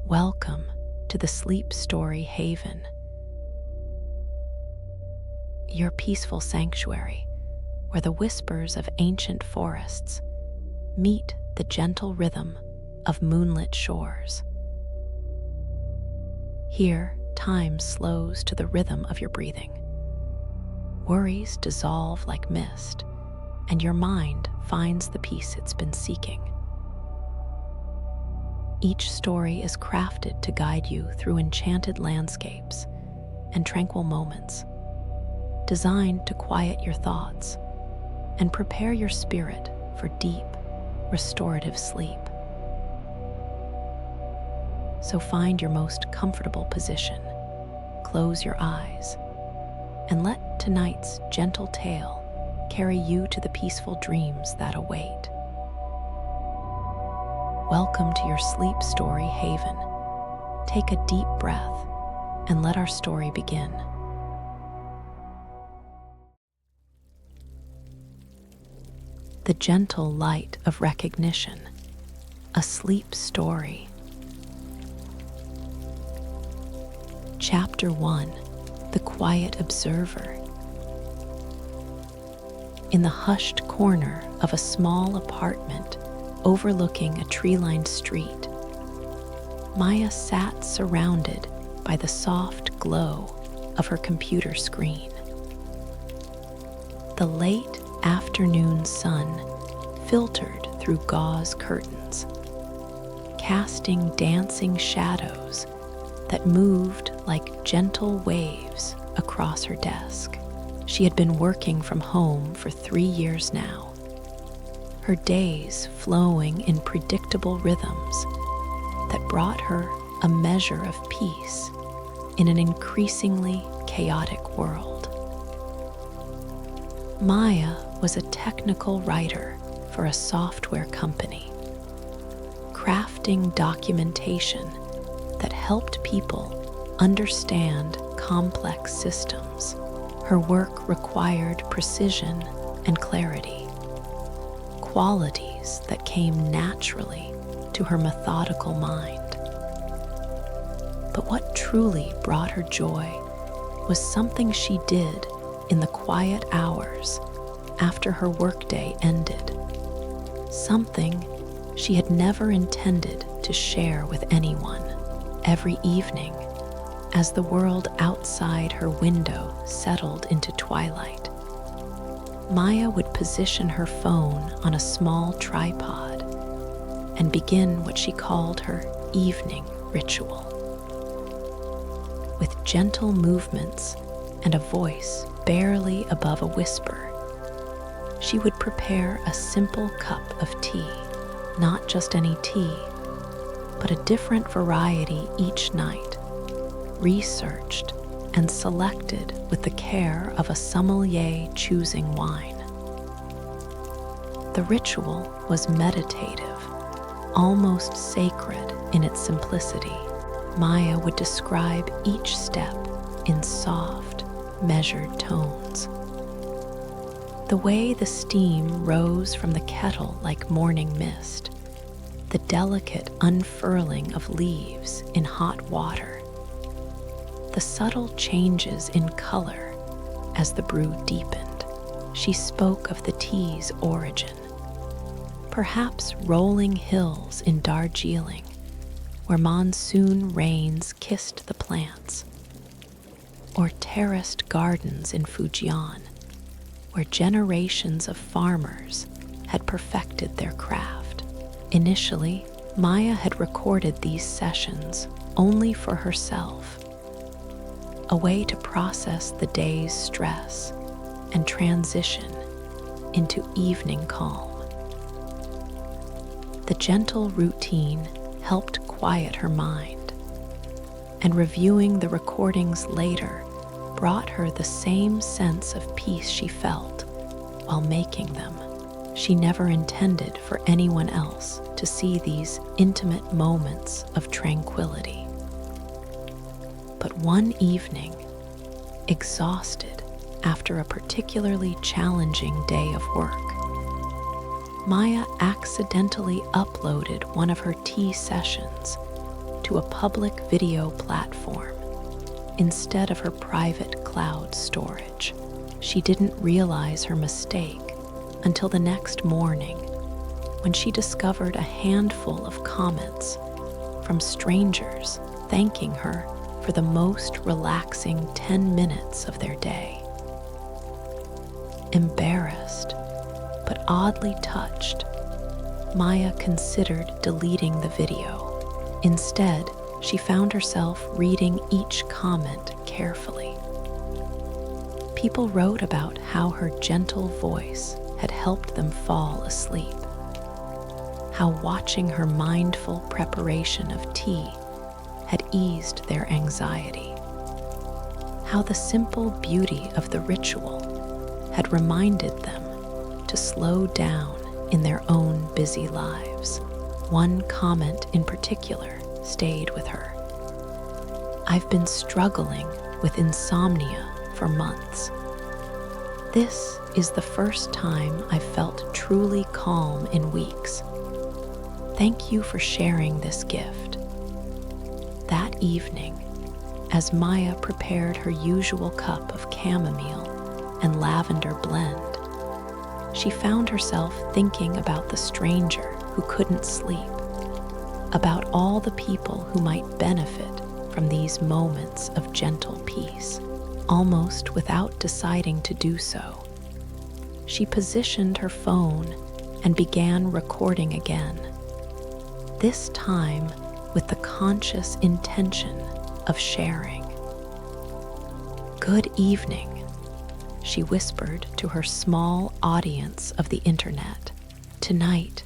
Welcome to the Sleep Story Haven, your peaceful sanctuary where the whispers of ancient forests meet the gentle rhythm of moonlit shores. Here, time slows to the rhythm of your breathing. Worries dissolve like mist, and your mind finds the peace it's been seeking. Each story is crafted to guide you through enchanted landscapes and tranquil moments, designed to quiet your thoughts and prepare your spirit for deep, restorative sleep. So find your most comfortable position, close your eyes, and let tonight's gentle tale carry you to the peaceful dreams that await. Welcome to your sleep story haven. Take a deep breath and let our story begin. The gentle light of recognition, a sleep story. Chapter 1, The Quiet Observer. In the hushed corner of a small apartment overlooking a tree-lined street, Maya sat surrounded by the soft glow of her computer screen. The late afternoon sun filtered through gauze curtains, casting dancing shadows that moved like gentle waves across her desk. She had been working from home for 3 years now, her days flowing in predictable rhythms that brought her a measure of peace in an increasingly chaotic world. Maya was a technical writer for a software company, crafting documentation that helped people understand complex systems. Her work required precision and clarity, qualities that came naturally to her methodical mind. But what truly brought her joy was something she did in the quiet hours after her workday ended, something she had never intended to share with anyone. Every evening, as the world outside her window settled into twilight, Maya would position her phone on a small tripod and begin what she called her evening ritual. With gentle movements and a voice barely above a whisper, she would prepare a simple cup of tea, not just any tea, but a different variety each night, researched and selected with the care of a sommelier choosing wine. The ritual was meditative, almost sacred in its simplicity. Maya would describe each step in soft, measured tones. The way the steam rose from the kettle like morning mist, the delicate unfurling of leaves in hot water, the subtle changes in color as the brew deepened. She spoke of the tea's origin, perhaps rolling hills in Darjeeling, where monsoon rains kissed the plants, or terraced gardens in Fujian, where generations of farmers had perfected their craft. Initially, Maya had recorded these sessions only for herself, a way to process the day's stress and transition into evening calm. The gentle routine helped quiet her mind, and reviewing the recordings later brought her the same sense of peace she felt while making them. She never intended for anyone else to see these intimate moments of tranquility. But one evening, exhausted after a particularly challenging day of work, Maya accidentally uploaded one of her tea sessions to a public video platform instead of her private cloud storage. She didn't realize her mistake until the next morning, when she discovered a handful of comments from strangers thanking her for the most relaxing 10 minutes of their day. Embarrassed, but oddly touched, Maya considered deleting the video. Instead, she found herself reading each comment carefully. People wrote about how her gentle voice had helped them fall asleep, how watching her mindful preparation of tea had eased their anxiety, how the simple beauty of the ritual had reminded them to slow down in their own busy lives. One comment in particular stayed with her. "I've been struggling with insomnia for months. This is the first time I've felt truly calm in weeks. Thank you for sharing this gift." That evening, as Maya prepared her usual cup of chamomile and lavender blend, she found herself thinking about the stranger who couldn't sleep, about all the people who might benefit from these moments of gentle peace. Almost without deciding to do so, she positioned her phone and began recording again, this time with the conscious intention of sharing. "Good evening," she whispered to her small audience of the internet. "Tonight,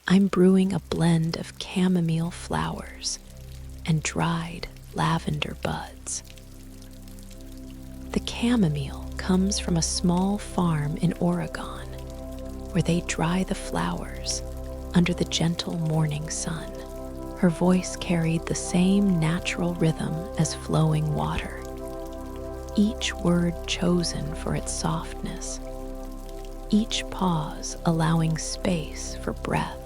I'm brewing a blend of chamomile flowers and dried lavender buds. The chamomile comes from a small farm in Oregon, where they dry the flowers under the gentle morning sun." Her voice carried the same natural rhythm as flowing water, each word chosen for its softness, each pause allowing space for breath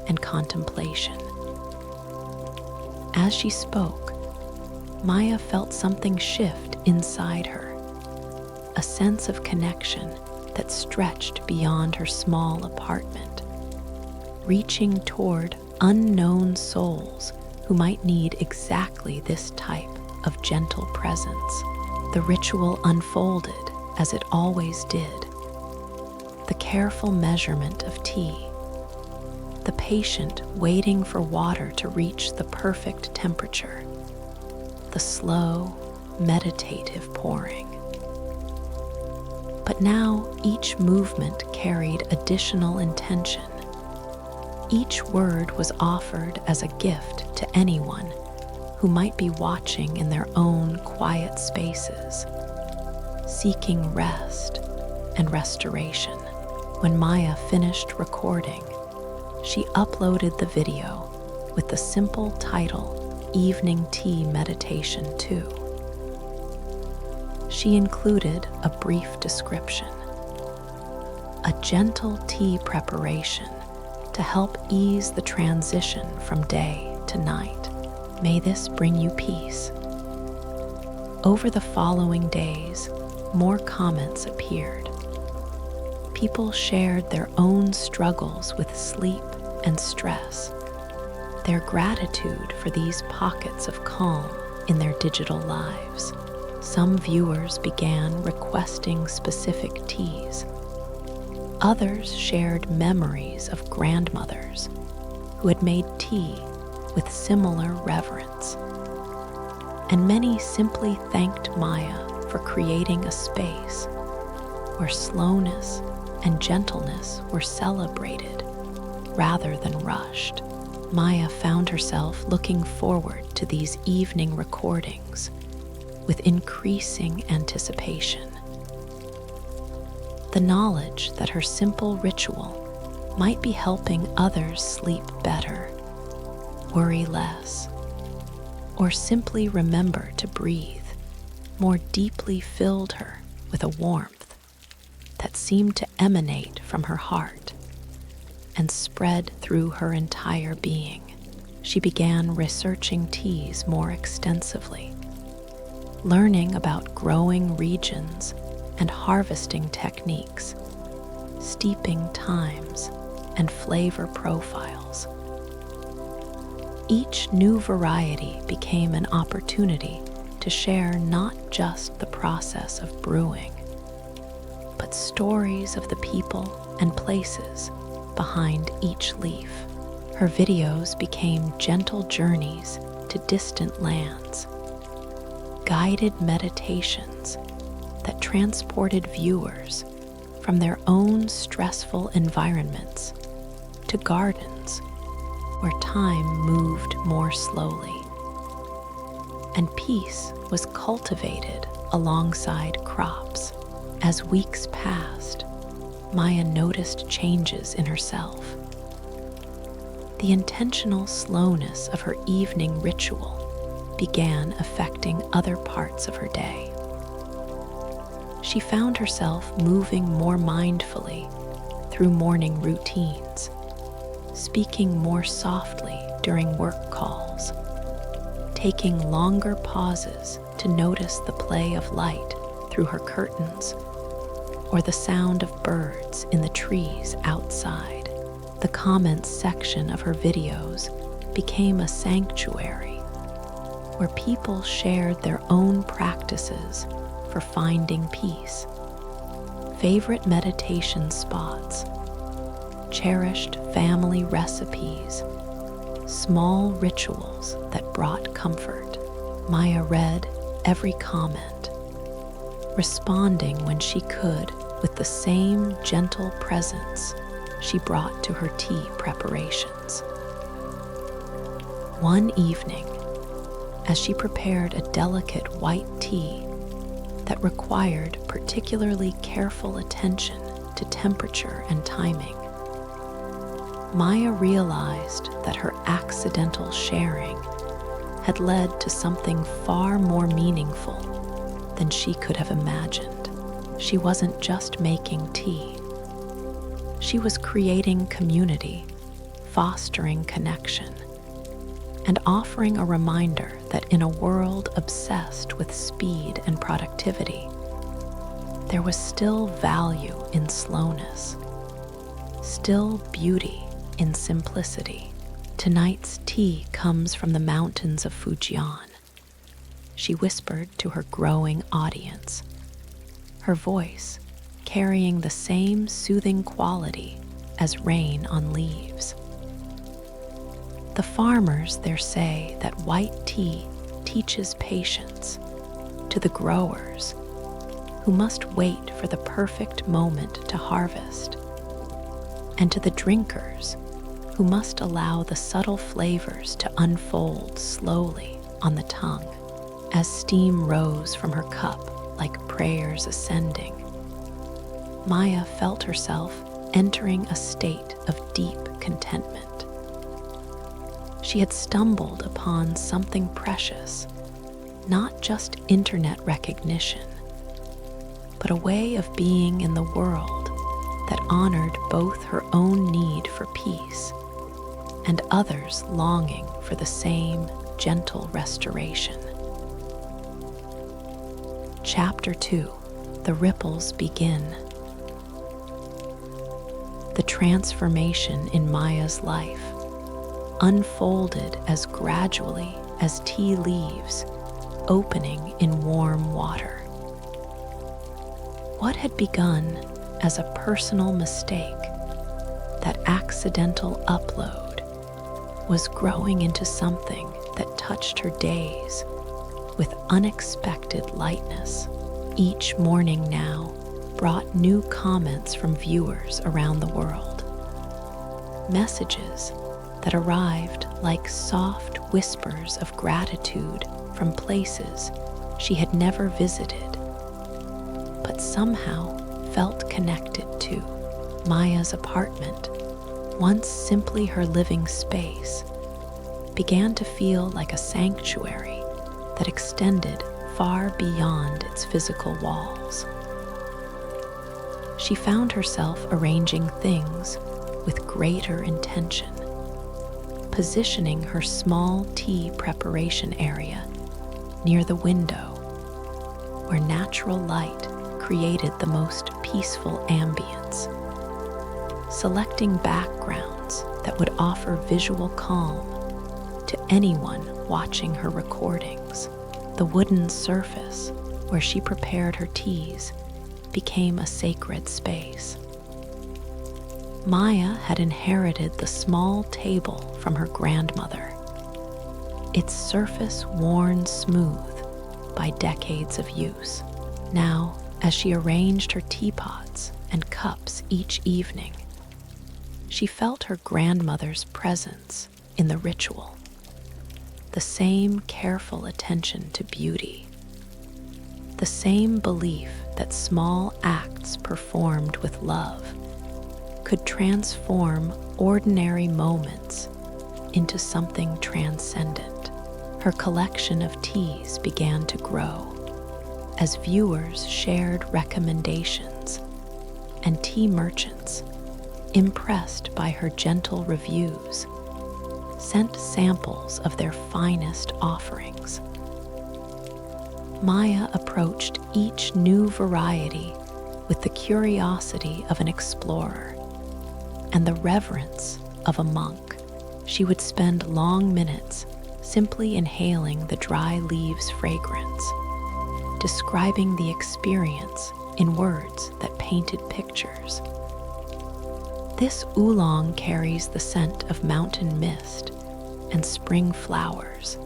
and contemplation. As she spoke, Maya felt something shift inside her, a sense of connection that stretched beyond her small apartment, reaching toward unknown souls who might need exactly this type of gentle presence. The ritual unfolded as it always did. The careful measurement of tea, the patient waiting for water to reach the perfect temperature, the slow, meditative pouring. But now each movement carried additional intention. Each word was offered as a gift to anyone who might be watching in their own quiet spaces, seeking rest and restoration. When Maya finished recording, she uploaded the video with the simple title, "Evening Tea Meditation 2. She included a brief description. A gentle tea preparation to help ease the transition from day to night. May this bring you peace. Over the following days, more comments appeared. People shared their own struggles with sleep and stress, their gratitude for these pockets of calm in their digital lives. Some viewers began requesting specific teas. Others shared memories of grandmothers who had made tea with similar reverence. And many simply thanked Maya for creating a space where slowness and gentleness were celebrated rather than rushed. Maya found herself looking forward to these evening recordings with increasing anticipation. The knowledge that her simple ritual might be helping others sleep better, worry less, or simply remember to breathe more deeply filled her with a warmth that seemed to emanate from her heart and spread through her entire being. she began researching teas more extensively, learning about growing regions and harvesting techniques, steeping times, and flavor profiles. Each new variety became an opportunity to share not just the process of brewing, but stories of the people and places behind each leaf. Her videos became gentle journeys to distant lands, guided meditations that transported viewers from their own stressful environments to gardens where time moved more slowly. And peace was cultivated alongside crops. As weeks passed, Maya noticed changes in herself. The intentional slowness of her evening ritual began affecting other parts of her day. She found herself moving more mindfully through morning routines, speaking more softly during work calls, taking longer pauses to notice the play of light through her curtains or the sound of birds in the trees outside. The comments section of her videos became a sanctuary where people shared their own practices for finding peace, favorite meditation spots, cherished family recipes, small rituals that brought comfort. Maya read every comment, responding when she could with the same gentle presence she brought to her tea preparations. One evening, as she prepared a delicate white tea that required particularly careful attention to temperature and timing, Maya realized that her accidental sharing had led to something far more meaningful than she could have imagined. She wasn't just making tea. She was creating community, fostering connection, and offering a reminder that in a world obsessed with speed and productivity, there was still value in slowness, still beauty in simplicity. Tonight's tea comes from the mountains of Fujian, she whispered to her growing audience, her voice carrying the same soothing quality as rain on leaves. The farmers there say that white tea teaches patience to the growers who must wait for the perfect moment to harvest, and to the drinkers who must allow the subtle flavors to unfold slowly on the tongue. As steam rose from her cup like prayers ascending, Maya felt herself entering a state of deep contentment. She had stumbled upon something precious, not just internet recognition, but a way of being in the world that honored both her own need for peace and others' longing for the same gentle restoration. Chapter 2. The ripples begin. The transformation in Maya's life unfolded as gradually as tea leaves opening in warm water. What had begun as a personal mistake, that accidental upload, was growing into something that touched her days with unexpected lightness. Each morning now brought new comments from viewers around the world. Messages that arrived like soft whispers of gratitude from places she had never visited, but somehow felt connected to. Maya's apartment, once simply her living space, began to feel like a sanctuary that extended far beyond its physical walls. She found herself arranging things with greater intention, positioning her small tea preparation area near the window, where natural light created the most peaceful ambience. Selecting backgrounds that would offer visual calm to anyone watching her recordings, the wooden surface where she prepared her teas became a sacred space. Maya had inherited the small table from her grandmother, its surface worn smooth by decades of use. Now, as she arranged her teapots and cups each evening, she felt her grandmother's presence in the ritual, the same careful attention to beauty, the same belief that small acts performed with love could transform ordinary moments into something transcendent. Her collection of teas began to grow as viewers shared recommendations, and tea merchants, impressed by her gentle reviews, sent samples of their finest offerings. Maya approached each new variety with the curiosity of an explorer and the reverence of a monk. She would spend long minutes simply inhaling the dry leaves' fragrance, describing the experience in words that painted pictures. This oolong carries the scent of mountain mist and spring flowers,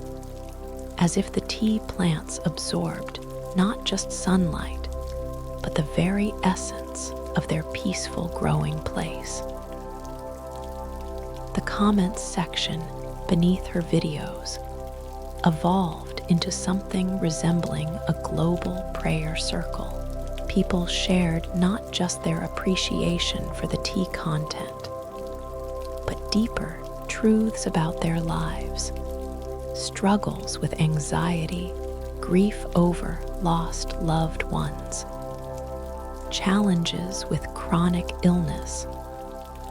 as if the tea plants absorbed not just sunlight, but the very essence of their peaceful growing place. The comments section beneath her videos evolved into something resembling a global prayer circle. People shared not just their appreciation for the tea content, but deeper truths about their lives, struggles with anxiety, grief over lost loved ones, challenges with chronic illness,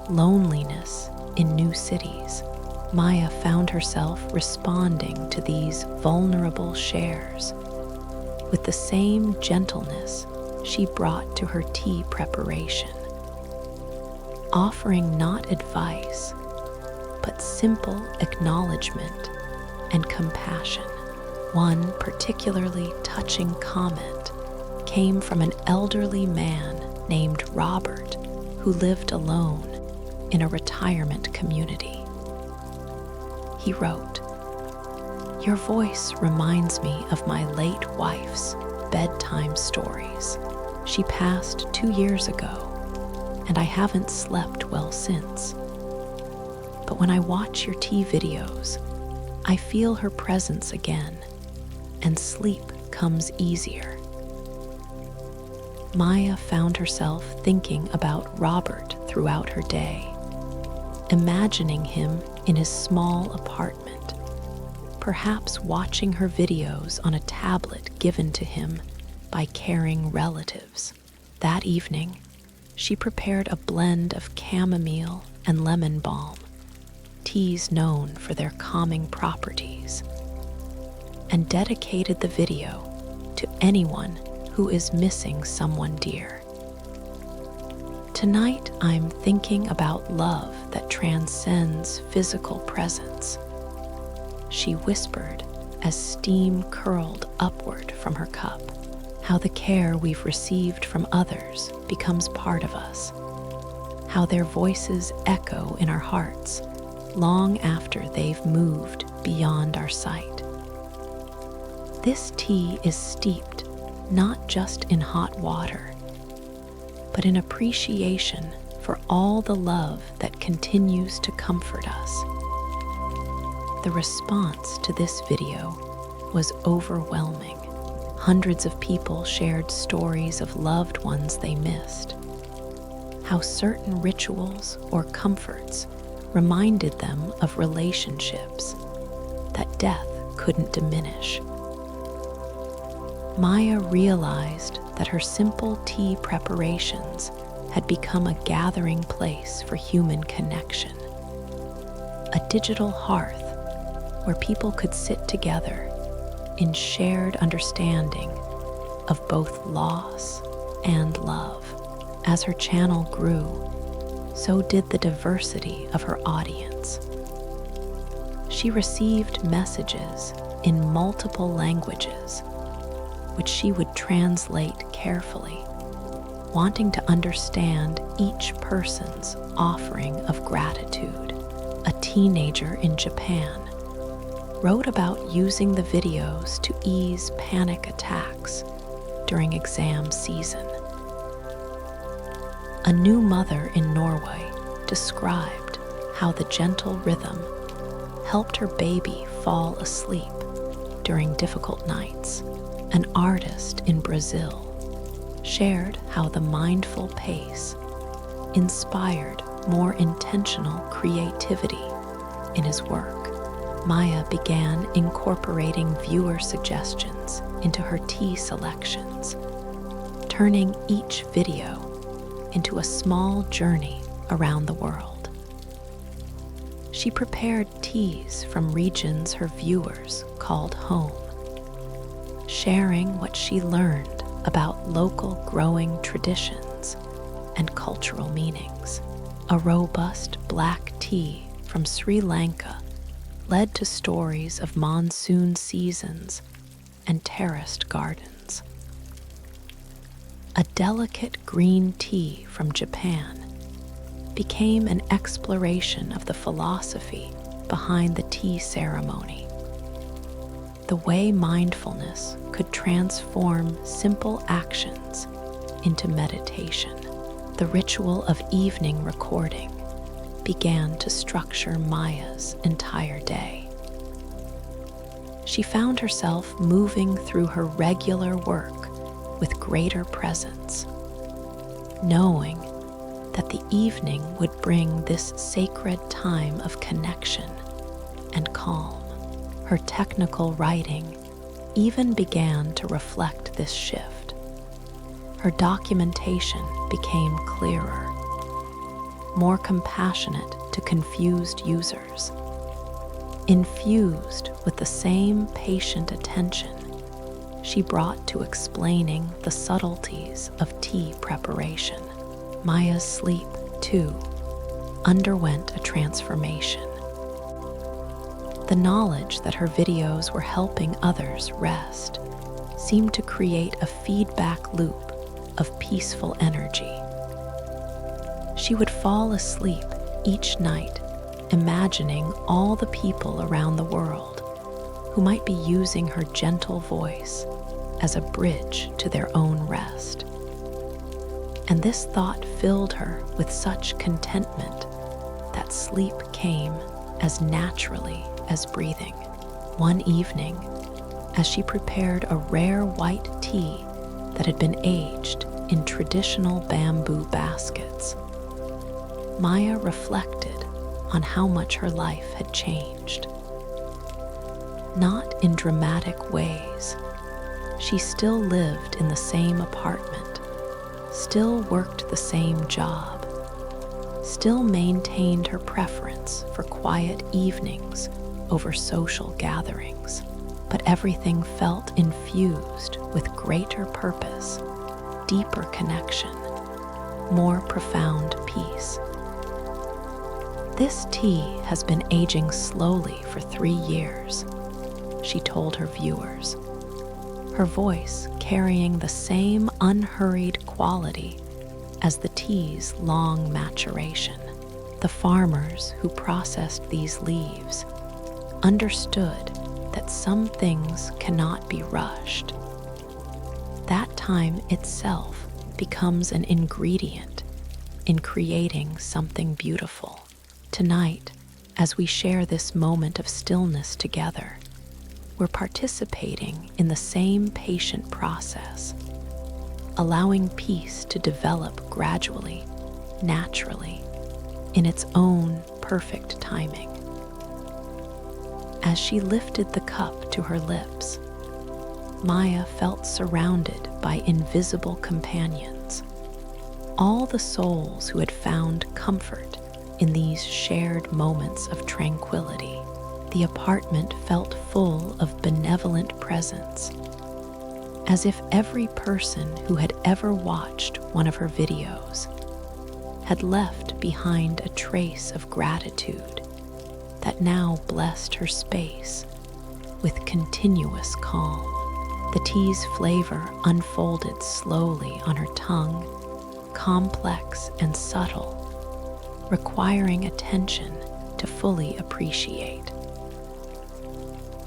loneliness in new cities. Maya found herself responding to these vulnerable shares with the same gentleness she brought to her tea preparation, offering not advice, but simple acknowledgement and compassion. One particularly touching comment came from an elderly man named Robert who lived alone in a retirement community. He wrote, "Your voice reminds me of my late wife's bedtime stories. She passed 2 years ago, and I haven't slept well since. But when I watch your tea videos, I feel her presence again, and sleep comes easier." Maya found herself thinking about Robert throughout her day, imagining him in his small apartment, perhaps watching her videos on a tablet given to him by caring relatives. That evening, she prepared a blend of chamomile and lemon balm, teas known for their calming properties, and dedicated the video to anyone who is missing someone dear. "Tonight I'm thinking about love that transcends physical presence," she whispered as steam curled upward from her cup. "How the care we've received from others becomes part of us. How their voices echo in our hearts long after they've moved beyond our sight. This tea is steeped not just in hot water, but in appreciation for all the love that continues to comfort us." The response to this video was overwhelming. Hundreds of people shared stories of loved ones they missed, how certain rituals or comforts reminded them of relationships that death couldn't diminish. Maya realized that her simple tea preparations had become a gathering place for human connection. a digital hearth where people could sit together in shared understanding of both loss and love. As her channel grew, so did the diversity of her audience. She received messages in multiple languages, which she would translate carefully, wanting to understand each person's offering of gratitude. A teenager in Japan wrote about using the videos to ease panic attacks during exam season. A new mother in Norway described how the gentle rhythm helped her baby fall asleep during difficult nights. An artist in Brazil shared how the mindful pace inspired more intentional creativity in his work. Maya began incorporating viewer suggestions into her tea selections, turning each video into a small journey around the world. She prepared teas from regions her viewers called home, sharing what she learned about local growing traditions and cultural meanings. A robust black tea from Sri Lanka led to stories of monsoon seasons and terraced gardens. A delicate green tea from Japan became an exploration of the philosophy behind the tea ceremony. The way mindfulness could transform simple actions into meditation. The ritual of evening recording began to structure Maya's entire day. She found herself moving through her regular work with greater presence, knowing that the evening would bring this sacred time of connection and calm. Her technical writing even began to reflect this shift. Her documentation became clearer, more compassionate to confused users, infused with the same patient attention she brought to explaining the subtleties of tea preparation. Maya's sleep, too, underwent a transformation. The knowledge that her videos were helping others rest seemed to create a feedback loop of peaceful energy. She would fall asleep each night, imagining all the people around the world who might be using her gentle voice as a bridge to their own rest. And this thought filled her with such contentment that sleep came as naturally as breathing. One evening, as she prepared a rare white tea that had been aged in traditional bamboo baskets, Maya reflected on how much her life had changed. Not in dramatic ways. She still lived in the same apartment, still worked the same job, still maintained her preference for quiet evenings over social gatherings, but everything felt infused with greater purpose, deeper connection, more profound peace. This tea has been aging slowly for 3 years, she told her viewers, her voice carrying the same unhurried quality as the tea's long maturation. The farmers who processed these leaves understood that some things cannot be rushed. That time itself becomes an ingredient in creating something beautiful. Tonight, as we share this moment of stillness together, we're participating in the same patient process, allowing peace to develop gradually, naturally, in its own perfect timing. As she lifted the cup to her lips, Maya felt surrounded by invisible companions, all the souls who had found comfort in these shared moments of tranquility. The apartment felt full of benevolent presence, as if every person who had ever watched one of her videos had left behind a trace of gratitude that now blessed her space with continuous calm. The tea's flavor unfolded slowly on her tongue, complex and subtle, requiring attention to fully appreciate.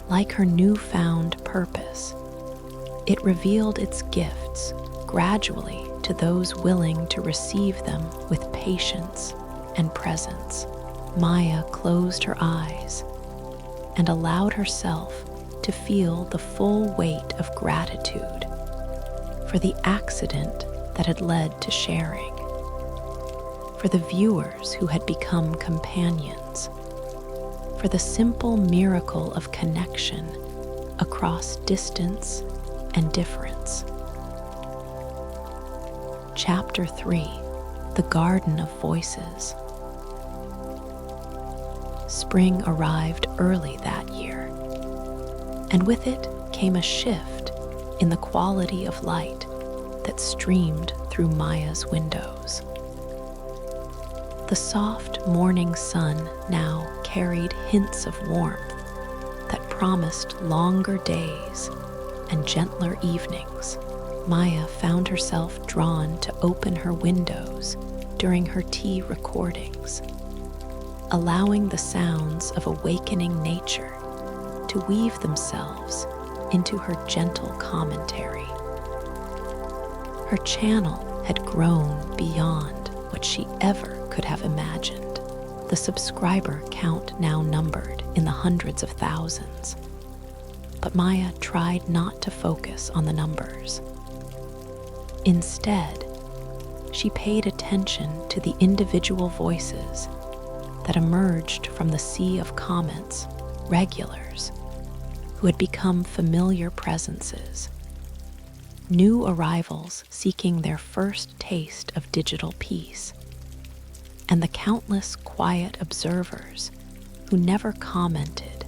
Like her newfound purpose, it revealed its gifts gradually to those willing to receive them with patience and presence. Maya closed her eyes and allowed herself to feel the full weight of gratitude for the accident that had led to sharing, for the viewers who had become companions, for the simple miracle of connection across distance and difference. Chapter 3: The Garden of Voices. Spring arrived early that year, and with it came a shift in the quality of light that streamed through Maya's windows. The soft morning sun now carried hints of warmth that promised longer days and gentler evenings. Maya found herself drawn to open her windows during her tea recordings, allowing the sounds of awakening nature to weave themselves into her gentle commentary. Her channel had grown beyond what she ever could have imagined. The subscriber count now numbered in the hundreds of thousands. But Maya tried not to focus on the numbers. Instead, she paid attention to the individual voices that emerged from the sea of comments, regulars who had become familiar presences, new arrivals seeking their first taste of digital peace, and the countless quiet observers who never commented,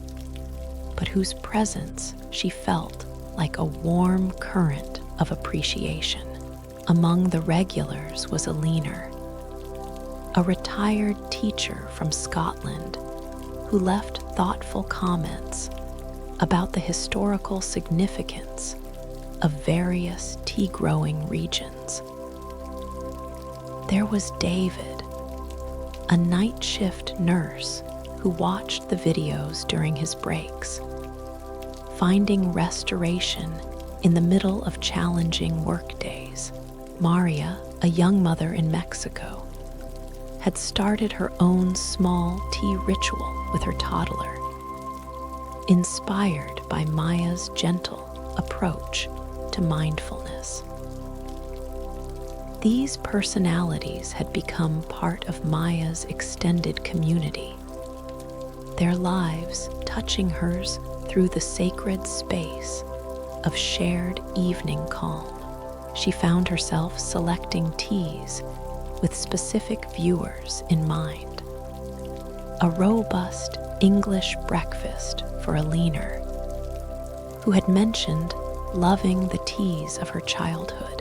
but whose presence she felt like a warm current of appreciation. Among the regulars was a leaner, a retired teacher from Scotland who left thoughtful comments about the historical significance of various tea-growing regions. There was David, a night shift nurse who watched the videos during his breaks, finding restoration in the middle of challenging workdays. Maria, a young mother in Mexico, had started her own small tea ritual with her toddler, inspired by Maya's gentle approach to mindfulness. These personalities had become part of Maya's extended community, their lives touching hers through the sacred space of shared evening calm. She found herself selecting teas with specific viewers in mind. A robust English breakfast for a leaner who had mentioned loving the teas of her childhood.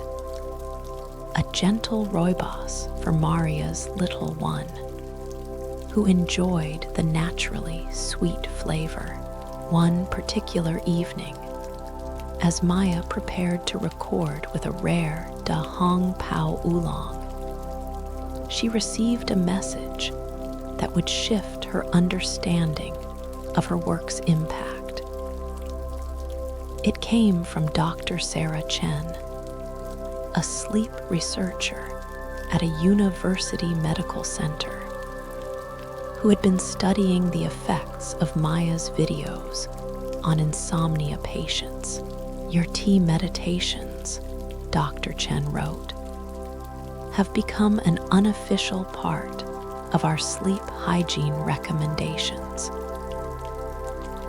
A gentle rooibos for Maria's little one, who enjoyed the naturally sweet flavor. One particular evening, as Maya prepared to record with a rare Da Hong Pao Oolong, she received a message that would shift her understanding of her work's impact. It came from Dr. Sarah Chen, a sleep researcher at a university medical center who had been studying the effects of Maya's videos on insomnia patients. Your tea meditations, Dr. Chen wrote, have become an unofficial part of our sleep hygiene recommendations.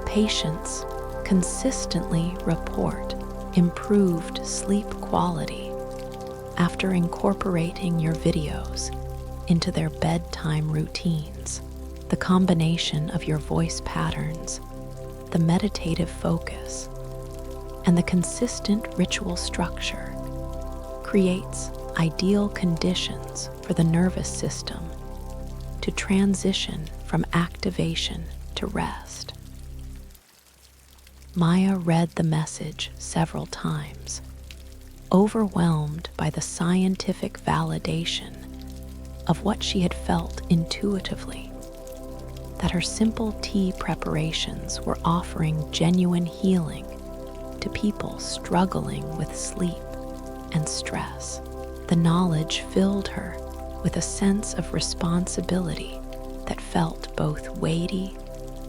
Patients consistently report improved sleep quality after incorporating your videos into their bedtime routines. The combination of your voice patterns, the meditative focus, and the consistent ritual structure creates ideal conditions for the nervous system to transition from activation to rest. Maya read the message several times, overwhelmed by the scientific validation of what she had felt intuitively, that her simple tea preparations were offering genuine healing to people struggling with sleep and stress. The knowledge filled her with a sense of responsibility that felt both weighty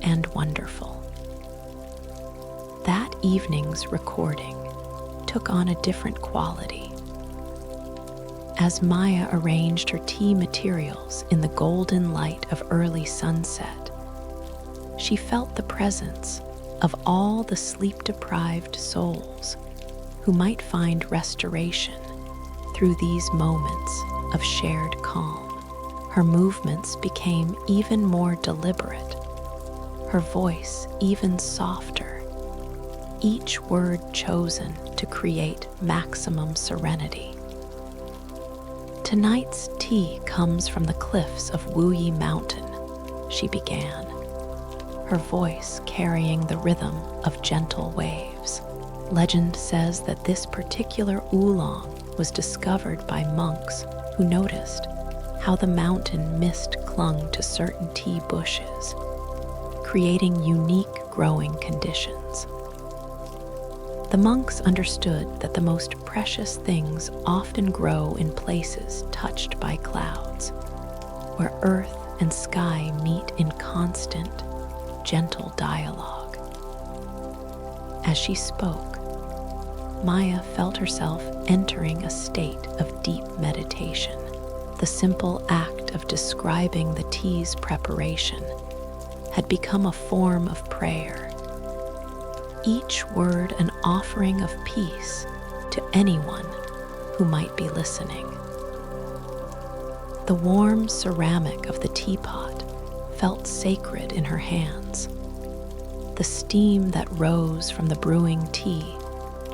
and wonderful. That evening's recording took on a different quality. As Maya arranged her tea materials in the golden light of early sunset, she felt the presence of all the sleep-deprived souls who might find restoration through these moments of shared calm. Her movements became even more deliberate, her voice even softer, each word chosen to create maximum serenity. Tonight's tea comes from the cliffs of Wuyi Mountain, she began, her voice carrying the rhythm of gentle waves. Legend says that this particular oolong was discovered by monks who noticed how the mountain mist clung to certain tea bushes, creating unique growing conditions. The monks understood that the most precious things often grow in places touched by clouds, where earth and sky meet in constant, gentle dialogue. As she spoke, Maya felt herself entering a state of deep meditation. The simple act of describing the tea's preparation had become a form of prayer, each word an offering of peace to anyone who might be listening. The warm ceramic of the teapot felt sacred in her hands. The steam that rose from the brewing tea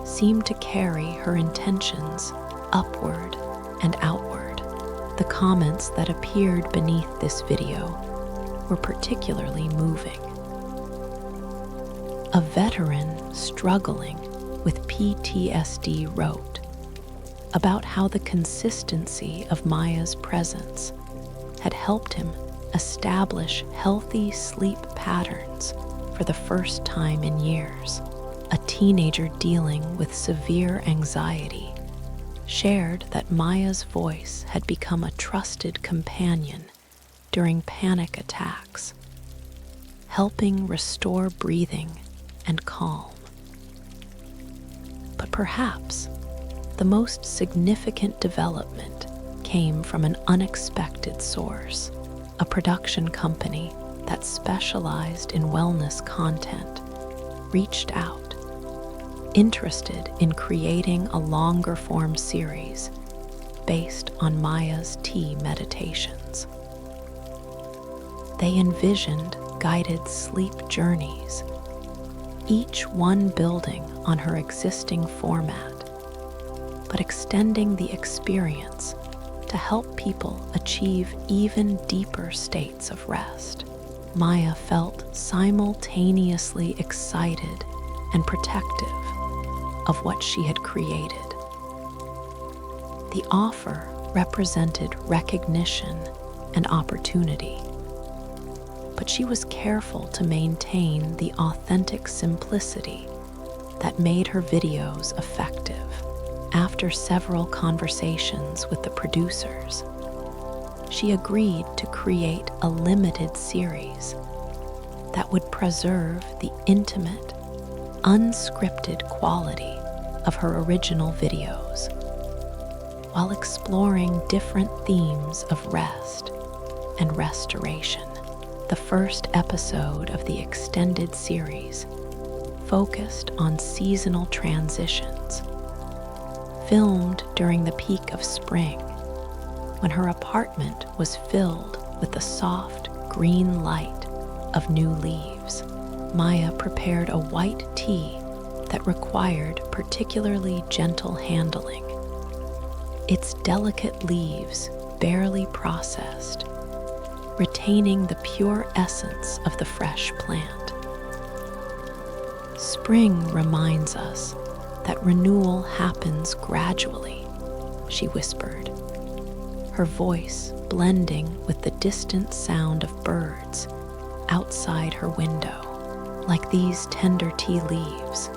seemed to carry her intentions upward and outward. The comments that appeared beneath this video were particularly moving. A veteran struggling with PTSD wrote about how the consistency of Maya's presence had helped him establish healthy sleep patterns for the first time in years. A teenager dealing with severe anxiety shared that Maya's voice had become a trusted companion during panic attacks, helping restore breathing and calm. But perhaps the most significant development came from an unexpected source. A production company that specialized in wellness content reached out, interested in creating a longer-form series based on Maya's tea meditations. They envisioned guided sleep journeys, each one building on her existing format, but extending the experience to help people achieve even deeper states of rest. Maya felt simultaneously excited and protective of what she had created. The offer represented recognition and opportunity, but she was careful to maintain the authentic simplicity that made her videos effective. After several conversations with the producers, she agreed to create a limited series that would preserve the intimate, unscripted quality of her original videos, while exploring different themes of rest and restoration. The first episode of the extended series focused on seasonal transitions, filmed during the peak of spring, when her apartment apartment was filled with the soft green light of new leaves. Maya prepared a white tea that required particularly gentle handling. Its delicate leaves barely processed, retaining the pure essence of the fresh plant. Spring reminds us that renewal happens gradually, she whispered, her voice blending with the distant sound of birds outside her window, like these tender tea leaves,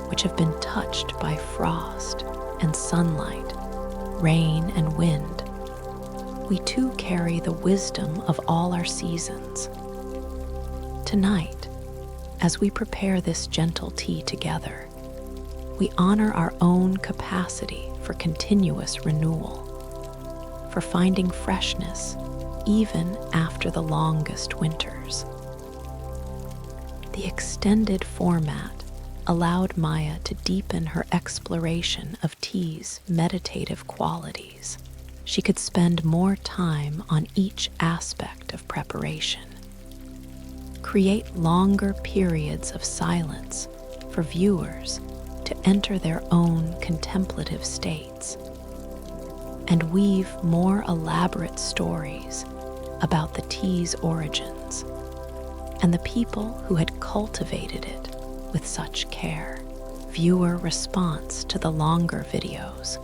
which have been touched by frost and sunlight, rain and wind. We too carry the wisdom of all our seasons. Tonight, as we prepare this gentle tea together, we honor our own capacity for continuous renewal, for finding freshness even after the longest winters. The extended format allowed Maya to deepen her exploration of tea's meditative qualities. She could spend more time on each aspect of preparation, create longer periods of silence for viewers to enter their own contemplative states, and weave more elaborate stories about the tea's origins and the people who had cultivated it with such care. Viewer response to the longer videos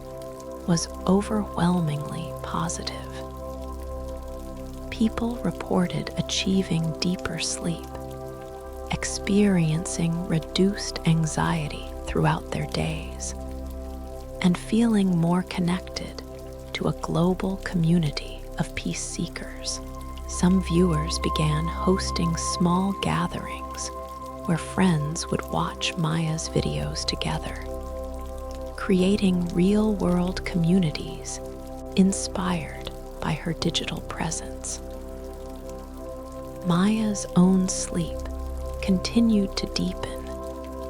was overwhelmingly positive. People reported achieving deeper sleep, experiencing reduced anxiety throughout their days, and feeling more connected to a global community of peace seekers. Some viewers began hosting small gatherings where friends would watch Maya's videos together, creating real-world communities inspired by her digital presence. Maya's own sleep continued to deepen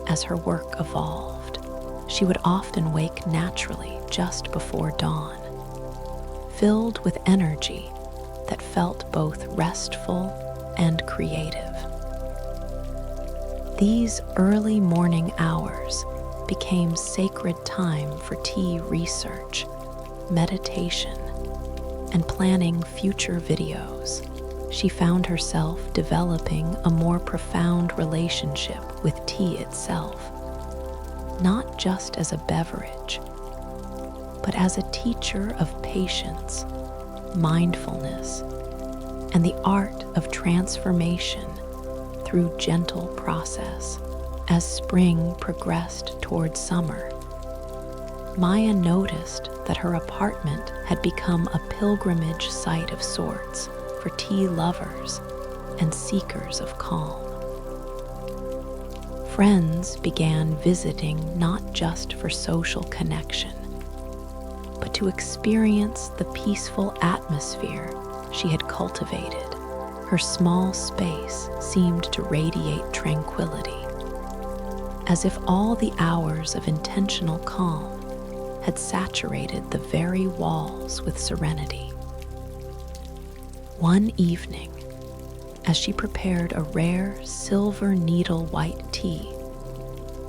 as her work evolved. She would often wake naturally just before dawn, filled with energy that felt both restful and creative. These early morning hours became sacred time for tea research, meditation, and planning future videos. She found herself developing a more profound relationship with tea itself, not just as a beverage, but as a teacher of patience, mindfulness, and the art of transformation through gentle process. As spring progressed toward summer, Maya noticed that her apartment had become a pilgrimage site of sorts for tea lovers and seekers of calm. Friends began visiting not just for social connection, but to experience the peaceful atmosphere she had cultivated. Her small space seemed to radiate tranquility, as if all the hours of intentional calm had saturated the very walls with serenity. One evening, as she prepared a rare silver needle white tea,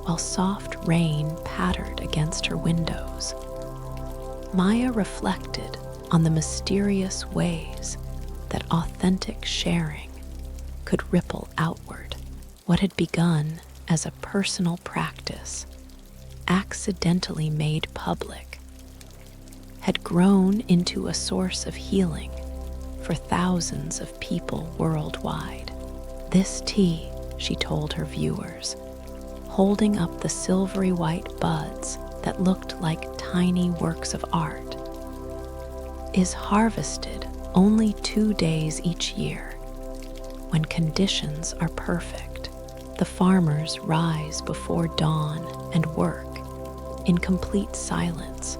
while soft rain pattered against her windows, Maya reflected on the mysterious ways that authentic sharing could ripple outward. What had begun as a personal practice, accidentally made public, had grown into a source of healing for thousands of people worldwide. This tea, she told her viewers, holding up the silvery white buds that looked like tiny works of art, is harvested only 2 days each year. When conditions are perfect, the farmers rise before dawn and work in complete silence,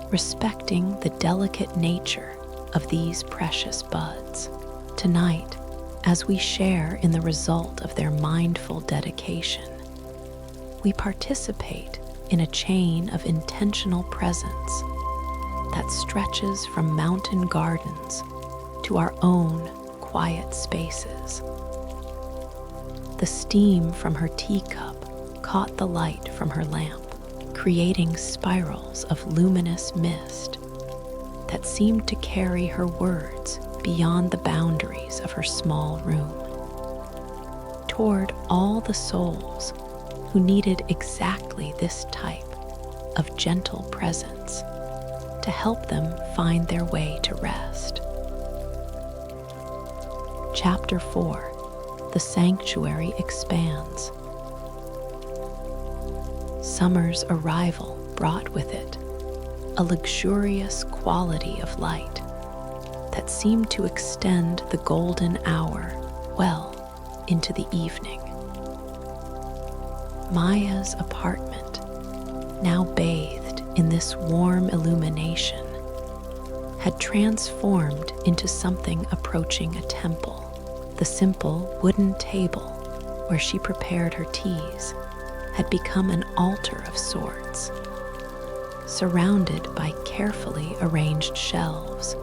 respecting the delicate nature of these precious buds. Tonight, as we share in the result of their mindful dedication, we participate in a chain of intentional presence that stretches from mountain gardens to our own quiet spaces. The steam from her teacup caught the light from her lamp, creating spirals of luminous mist that seemed to carry her words beyond the boundaries of her small room, toward all the souls who needed exactly this type of gentle presence to help them find their way to rest. Chapter 4: The Sanctuary Expands. Summer's arrival brought with it a luxurious quality of light that seemed to extend the golden hour well into the evening. Maya's apartment, now bathed in this warm illumination, had transformed into something approaching a temple. The simple wooden table where she prepared her teas had become an altar of sorts, surrounded by carefully arranged shelves,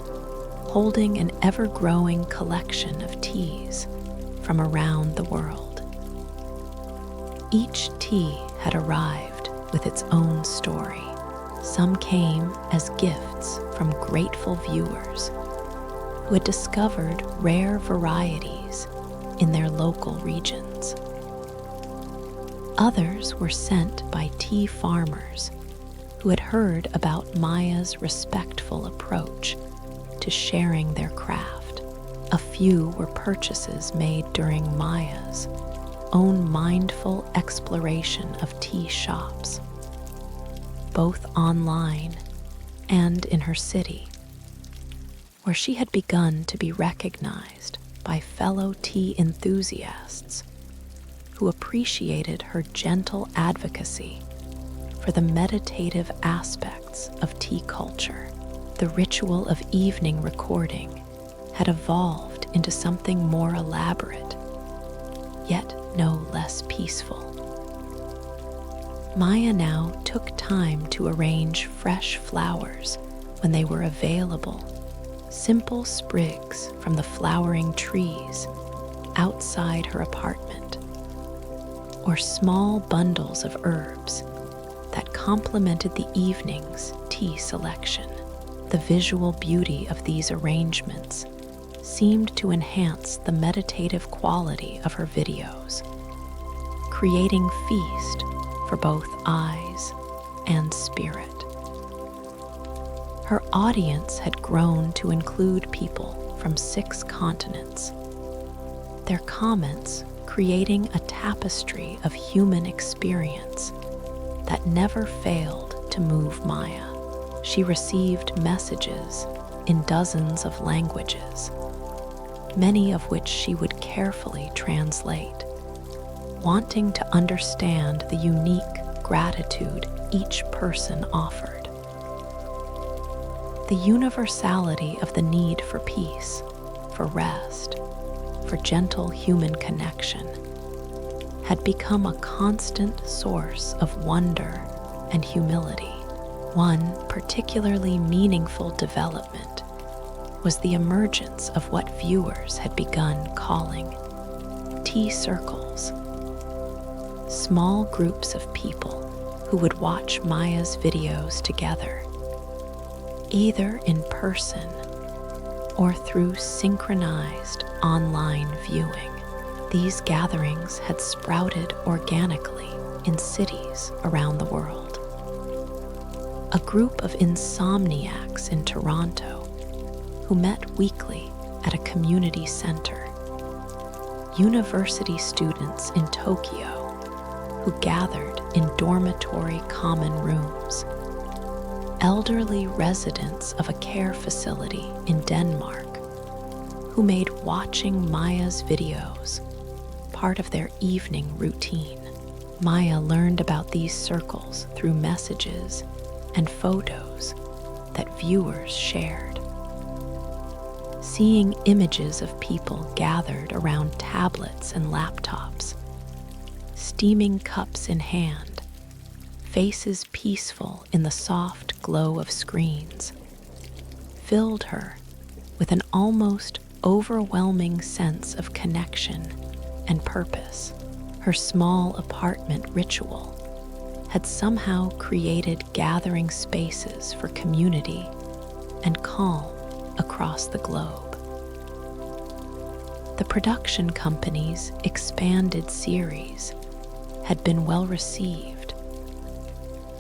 holding an ever-growing collection of teas from around the world. Each tea had arrived with its own story. Some came as gifts from grateful viewers who had discovered rare varieties in their local regions. Others were sent by tea farmers who had heard about Maya's respectful approach to sharing their craft. A few were purchases made during Maya's own mindful exploration of tea shops, both online and in her city, where she had begun to be recognized by fellow tea enthusiasts who appreciated her gentle advocacy for the meditative aspects of tea culture. The ritual of evening recording had evolved into something more elaborate, yet no less peaceful. Maya now took time to arrange fresh flowers when they were available, simple sprigs from the flowering trees outside her apartment, or small bundles of herbs that complemented the evening's tea selection. The visual beauty of these arrangements seemed to enhance the meditative quality of her videos, creating feast for both eyes and spirit. Her audience had grown to include people from 6 continents, their comments creating a tapestry of human experience that never failed to move Maya. She received messages in dozens of languages, many of which she would carefully translate, wanting to understand the unique gratitude each person offered. The universality of the need for peace, for rest, for gentle human connection had become a constant source of wonder and humility. One particularly meaningful development was the emergence of what viewers had begun calling tea circles, small groups of people who would watch Maya's videos together, either in person or through synchronized online viewing. These gatherings had sprouted organically in cities around the world. A group of insomniacs in Toronto who met weekly at a community center, university students in Tokyo who gathered in dormitory common rooms, elderly residents of a care facility in Denmark who made watching Maya's videos part of their evening routine. Maya learned about these circles through messages and photos that viewers shared. Seeing images of people gathered around tablets and laptops, steaming cups in hand, faces peaceful in the soft glow of screens, filled her with an almost overwhelming sense of connection and purpose. Her small apartment ritual had somehow created gathering spaces for community and calm across the globe. The production company's expanded series had been well received,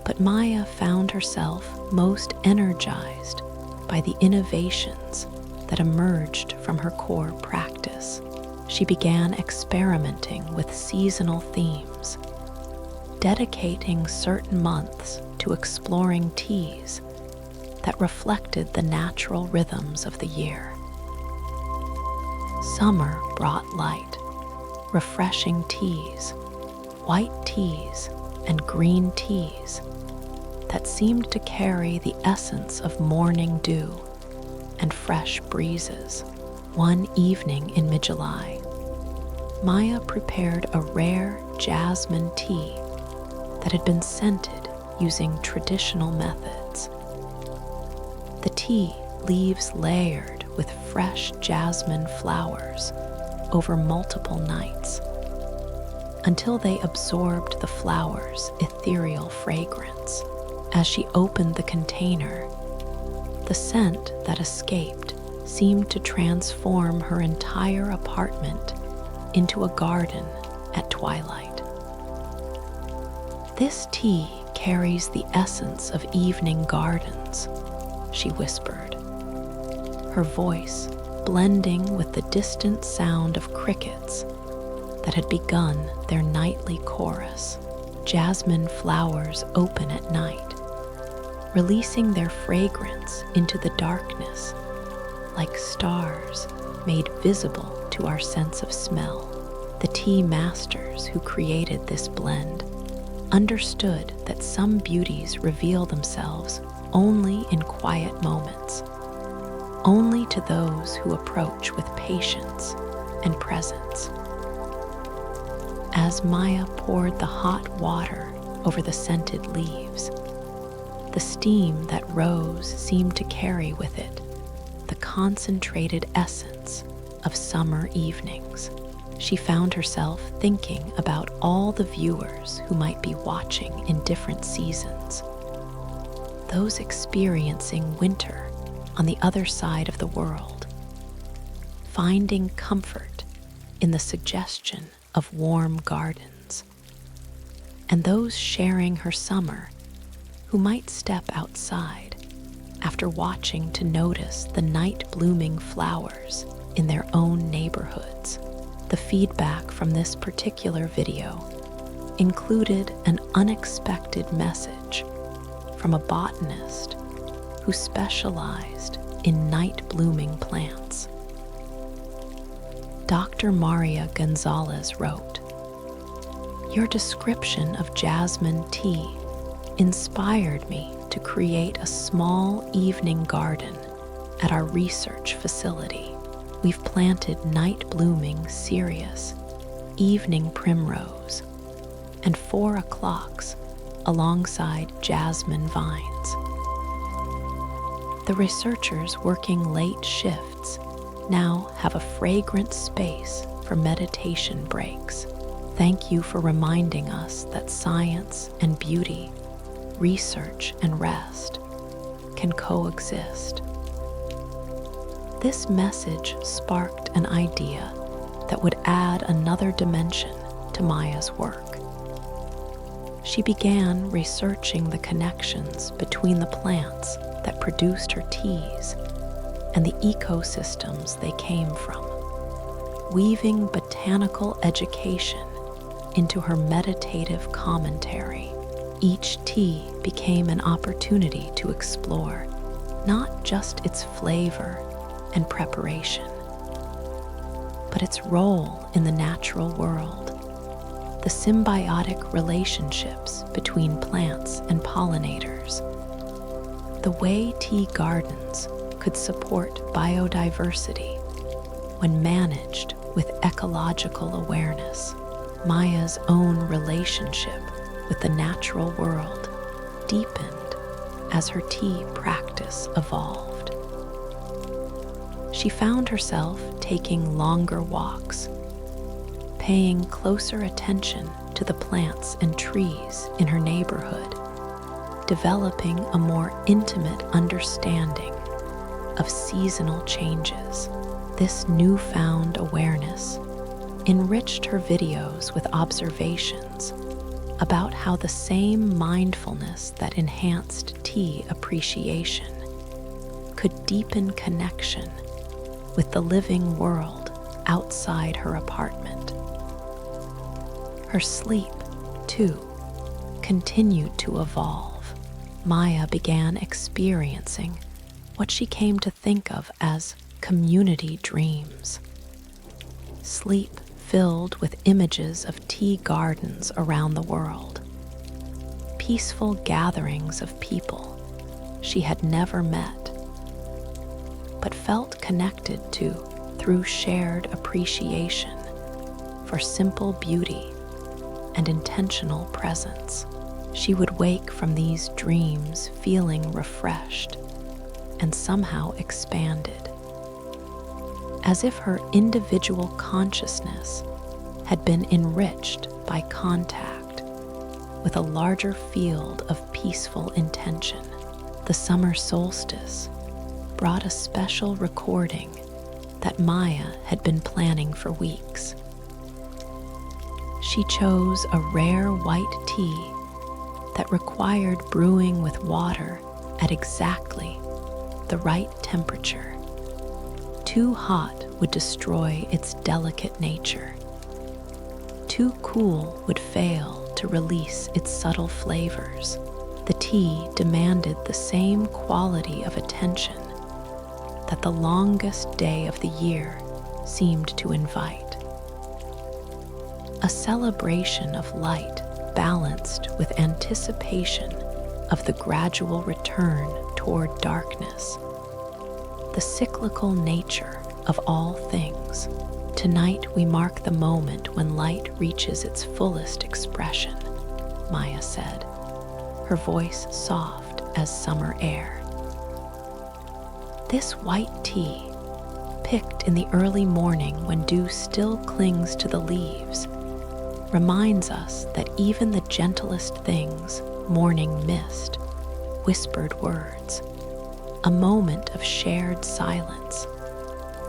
but Maya found herself most energized by the innovations that emerged from her core practice. She began experimenting with seasonal themes, dedicating certain months to exploring teas that reflected the natural rhythms of the year. Summer brought light, refreshing teas, white teas, and green teas that seemed to carry the essence of morning dew and fresh breezes. One evening in mid-July, Maya prepared a rare jasmine tea that had been scented using traditional methods. The tea leaves layered with fresh jasmine flowers over multiple nights until they absorbed the flower's ethereal fragrance. As she opened the container, the scent that escaped seemed to transform her entire apartment into a garden at twilight. "This tea carries the essence of evening gardens," she whispered, her voice blending with the distant sound of crickets that had begun their nightly chorus. Jasmine flowers open at night, releasing their fragrance into the darkness like stars made visible to our sense of smell. The tea masters who created this blend understood that some beauties reveal themselves only in quiet moments, only to those who approach with patience and presence. As Maya poured the hot water over the scented leaves, the steam that rose seemed to carry with it the concentrated essence of summer evenings. She found herself thinking about all the viewers who might be watching in different seasons, those experiencing winter on the other side of the world, finding comfort in the suggestion of warm gardens, and those sharing her summer who might step outside after watching to notice the night-blooming flowers in their own neighborhoods. The feedback from this particular video included an unexpected message from a botanist who specialized in night-blooming plants. Dr. Maria Gonzalez wrote, "Your description of jasmine tea inspired me to create a small evening garden at our research facility. We've planted night-blooming cereus, evening primrose, and 4 o'clocks alongside jasmine vines. The researchers working late shifts now have a fragrant space for meditation breaks. Thank you for reminding us that science and beauty, research and rest can coexist." This message sparked an idea that would add another dimension to Maya's work. She began researching the connections between the plants that produced her teas and the ecosystems they came from, weaving botanical education into her meditative commentary. Each tea became an opportunity to explore not just its flavor and preparation, but its role in the natural world, the symbiotic relationships between plants and pollinators, the way tea gardens could support biodiversity when managed with ecological awareness. Maya's own relationship with the natural world deepened as her tea practice evolved. She found herself taking longer walks, paying closer attention to the plants and trees in her neighborhood, developing a more intimate understanding of seasonal changes. This newfound awareness enriched her videos with observations about how the same mindfulness that enhanced tea appreciation could deepen connection with the living world outside her apartment. Her sleep, too, continued to evolve. Maya began experiencing what she came to think of as community dreams. Sleep filled with images of tea gardens around the world, peaceful gatherings of people she had never met, but felt connected to through shared appreciation for simple beauty and intentional presence. She would wake from these dreams feeling refreshed and somehow expanded, as if her individual consciousness had been enriched by contact with a larger field of peaceful intention. The summer solstice brought a special recording that Maya had been planning for weeks. She chose a rare white tea that required brewing with water at exactly the right temperature. Too hot would destroy its delicate nature. Too cool would fail to release its subtle flavors. The tea demanded the same quality of attention that the longest day of the year seemed to invite. A celebration of light balanced with anticipation of the gradual return toward darkness. The cyclical nature of all things. Tonight we mark the moment when light reaches its fullest expression, Maya said, her voice soft as summer air. This white tea, picked in the early morning when dew still clings to the leaves, reminds us that even the gentlest things, morning mist, whispered words, a moment of shared silence,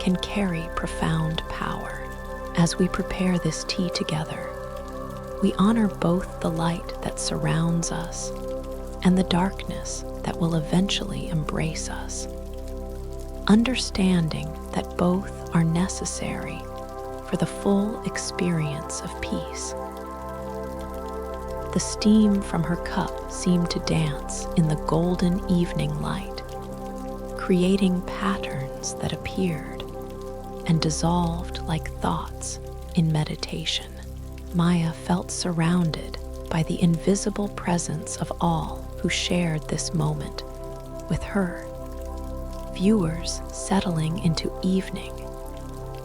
can carry profound power. As we prepare this tea together, we honor both the light that surrounds us and the darkness that will eventually embrace us, understanding that both are necessary for the full experience of peace. The steam from her cup seemed to dance in the golden evening light, creating patterns that appeared and dissolved like thoughts in meditation. Maya felt surrounded by the invisible presence of all who shared this moment with her. Viewers settling into evening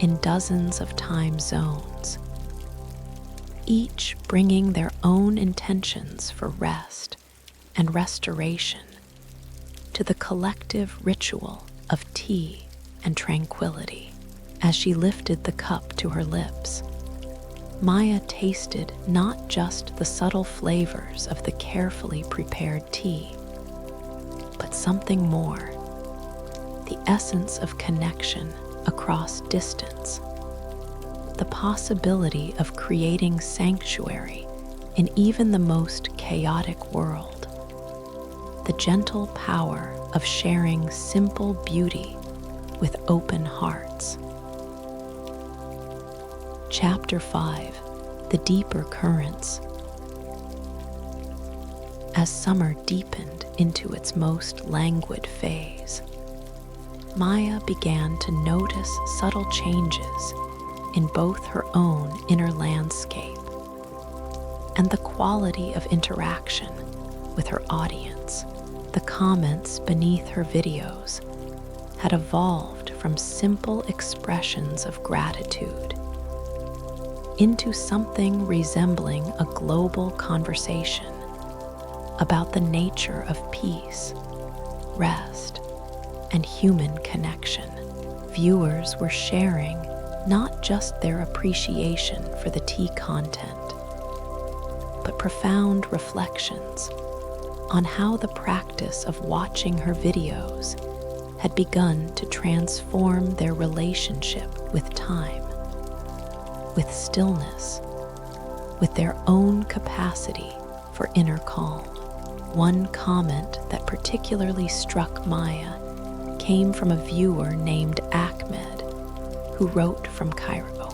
in dozens of time zones, each bringing their own intentions for rest and restoration to the collective ritual of tea and tranquility. As she lifted the cup to her lips, Maya tasted not just the subtle flavors of the carefully prepared tea, but something more, the essence of connection across distance, the possibility of creating sanctuary in even the most chaotic world, the gentle power of sharing simple beauty with open hearts. Chapter 5: The Deeper Currents. As summer deepened into its most languid phase, Maya began to notice subtle changes in both her own inner landscape and the quality of interaction with her audience. The comments beneath her videos had evolved from simple expressions of gratitude into something resembling a global conversation about the nature of peace, rest, and human connection. Viewers were sharing not just their appreciation for the tea content, but profound reflections on how the practice of watching her videos had begun to transform their relationship with time, with stillness, with their own capacity for inner calm. One comment that particularly struck Maya came from a viewer named Ahmed, who wrote from Cairo.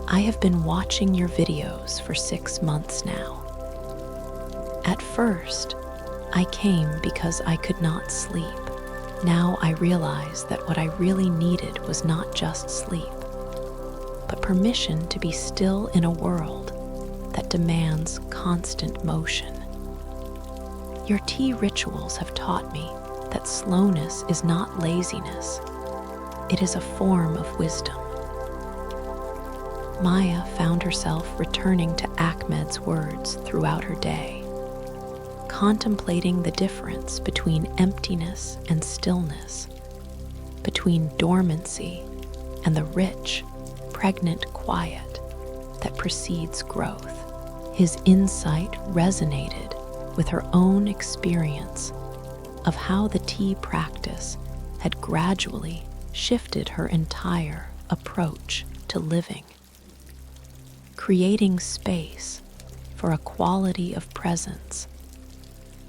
"I have been watching your videos for 6 months now. At first, I came because I could not sleep. Now I realize that what I really needed was not just sleep, but permission to be still in a world that demands constant motion. Your tea rituals have taught me that slowness is not laziness. It is a form of wisdom." Maya found herself returning to Ahmed's words throughout her day, contemplating the difference between emptiness and stillness, between dormancy and the rich, pregnant quiet that precedes growth. His insight resonated with her own experience of how the tea practice had gradually shifted her entire approach to living, creating space for a quality of presence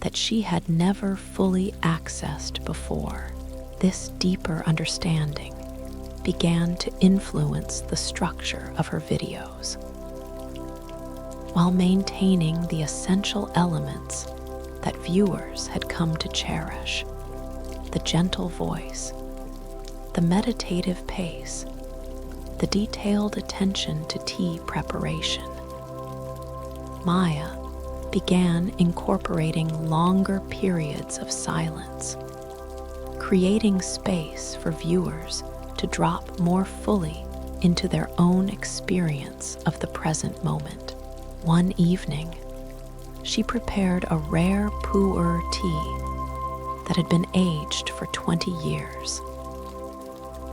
that she had never fully accessed before. This deeper understanding began to influence the structure of her videos, while maintaining the essential elements that viewers had come to cherish: the gentle voice, the meditative pace, the detailed attention to tea preparation. Maya began incorporating longer periods of silence, creating space for viewers to drop more fully into their own experience of the present moment. One evening, she prepared a rare pu'er tea that had been aged for 20 years,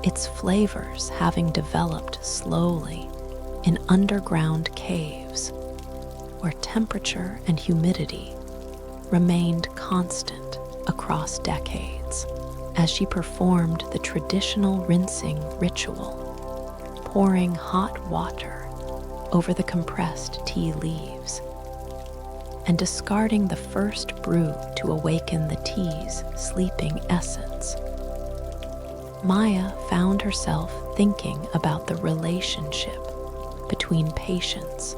its flavors having developed slowly in underground caves where temperature and humidity remained constant across decades. As she performed the traditional rinsing ritual, pouring hot water over the compressed tea leaves and discarding the first brew to awaken the tea's sleeping essence, Maya found herself thinking about the relationship between patience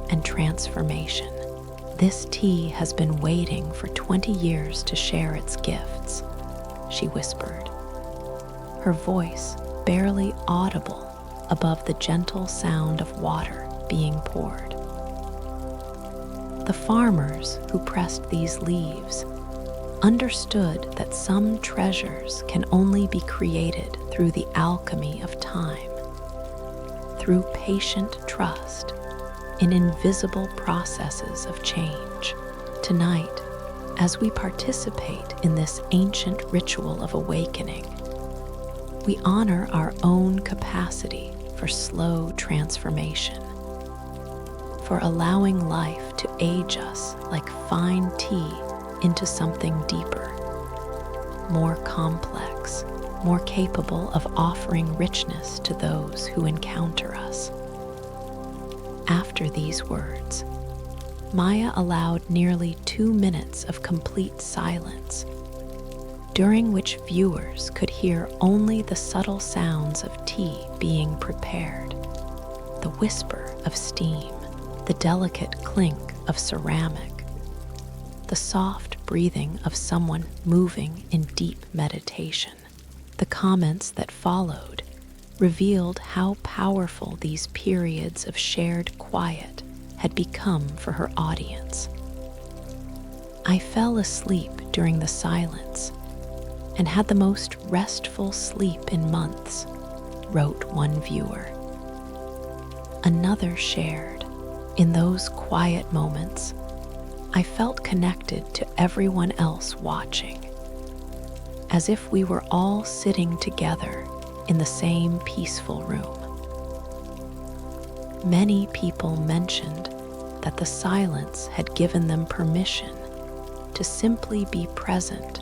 and transformation. "This tea has been waiting for 20 years to share its gifts," she whispered, her voice barely audible above the gentle sound of water being poured. The farmers who pressed these leaves understood that some treasures can only be created through the alchemy of time, through patient trust in invisible processes of change. Tonight, as we participate in this ancient ritual of awakening, we honor our own capacity for slow transformation, for allowing life to age us like fine tea into something deeper, more complex, more capable of offering richness to those who encounter us. After these words, Maya allowed nearly 2 minutes of complete silence, during which viewers could hear only the subtle sounds of tea being prepared, the whisper of steam, the delicate clink of ceramic, the soft breathing of someone moving in deep meditation. The comments that followed revealed how powerful these periods of shared quiet had become for her audience. "I fell asleep during the silence and had the most restful sleep in months," wrote one viewer. Another shared, "In those quiet moments, I felt connected to everyone else watching, as if we were all sitting together in the same peaceful room. Many people mentioned that the silence had given them permission to simply be present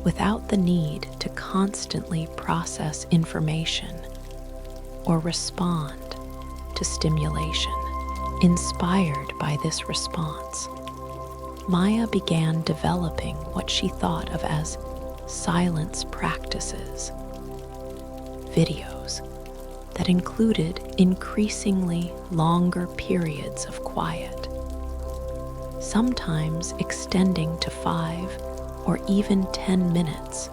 without the need to constantly process information or respond to stimulation. Inspired by this response, Maya began developing what she thought of as silence practices, videos that included increasingly longer periods of quiet, sometimes extending to 5 or even 10 minutes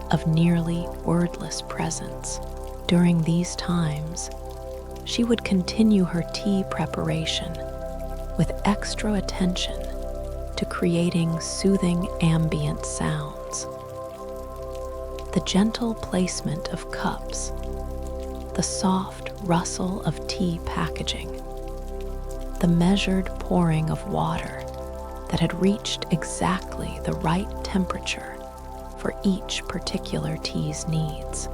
of nearly wordless presence. During these times, she would continue her tea preparation with extra attention to creating soothing ambient sounds. The gentle placement of cups, the soft rustle of tea packaging, the measured pouring of water that had reached exactly the right temperature for each particular tea's needs.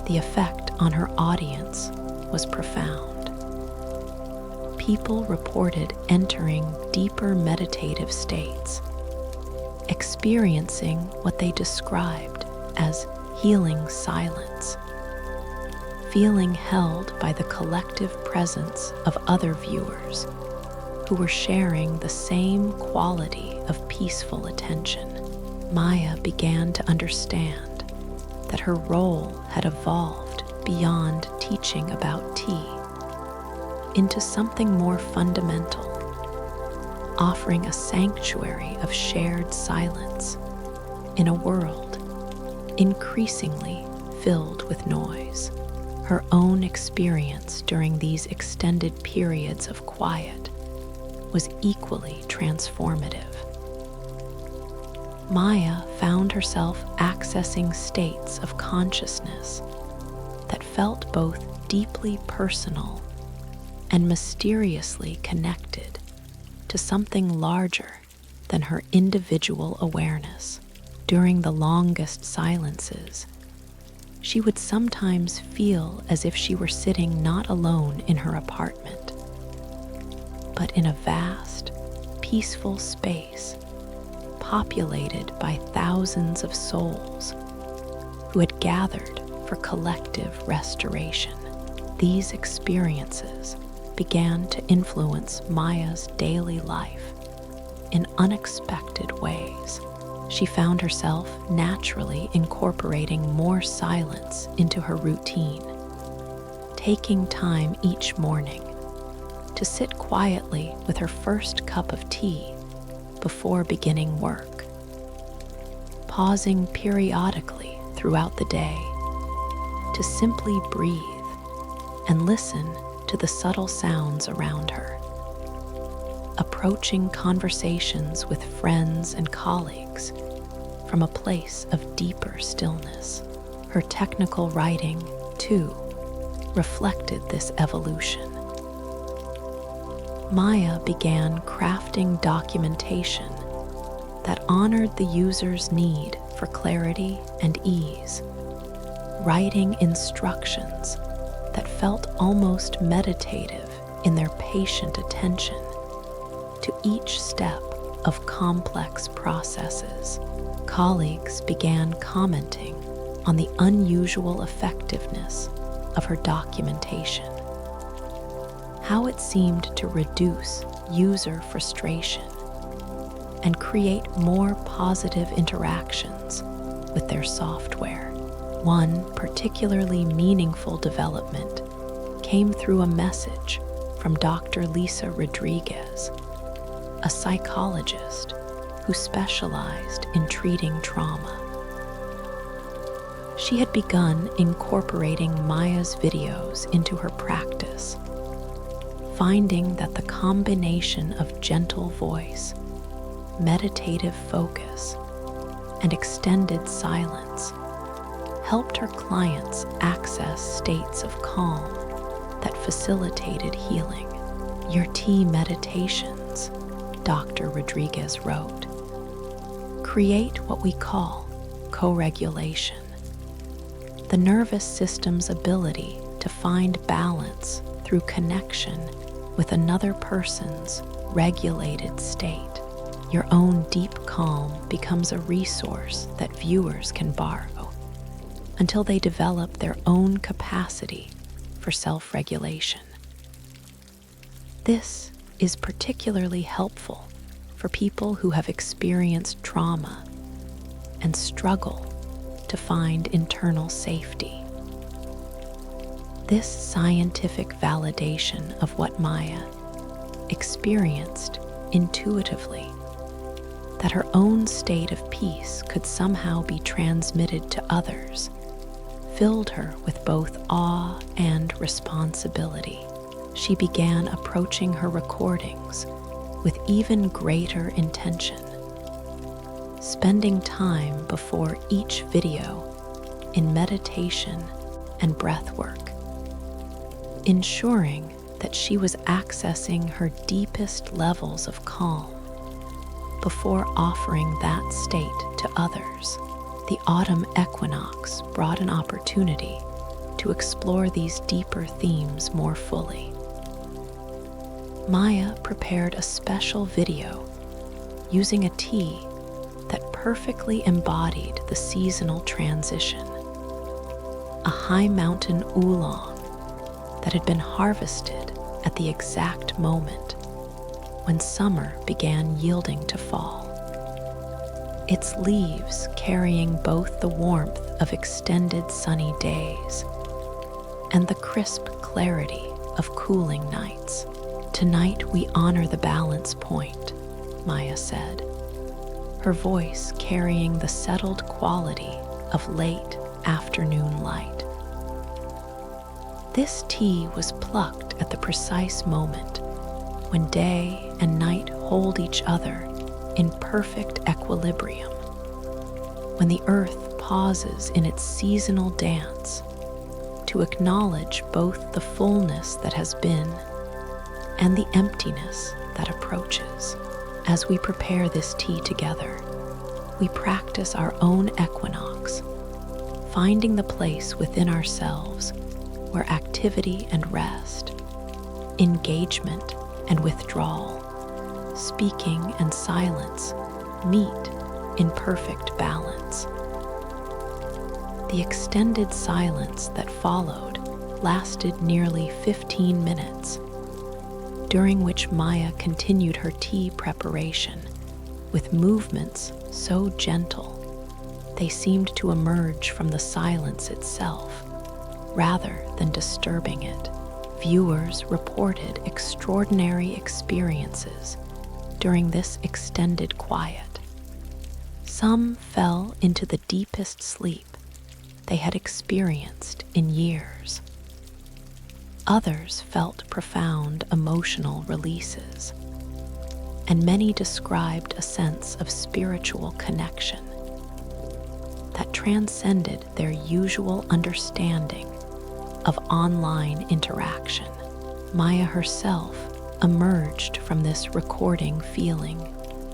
The effect on her audience was profound. People reported entering deeper meditative states, experiencing what they described as healing silence, feeling held by the collective presence of other viewers who were sharing the same quality of peaceful attention. Maya began to understand that her role had evolved beyond teaching about tea into something more fundamental, offering a sanctuary of shared silence in a world increasingly filled with noise. Her own experience during these extended periods of quiet was equally transformative. Maya found herself accessing states of consciousness that felt both deeply personal and mysteriously connected to something larger than her individual awareness. During the longest silences, she would sometimes feel as if she were sitting not alone in her apartment, but in a vast, peaceful space populated by thousands of souls who had gathered for collective restoration. These experiences began to influence Maya's daily life in unexpected ways. She found herself naturally incorporating more silence into her routine, taking time each morning to sit quietly with her first cup of tea before beginning work, pausing periodically throughout the day to simply breathe and listen to the subtle sounds around her, approaching conversations with friends and colleagues from a place of deeper stillness. Her technical writing, too, reflected this evolution. Maya began crafting documentation that honored the user's need for clarity and ease, writing instructions that felt almost meditative in their patient attention to each step of complex processes. Colleagues began commenting on the unusual effectiveness of her documentation, how it seemed to reduce user frustration and create more positive interactions with their software. One particularly meaningful development came through a message from Dr. Lisa Rodriguez, a psychologist who specialized in treating trauma. She had begun incorporating Maya's videos into her practice, finding that the combination of gentle voice, meditative focus, and extended silence helped her clients access states of calm that facilitated healing. Your tea meditations, Dr. Rodriguez wrote, create what we call co-regulation, the nervous system's ability to find balance through connection with another person's regulated state. Your own deep calm becomes a resource that viewers can borrow until they develop their own capacity for self-regulation. This is particularly helpful for people who have experienced trauma and struggle to find internal safety. This scientific validation of what Maya experienced intuitively, that her own state of peace could somehow be transmitted to others, filled her with both awe and responsibility. She began approaching her recordings with even greater intention, spending time before each video in meditation and breath work, ensuring that she was accessing her deepest levels of calm before offering that state to others. The autumn equinox brought an opportunity to explore these deeper themes more fully. Maya prepared a special video using a tea that perfectly embodied the seasonal transition, a high mountain oolong that had been harvested at the exact moment when summer began yielding to fall. Its leaves carrying both the warmth of extended sunny days and the crisp clarity of cooling nights. "Tonight we honor the balance point," Maya said, her voice carrying the settled quality of late afternoon light. This tea was plucked at the precise moment when day and night hold each other in perfect equilibrium, when the earth pauses in its seasonal dance to acknowledge both the fullness that has been and the emptiness that approaches. As we prepare this tea together, we practice our own equinox, finding the place within ourselves where activity and rest, engagement and withdrawal, speaking and silence meet in perfect balance. The extended silence that followed lasted nearly 15 minutes, during which Maya continued her tea preparation with movements so gentle they seemed to emerge from the silence itself rather than disturbing it. Viewers reported extraordinary experiences during this extended quiet. Some fell into the deepest sleep they had experienced in years. Others felt profound emotional releases, and many described a sense of spiritual connection that transcended their usual understanding of online interaction. Maya herself emerged from this recording feeling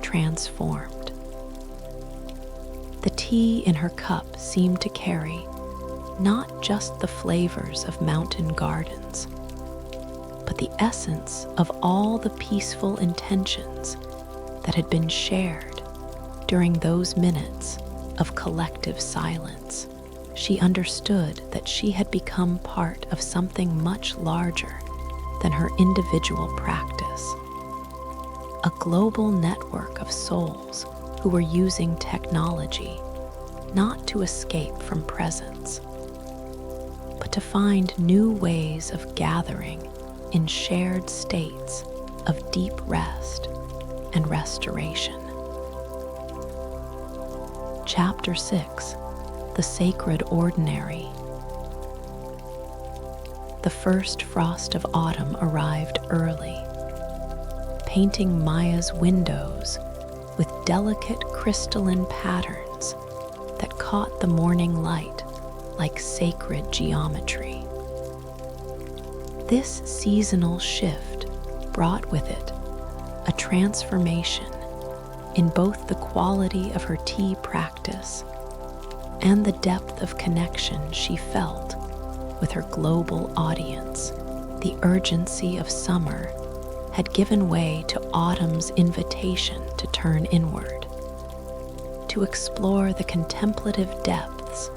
transformed. The tea in her cup seemed to carry not just the flavors of mountain gardens, but the essence of all the peaceful intentions that had been shared during those minutes of collective silence. She understood that she had become part of something much larger than her individual practice, a global network of souls who were using technology not to escape from presence, but to find new ways of gathering in shared states of deep rest and restoration. Chapter 6: The Sacred Ordinary. The first frost of autumn arrived early, painting Maya's windows with delicate crystalline patterns that caught the morning light like sacred geometry. This seasonal shift brought with it a transformation in both the quality of her tea practice and the depth of connection she felt with her global audience. The urgency of summer had given way to autumn's invitation to turn inward, to explore the contemplative depths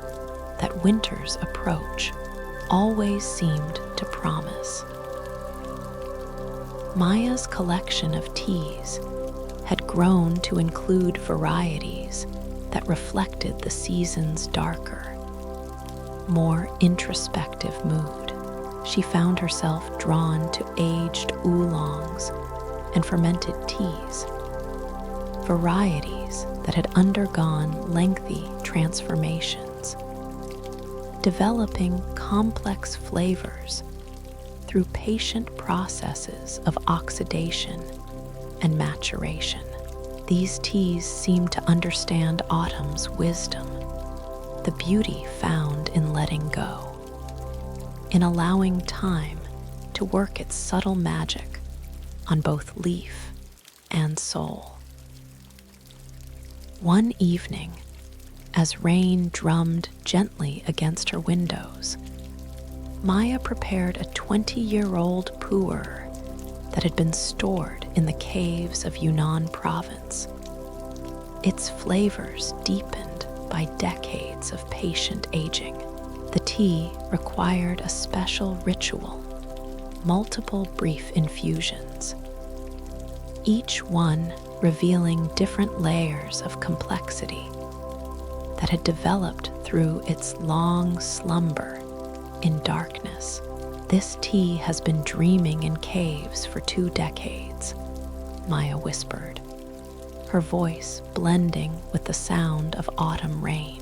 that winter's approach always seemed to promise. Maya's collection of teas had grown to include varieties that reflected the season's darker, more introspective mood. She found herself drawn to aged oolongs and fermented teas, varieties that had undergone lengthy transformations, developing complex flavors through patient processes of oxidation and maturation. These teas seemed to understand autumn's wisdom, the beauty found in letting go, in allowing time to work its subtle magic on both leaf and soul. One evening, as rain drummed gently against her windows, Maya prepared a 20-year-old pu'er that had been stored in the caves of Yunnan province. Its flavors deepened by decades of patient aging. The tea required a special ritual, multiple brief infusions, each one revealing different layers of complexity that had developed through its long slumber in darkness. This tea has been dreaming in caves for 2 decades, Maya whispered, her voice blending with the sound of autumn rain.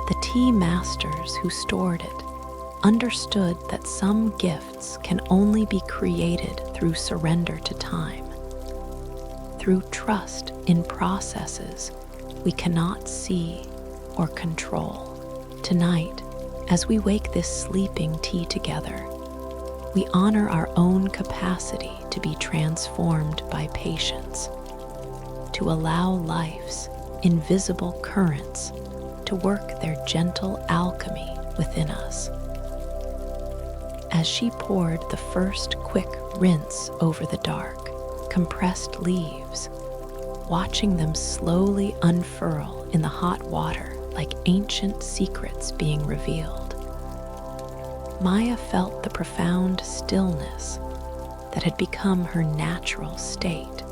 The tea masters who stored it understood that some gifts can only be created through surrender to time, through trust in processes we cannot see or control. Tonight, as we wake this sleeping tea together, we honor our own capacity to be transformed by patience, to allow life's invisible currents to work their gentle alchemy within us. As she poured the first quick rinse over the dark, compressed leaves, watching them slowly unfurl in the hot water like ancient secrets being revealed, Maya felt the profound stillness that had become her natural state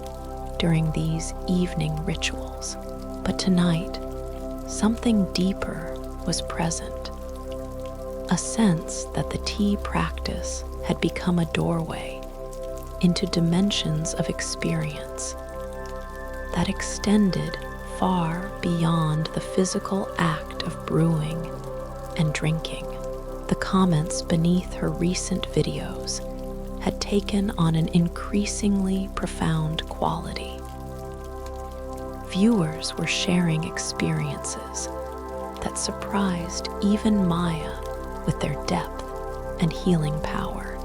during these evening rituals. But tonight, something deeper was present, a sense that the tea practice had become a doorway into dimensions of experience that extended far beyond the physical act of brewing and drinking. The comments beneath her recent videos had taken on an increasingly profound quality. Viewers were sharing experiences that surprised even Maya with their depth and healing power.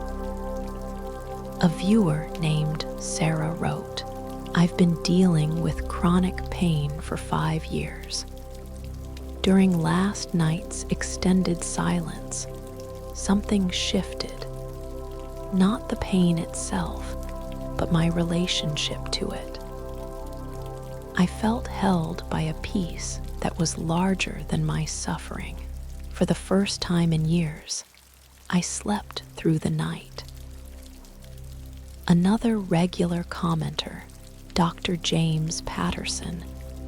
A viewer named Sarah wrote, "I've been dealing with chronic pain for 5 years. During last night's extended silence, something shifted. Not the pain itself, but my relationship to it. I felt held by a peace that was larger than my suffering. For the first time in years, I slept through the night." Another regular commenter, Dr. James Patterson,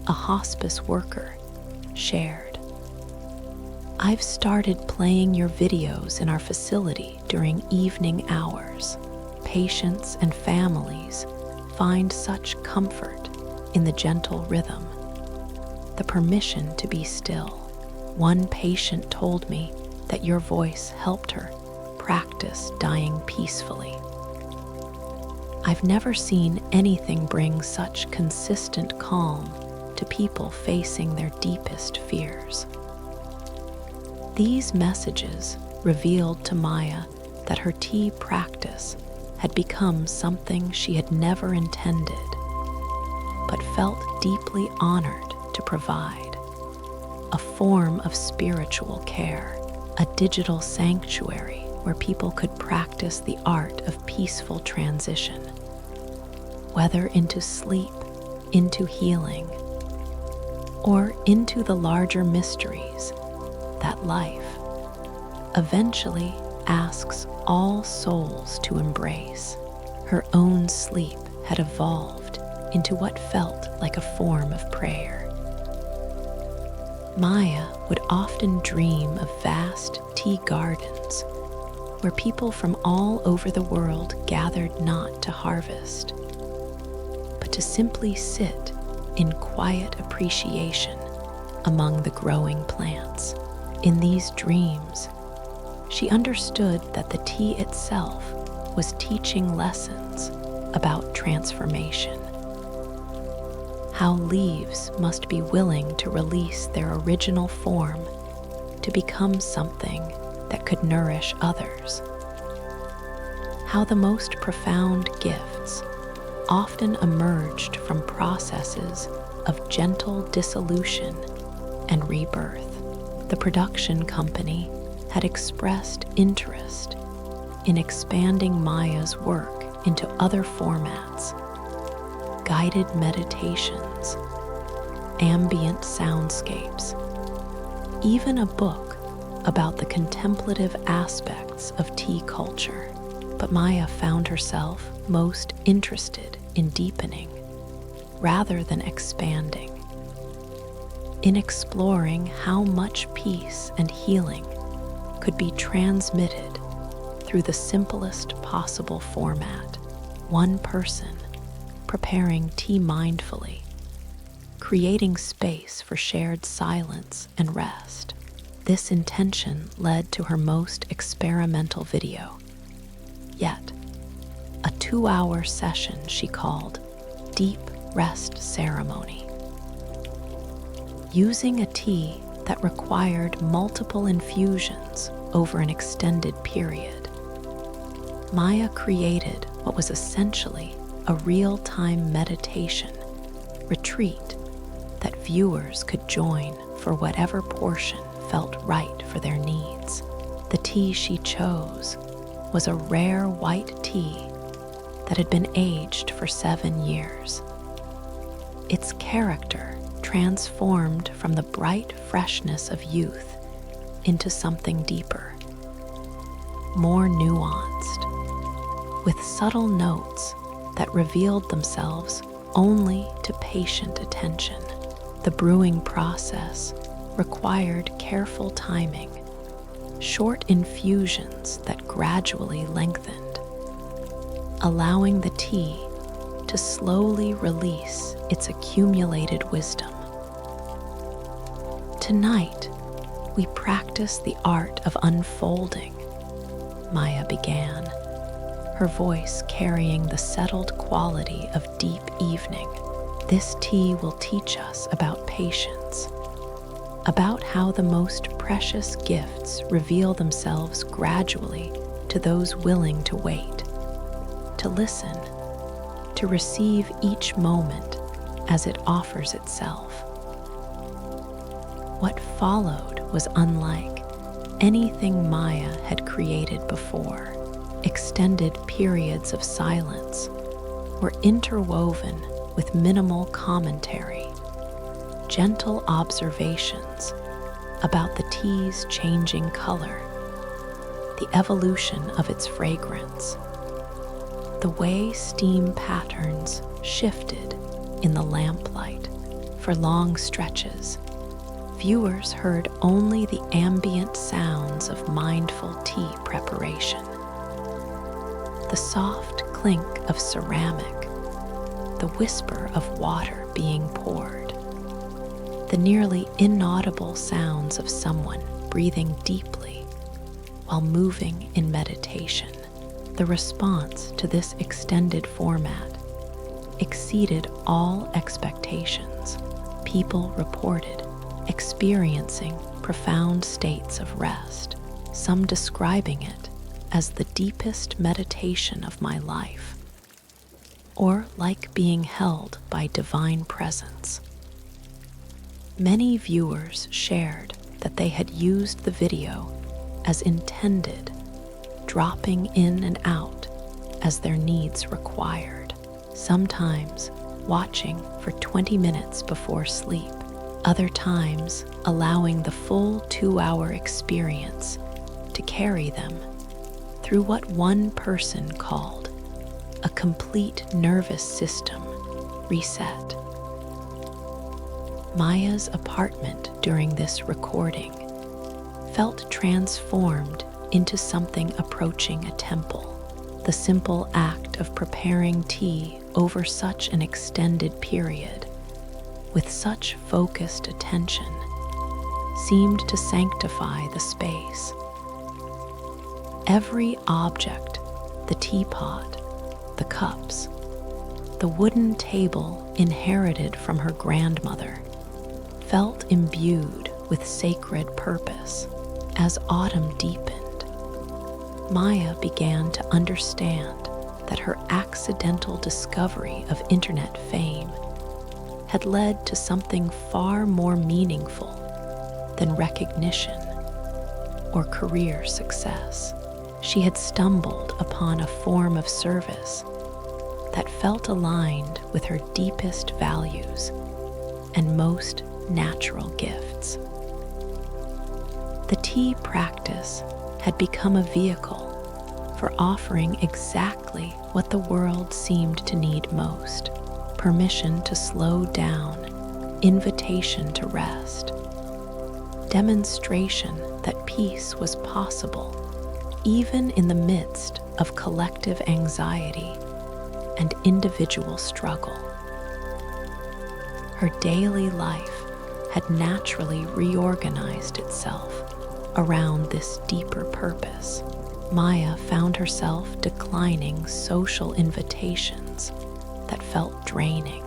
a hospice worker, shared, "I've started playing your videos in our facility during evening hours. Patients and families find such comfort in the gentle rhythm, the permission to be still. One patient told me that your voice helped her practice dying peacefully. I've never seen anything bring such consistent calm to people facing their deepest fears." These messages revealed to Maya that her tea practice had become something she had never intended, but felt deeply honored to provide. a form of spiritual care, a digital sanctuary where people could practice the art of peaceful transition, whether into sleep, into healing, or into the larger mysteries that life eventually asks all souls to embrace. Her own sleep had evolved into what felt like a form of prayer. Maya would often dream of vast tea gardens where people from all over the world gathered not to harvest, but to simply sit in quiet appreciation among the growing plants. In these dreams, she understood that the tea itself was teaching lessons about transformation. How leaves must be willing to release their original form to become something that could nourish others. How the most profound gifts often emerged from processes of gentle dissolution and rebirth. The production company had expressed interest in expanding Maya's work into other formats: guided meditations, ambient soundscapes, even a book about the contemplative aspects of tea culture. But Maya found herself most interested in deepening rather than expanding, in exploring how much peace and healing could be transmitted through the simplest possible format: one person preparing tea mindfully, creating space for shared silence and rest. This intention led to her most experimental video yet, a 2-hour session she called Deep Rest Ceremony. Using a tea that required multiple infusions over an extended period, Maya created what was essentially a real-time meditation retreat that viewers could join for whatever portion felt right for their needs. The tea she chose was a rare white tea that had been aged for 7 years. Its character transformed from the bright freshness of youth into something deeper, more nuanced, with subtle notes that revealed themselves only to patient attention. The brewing process required careful timing, short infusions that gradually lengthened, allowing the tea to slowly release its accumulated wisdom. Tonight, we practice the art of unfolding, Maya began, her voice carrying the settled quality of deep evening. This tea will teach us about patience, about how the most precious gifts reveal themselves gradually to those willing to wait, to listen, to receive each moment as it offers itself. What followed was unlike anything Maya had created before. Extended periods of silence were interwoven with minimal commentary, gentle observations about the tea's changing color, the evolution of its fragrance, the way steam patterns shifted in the lamplight. For long stretches, viewers heard only the ambient sounds of mindful tea preparation. The soft clink of ceramic, the whisper of water being poured, the nearly inaudible sounds of someone breathing deeply while moving in meditation. The response to this extended format exceeded all expectations. People reported experiencing profound states of rest, some describing it as the deepest meditation of my life, or like being held by divine presence. Many viewers shared that they had used the video as intended, dropping in and out as their needs required, sometimes watching for 20 minutes before sleep, other times allowing the full 2-hour experience to carry them through what one person called a complete nervous system reset. Maya's apartment during this recording felt transformed into something approaching a temple. The simple act of preparing tea over such an extended period, with such focused attention, seemed to sanctify the space. Every object, the teapot, the cups, the wooden table inherited from her grandmother, felt imbued with sacred purpose. As autumn deepened, Maya began to understand that her accidental discovery of internet fame had led to something far more meaningful than recognition or career success. She had stumbled upon a form of service that felt aligned with her deepest values and most natural gifts. The tea practice had become a vehicle for offering exactly what the world seemed to need most: permission to slow down, invitation to rest, demonstration that peace was possible, even in the midst of collective anxiety and individual struggle. Her daily life had naturally reorganized itself around this deeper purpose. Maya found herself declining social invitations that felt draining,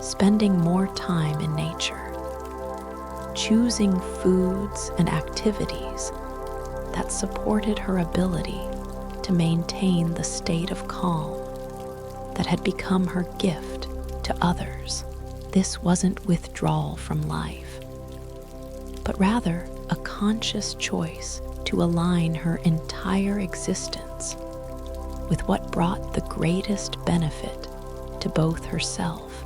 spending more time in nature, choosing foods and activities that supported her ability to maintain the state of calm that had become her gift to others. This wasn't withdrawal from life, but rather a conscious choice to align her entire existence with what brought the greatest benefit to both herself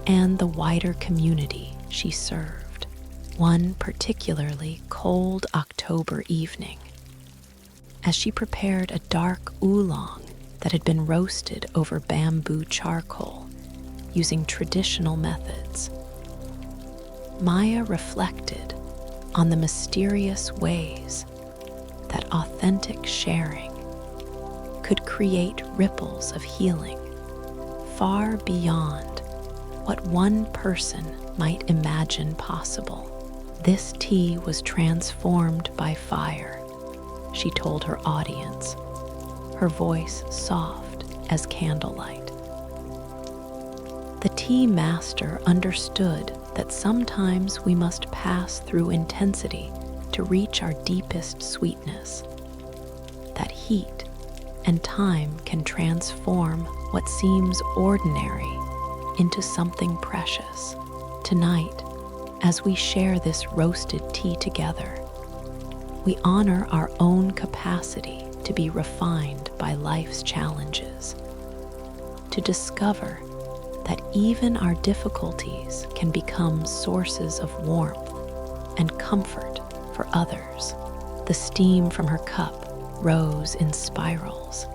and the wider community she served. One particularly cold October evening, as she prepared a dark oolong that had been roasted over bamboo charcoal using traditional methods, Maya reflected on the mysterious ways that authentic sharing could create ripples of healing far beyond what one person might imagine possible. This tea was transformed by fire, she told her audience, her voice soft as candlelight. The tea master understood that sometimes we must pass through intensity to reach our deepest sweetness, that heat and time can transform what seems ordinary into something precious. Tonight, as we share this roasted tea together, we honor our own capacity to be refined by life's challenges, to discover that even our difficulties can become sources of warmth and comfort for others. The steam from her cup rose in spirals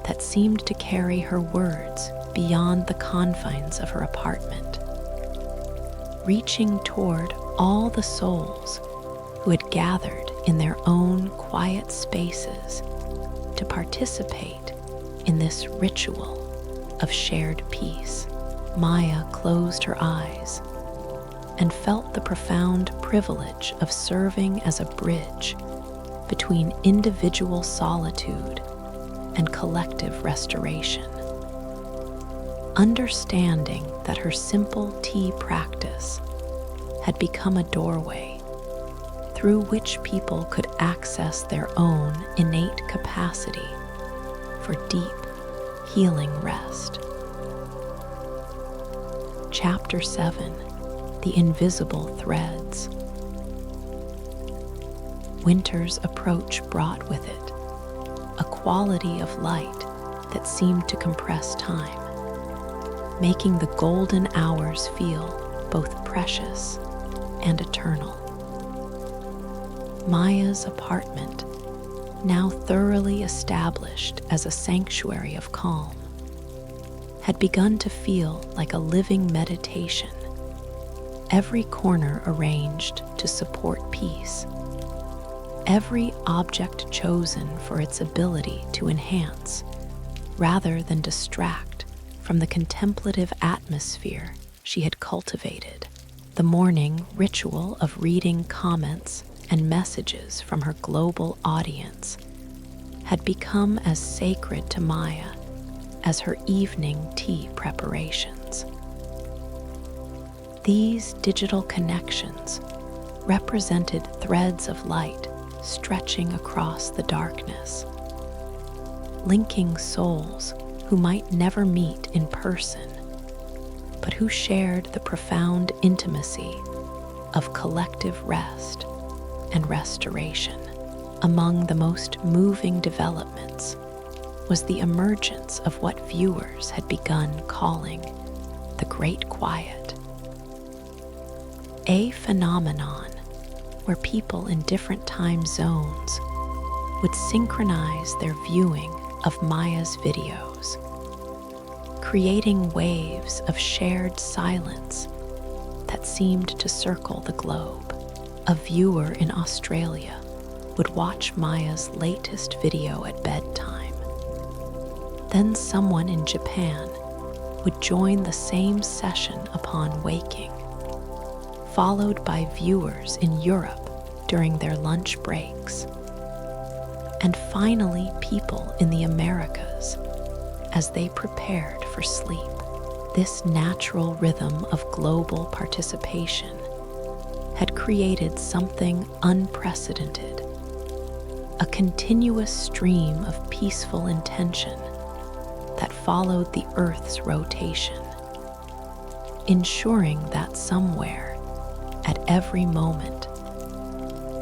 that seemed to carry her words beyond the confines of her apartment, reaching toward all the souls who had gathered in their own quiet spaces to participate in this ritual of shared peace. Maya closed her eyes and felt the profound privilege of serving as a bridge between individual solitude and collective restoration. Understanding that her simple tea practice had become a doorway through which people could access their own innate capacity for deep, healing rest. Chapter 7. the invisible threads. Winter's approach brought with it a quality of light that seemed to compress time, making the golden hours feel both precious and eternal. Maya's apartment, now thoroughly established as a sanctuary of calm, had begun to feel like a living meditation, every corner arranged to support peace, every object chosen for its ability to enhance rather than distract from the contemplative atmosphere she had cultivated. The morning ritual of reading comments and messages from her global audience had become as sacred to Maya as her evening tea preparations. These digital connections represented threads of light stretching across the darkness, linking souls who might never meet in person, but who shared the profound intimacy of collective rest and restoration. Among the most moving developments was the emergence of what viewers had begun calling the Great Quiet, a phenomenon where people in different time zones would synchronize their viewing of Maya's videos, creating waves of shared silence that seemed to circle the globe. A viewer in Australia would watch Maya's latest video at bedtime. Then someone in Japan would join the same session upon waking, followed by viewers in Europe during their lunch breaks, and finally people in the Americas as they prepared for sleep. This natural rhythm of global participation had created something unprecedented, a continuous stream of peaceful intention that followed the Earth's rotation, ensuring that somewhere, at every moment,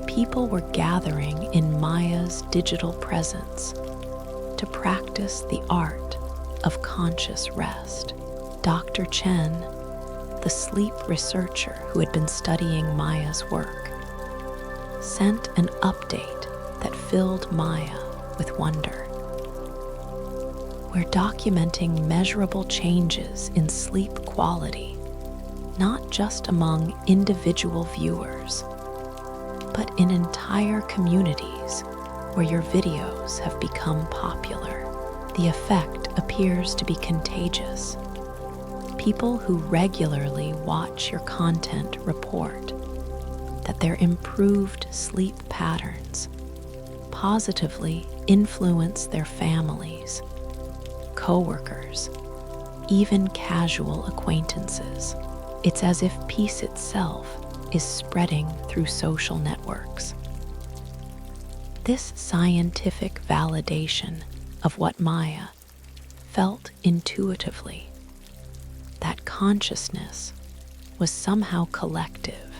people were gathering in Maya's digital presence to practice the art of conscious rest. Dr. Chen, the sleep researcher who had been studying Maya's work, sent an update that filled Maya with wonder. We're documenting measurable changes in sleep quality, not just among individual viewers, but in entire communities where your videos have become popular. The effect appears to be contagious. People who regularly watch your content report that their improved sleep patterns positively influence their families, coworkers, even casual acquaintances. It's as if peace itself is spreading through social networks. This scientific validation of what Maya felt intuitively, that consciousness was somehow collective,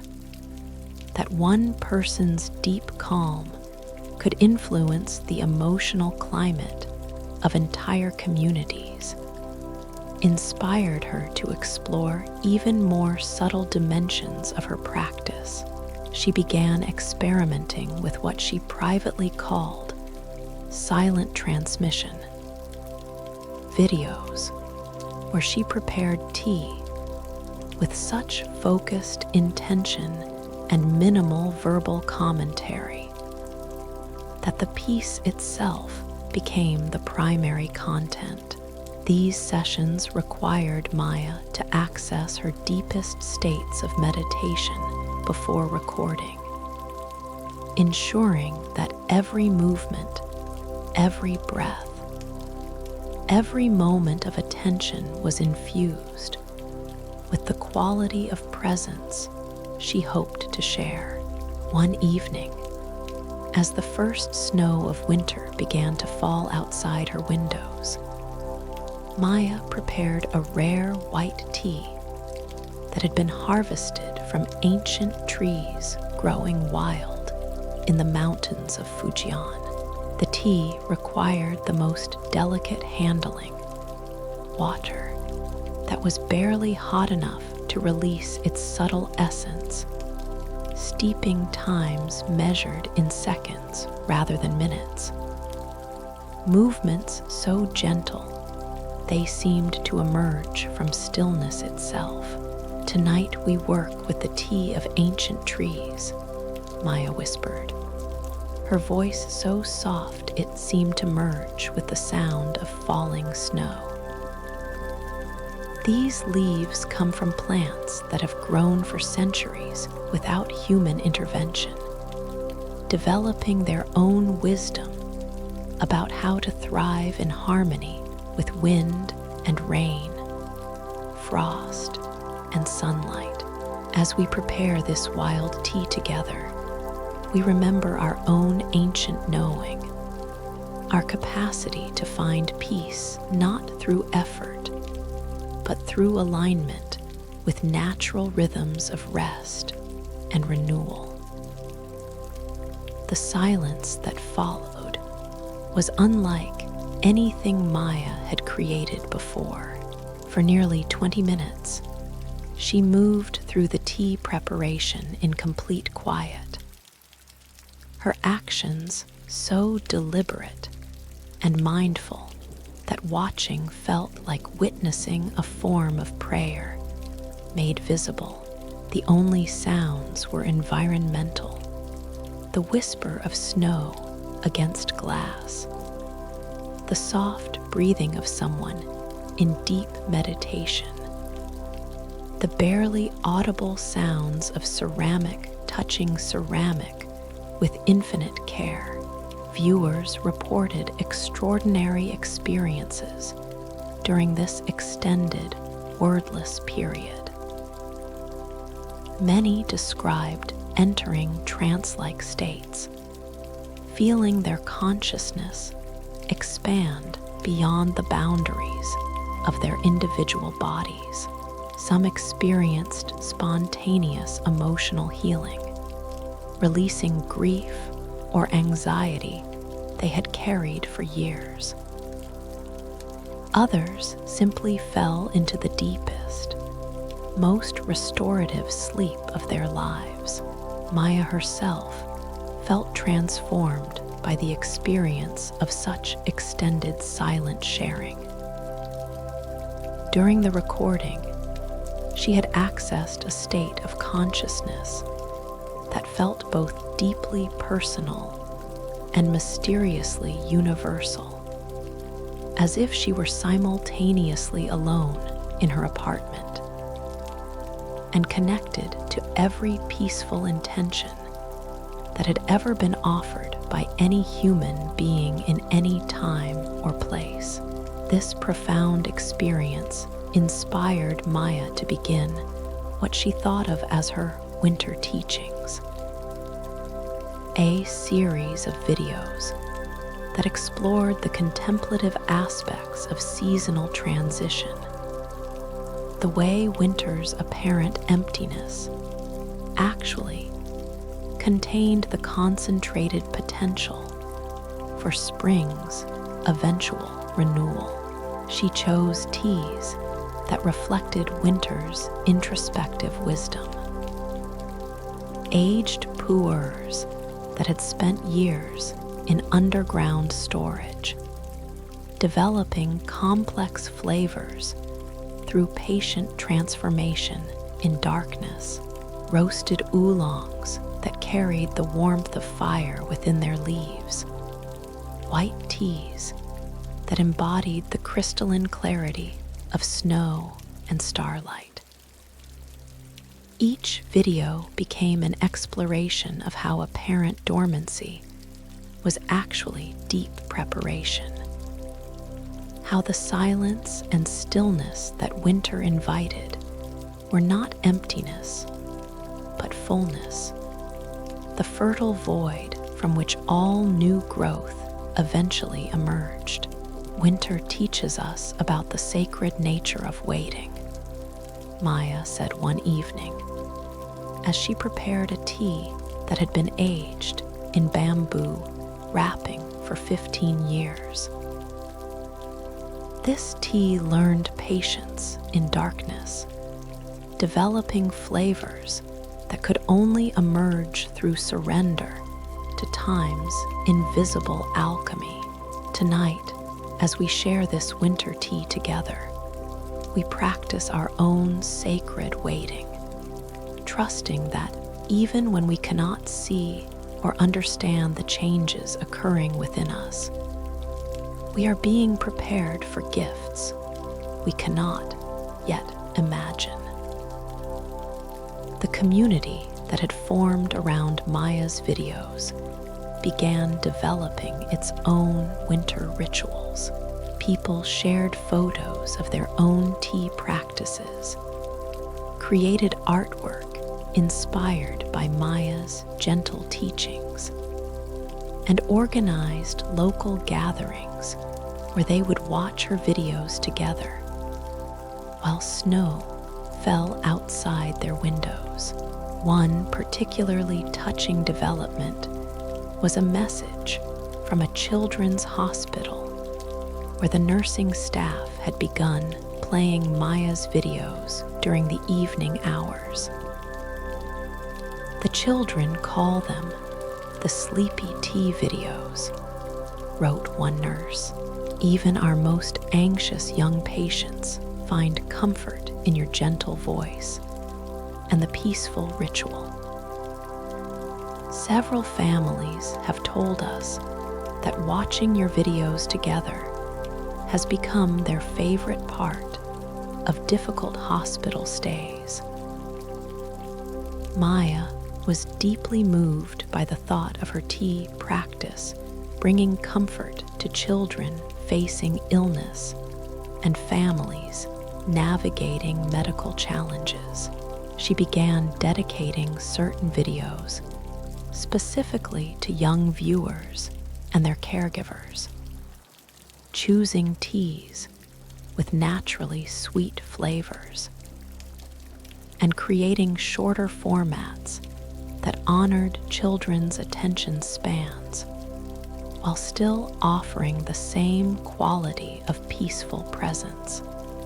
that one person's deep calm could influence the emotional climate of entire communities, inspired her to explore even more subtle dimensions of her practice. She began experimenting with what she privately called silent transmission, videos where she prepared tea with such focused intention and minimal verbal commentary that the piece itself became the primary content. These sessions required Maya to access her deepest states of meditation before recording, ensuring that every movement, every breath, every moment of attention was infused with the quality of presence she hoped to share. One evening, as the first snow of winter began to fall outside her windows, Maya prepared a rare white tea that had been harvested from ancient trees growing wild in the mountains of Fujian. The tea required the most delicate handling, water that was barely hot enough to release its subtle essence, steeping times measured in seconds rather than minutes. Movements so gentle, they seemed to emerge from stillness itself. "Tonight we work with the tea of ancient trees," Maya whispered, her voice so soft it seemed to merge with the sound of falling snow. "These leaves come from plants that have grown for centuries without human intervention, developing their own wisdom about how to thrive in harmony with wind and rain, frost and sunlight. As we prepare this wild tea together, we remember our own ancient knowing, our capacity to find peace not through effort, but through alignment with natural rhythms of rest and renewal." The silence that followed was unlike anything Maya had created before. For nearly 20 minutes, she moved through the tea preparation in complete quiet, her actions so deliberate and mindful that watching felt like witnessing a form of prayer made visible. The only sounds were environmental, the whisper of snow against glass, the soft breathing of someone in deep meditation, the barely audible sounds of ceramic touching ceramic with infinite care. Viewers reported extraordinary experiences during this extended, wordless period. Many described entering trance-like states, feeling their consciousness expand beyond the boundaries of their individual bodies. Some experienced spontaneous emotional healing, releasing grief or anxiety they had carried for years. Others simply fell into the deepest, most restorative sleep of their lives. Maya herself felt transformed by the experience of such extended silent sharing. During the recording, she had accessed a state of consciousness that felt both deeply personal and mysteriously universal, as if she were simultaneously alone in her apartment and connected to every peaceful intention that had ever been offered by any human being in any time or place. This profound experience inspired Maya to begin what she thought of as her winter teachings, a series of videos that explored the contemplative aspects of seasonal transition, the way winter's apparent emptiness actually contained the concentrated potential for spring's eventual renewal. She chose teas that reflected winter's introspective wisdom, aged pu'ers that had spent years in underground storage, developing complex flavors through patient transformation in darkness, roasted oolongs that carried the warmth of fire within their leaves, white teas that embodied the crystalline clarity of snow and starlight. Each video became an exploration of how apparent dormancy was actually deep preparation, how the silence and stillness that winter invited were not emptiness, but fullness, the fertile void from which all new growth eventually emerged. Winter teaches us about the sacred nature of waiting, Maya said one evening, as she prepared a tea that had been aged in bamboo wrapping for 15 years. This tea learned patience in darkness, developing flavors that could only emerge through surrender to time's invisible alchemy. Tonight, as we share this winter tea together, we practice our own sacred waiting, trusting that even when we cannot see or understand the changes occurring within us, we are being prepared for gifts we cannot yet imagine. The community that had formed around Maya's videos began developing its own winter rituals. People shared photos of their own tea practices, created artwork inspired by Maya's gentle teachings, and organized local gatherings where they would watch her videos together while snow fell outside their windows. One particularly touching development was a message from a children's hospital where the nursing staff had begun playing Maya's videos during the evening hours. The children call them the sleepy tea videos, wrote one nurse. Even our most anxious young patients find comfort in your gentle voice and the peaceful ritual. Several families have told us that watching your videos together has become their favorite part of difficult hospital stays. Maya was deeply moved by the thought of her tea practice bringing comfort to children facing illness and families navigating medical challenges. She began dedicating certain videos specifically to young viewers and their caregivers, choosing teas with naturally sweet flavors, and creating shorter formats that honored children's attention spans while still offering the same quality of peaceful presence.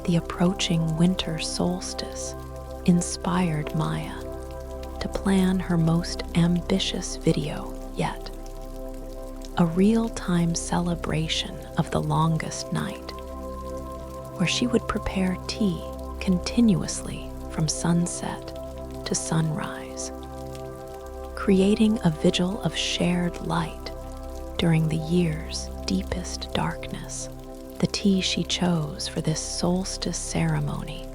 The approaching winter solstice inspired Maya to plan her most ambitious video yet, a real-time celebration of the longest night, where she would prepare tea continuously from sunset to sunrise, creating a vigil of shared light during the year's deepest darkness. The tea she chose for this solstice ceremony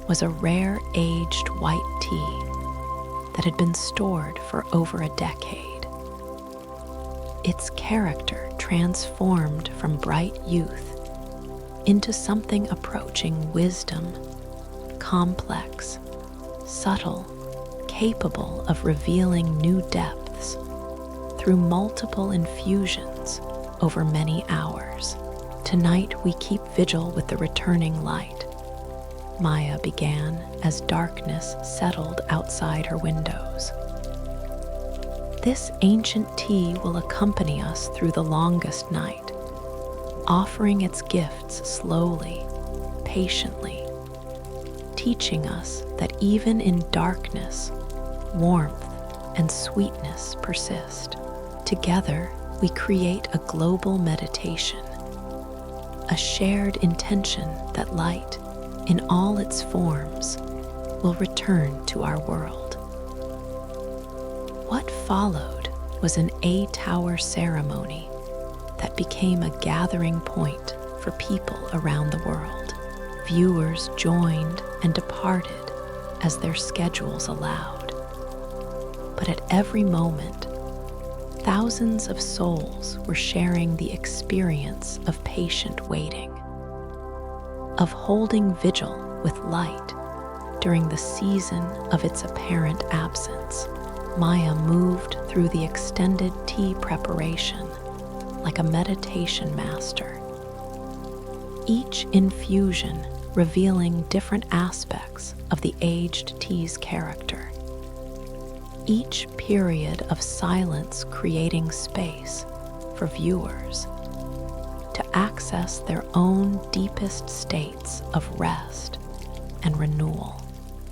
was a rare aged white tea that had been stored for over a decade. Its character transformed from bright youth into something approaching wisdom, complex, subtle, capable of revealing new depths through multiple infusions over many hours. Tonight we keep vigil with the returning light, Maya began as darkness settled outside her windows. This ancient tea will accompany us through the longest night, offering its gifts slowly, patiently, teaching us that even in darkness, warmth and sweetness persist. Together, we create a global meditation, a shared intention that light, in all its forms, will return to our world. What followed was an eight-hour ceremony that became a gathering point for people around the world. Viewers joined and departed as their schedules allowed. But at every moment, thousands of souls were sharing the experience of patient waiting, of holding vigil with light during the season of its apparent absence. Maya moved through the extended tea preparation like a meditation master, each infusion revealing different aspects of the aged tea's character. Each period of silence creating space for viewers to access their own deepest states of rest and renewal.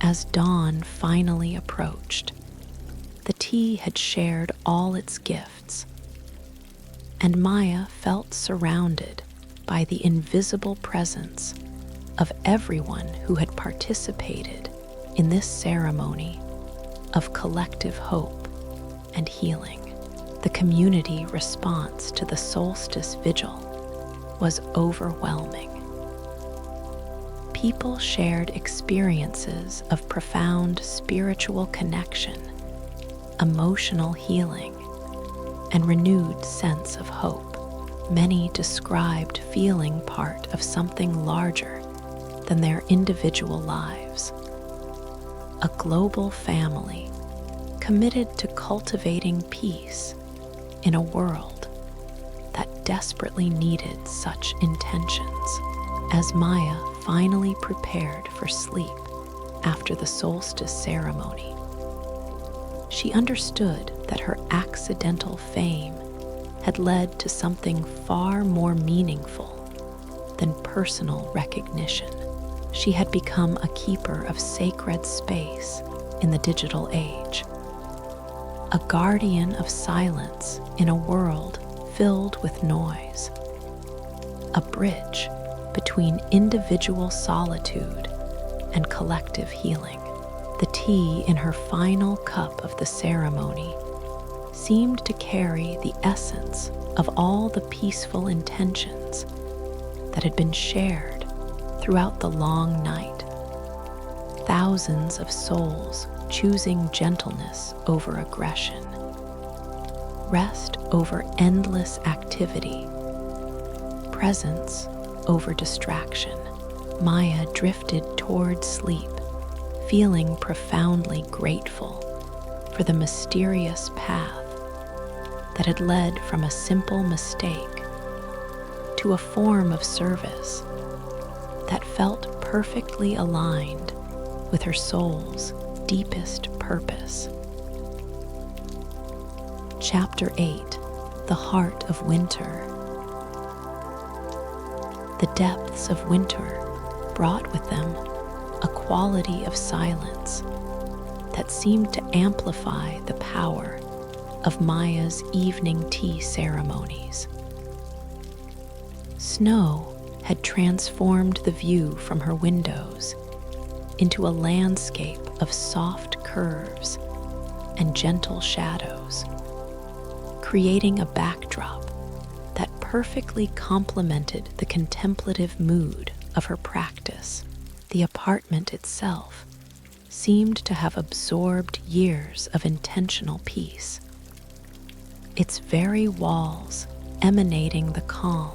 As dawn finally approached, the tea had shared all its gifts, and Maya felt surrounded by the invisible presence of everyone who had participated in this ceremony of collective hope and healing. The community response to the solstice vigil was overwhelming. People shared experiences of profound spiritual connection, emotional healing, and renewed sense of hope. Many described feeling part of something larger than their individual lives. A global family committed to cultivating peace in a world that desperately needed such intentions. As Maya finally prepared for sleep after the solstice ceremony, she understood that her accidental fame had led to something far more meaningful than personal recognition. She had become a keeper of sacred space in the digital age, a guardian of silence in a world filled with noise, a bridge between individual solitude and collective healing. The tea in her final cup of the ceremony seemed to carry the essence of all the peaceful intentions that had been shared throughout the long night. Thousands of souls choosing gentleness over aggression, rest over endless activity, presence over distraction. Maya drifted toward sleep, feeling profoundly grateful for the mysterious path that had led from a simple mistake to a form of service that felt perfectly aligned with her soul's deepest purpose. Chapter 8: The Heart of Winter. The depths of winter brought with them a quality of silence that seemed to amplify the power of Maya's evening tea ceremonies. Snow had transformed the view from her windows into a landscape of soft curves and gentle shadows, creating a backdrop that perfectly complemented the contemplative mood of her practice. The apartment itself seemed to have absorbed years of intentional peace, its very walls emanating the calm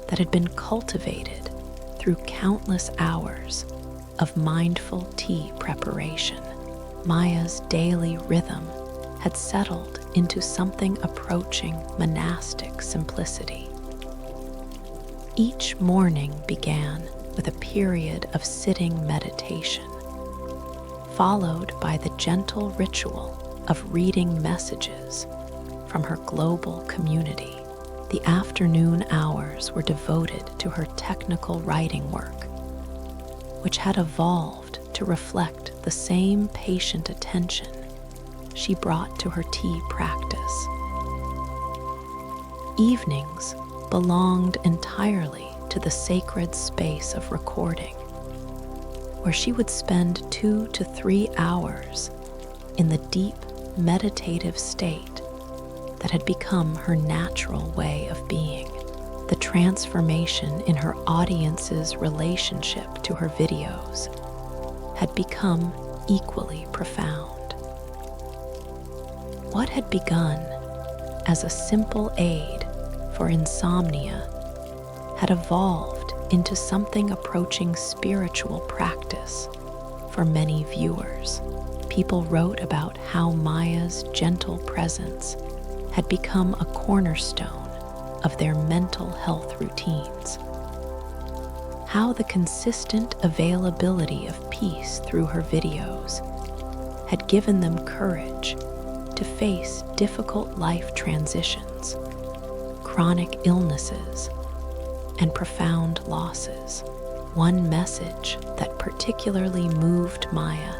that had been cultivated through countless hours of mindful tea preparation. Maya's daily rhythm had settled into something approaching monastic simplicity. Each morning began with a period of sitting meditation, followed by the gentle ritual of reading messages from her global community. The afternoon hours were devoted to her technical writing work, which had evolved to reflect the same patient attention she brought to her tea practice. Evenings belonged entirely to the sacred space of recording, where she would spend 2 to 3 hours in the deep meditative state that had become her natural way of being. The transformation in her audience's relationship to her videos had become equally profound. What had begun as a simple aid for insomnia had evolved into something approaching spiritual practice for many viewers. People wrote about how Maya's gentle presence had become a cornerstone of their mental health routines, how the consistent availability of peace through her videos had given them courage to face difficult life transitions, chronic illnesses, and profound losses. One message that particularly moved Maya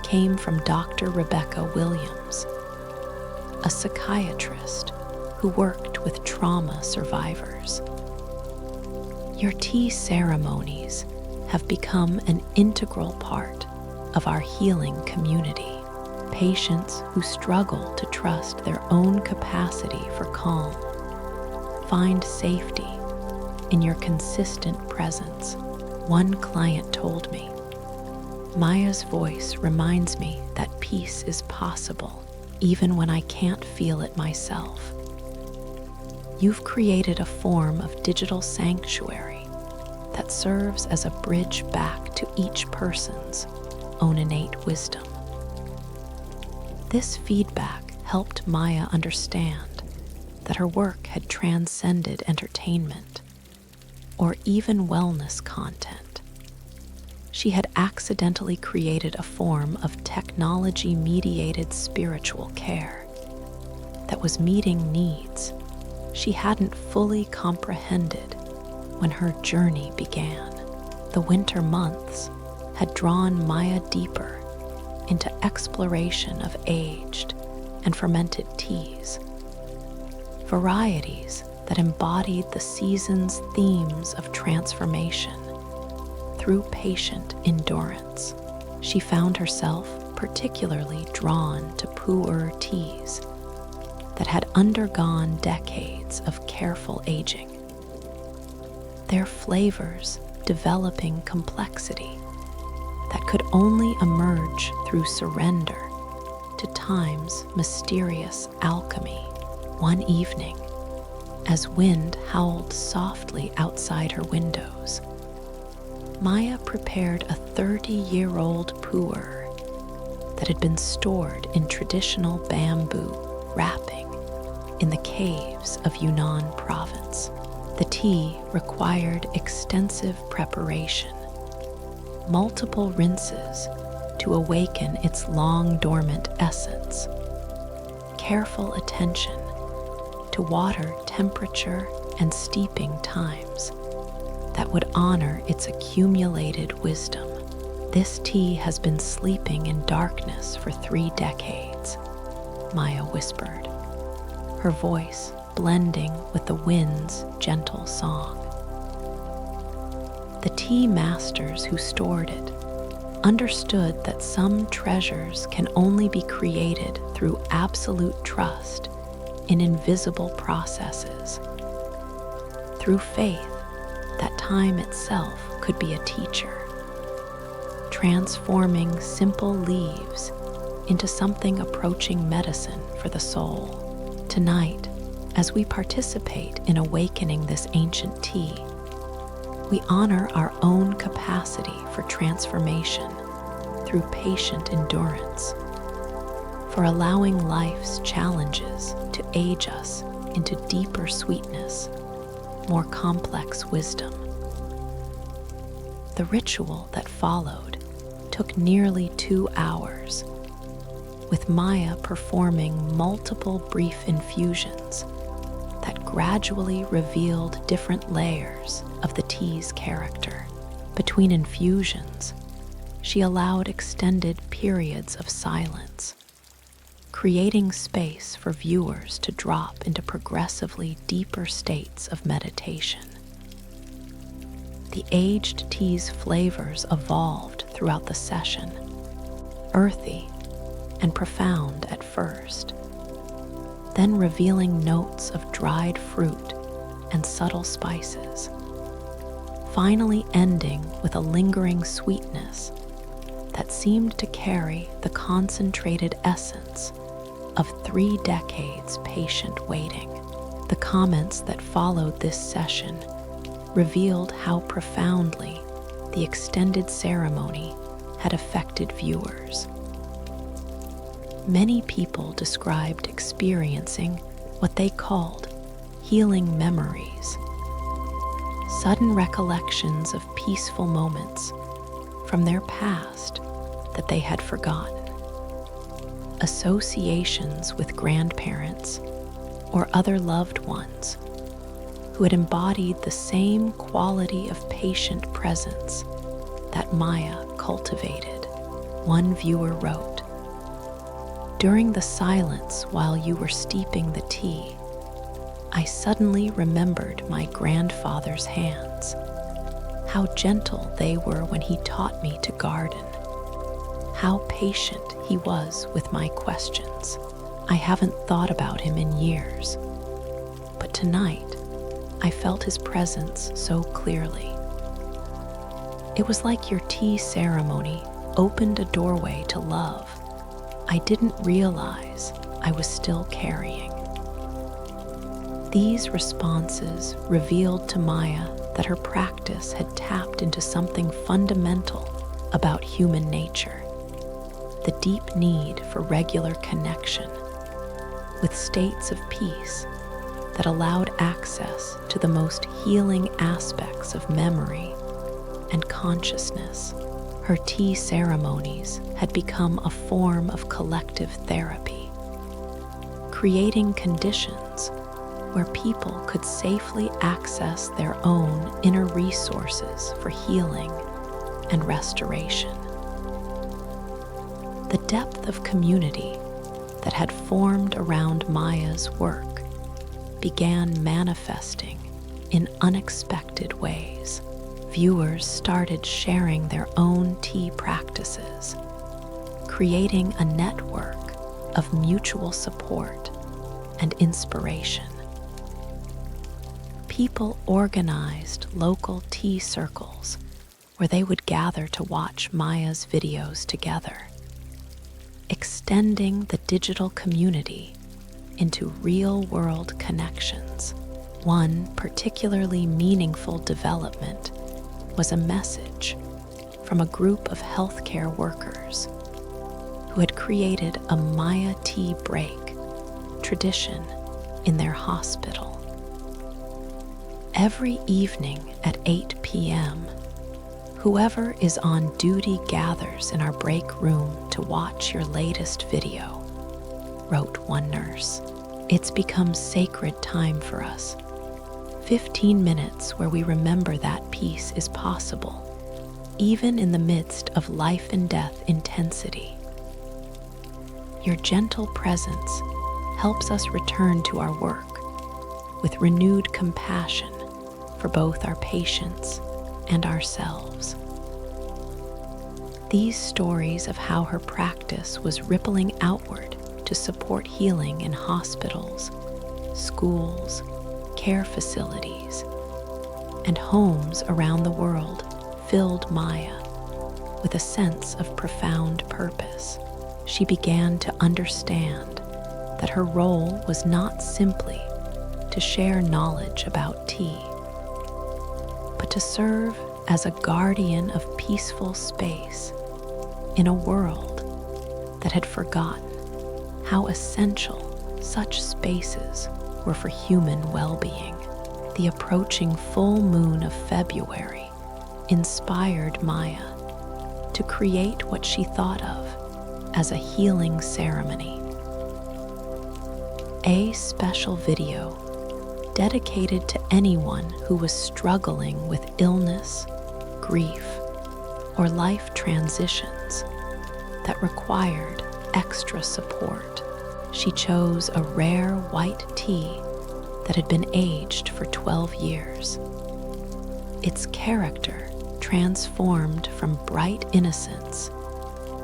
came from Dr. Rebecca Williams, a psychiatrist who worked with trauma survivors. Your tea ceremonies have become an integral part of our healing community. Patients who struggle to trust their own capacity for calm find safety in your consistent presence. One client told me, "Maya's voice reminds me that peace is possible even when I can't feel it myself." You've created a form of digital sanctuary that serves as a bridge back to each person's own innate wisdom. This feedback helped Maya understand that her work had transcended entertainment or even wellness content. She had accidentally created a form of technology-mediated spiritual care that was meeting needs she hadn't fully comprehended when her journey began. The winter months had drawn Maya deeper into exploration of aged and fermented teas, varieties that embodied the season's themes of transformation through patient endurance. She found herself particularly drawn to pu'er teas that had undergone decades of careful aging, their flavors developing complexity that could only emerge through surrender to time's mysterious alchemy. One evening, as wind howled softly outside her windows, Maya prepared a 30-year-old pu'er that had been stored in traditional bamboo wrapping in the caves of Yunnan province. The tea required extensive preparation, multiple rinses to awaken its long-dormant essence, careful attention to water temperature and steeping times that would honor its accumulated wisdom. This tea has been sleeping in darkness for 3 decades, Maya whispered, her voice blending with the wind's gentle song. The tea masters who stored it understood that some treasures can only be created through absolute trust in invisible processes, through faith that time itself could be a teacher, transforming simple leaves into something approaching medicine for the soul. Tonight, as we participate in awakening this ancient tea, we honor our own capacity for transformation through patient endurance, for allowing life's challenges to age us into deeper sweetness, more complex wisdom. The ritual that followed took nearly 2 hours, with Maya performing multiple brief infusions that gradually revealed different layers of the tea's character. Between infusions, she allowed extended periods of silence, creating space for viewers to drop into progressively deeper states of meditation. The aged tea's flavors evolved throughout the session, earthy and profound at first, then revealing notes of dried fruit and subtle spices, finally ending with a lingering sweetness that seemed to carry the concentrated essence of 3 decades patient waiting. The comments that followed this session revealed how profoundly the extended ceremony had affected viewers. Many people described experiencing what they called healing memories, sudden recollections of peaceful moments from their past that they had forgotten, associations with grandparents or other loved ones who had embodied the same quality of patient presence that Maya cultivated. One viewer wrote, "During the silence while you were steeping the tea, I suddenly remembered my grandfather's hands, how gentle they were when he taught me to garden, how patient he was with my questions. I haven't thought about him in years, but tonight I felt his presence so clearly. It was like your tea ceremony opened a doorway to love I didn't realize I was still carrying." These responses revealed to Maya that her practice had tapped into something fundamental about human nature, the deep need for regular connection with states of peace that allowed access to the most healing aspects of memory and consciousness. Her tea ceremonies had become a form of collective therapy, creating conditions where people could safely access their own inner resources for healing and restoration. The depth of community that had formed around Maya's work began manifesting in unexpected ways. Viewers started sharing their own tea practices, creating a network of mutual support and inspiration. People organized local tea circles where they would gather to watch Maya's videos together, extending the digital community into real-world connections. One particularly meaningful development was a message from a group of healthcare workers who had created a Maya tea break tradition in their hospital. Every evening at 8 p.m., whoever is on duty gathers in our break room to watch your latest video, wrote one nurse. It's become sacred time for us. 15 minutes where we remember that peace is possible, even in the midst of life and death intensity. Your gentle presence helps us return to our work with renewed compassion for both our patients and ourselves. These stories of how her practice was rippling outward to support healing in hospitals, schools, care facilities, and homes around the world filled Maya with a sense of profound purpose. She began to understand that her role was not simply to share knowledge about tea, but to serve as a guardian of peaceful space in a world that had forgotten how essential such spaces were for human well-being. The approaching full moon of February inspired Maya to create what she thought of as a healing ceremony. A special video dedicated to anyone who was struggling with illness, grief, or life transitions that required extra support. She chose a rare white tea that had been aged for 12 years. Its character transformed from bright innocence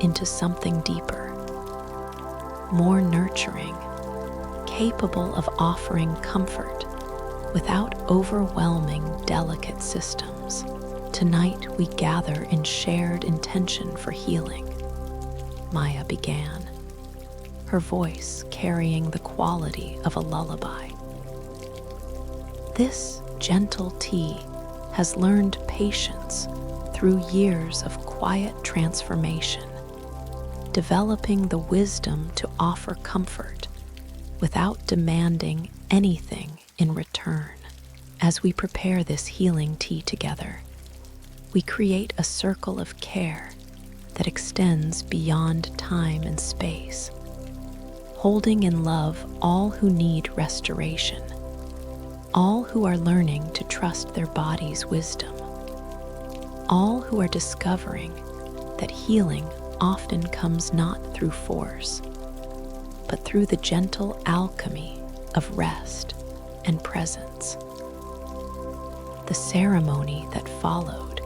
into something deeper, more nurturing, capable of offering comfort without overwhelming delicate systems. Tonight we gather in shared intention for healing, Maya began, her voice carrying the quality of a lullaby. This gentle tea has learned patience through years of quiet transformation, developing the wisdom to offer comfort without demanding anything in return. As we prepare this healing tea together, we create a circle of care that extends beyond time and space, holding in love all who need restoration, all who are learning to trust their body's wisdom, all who are discovering that healing often comes not through force, but through the gentle alchemy of rest and presence. The ceremony that followed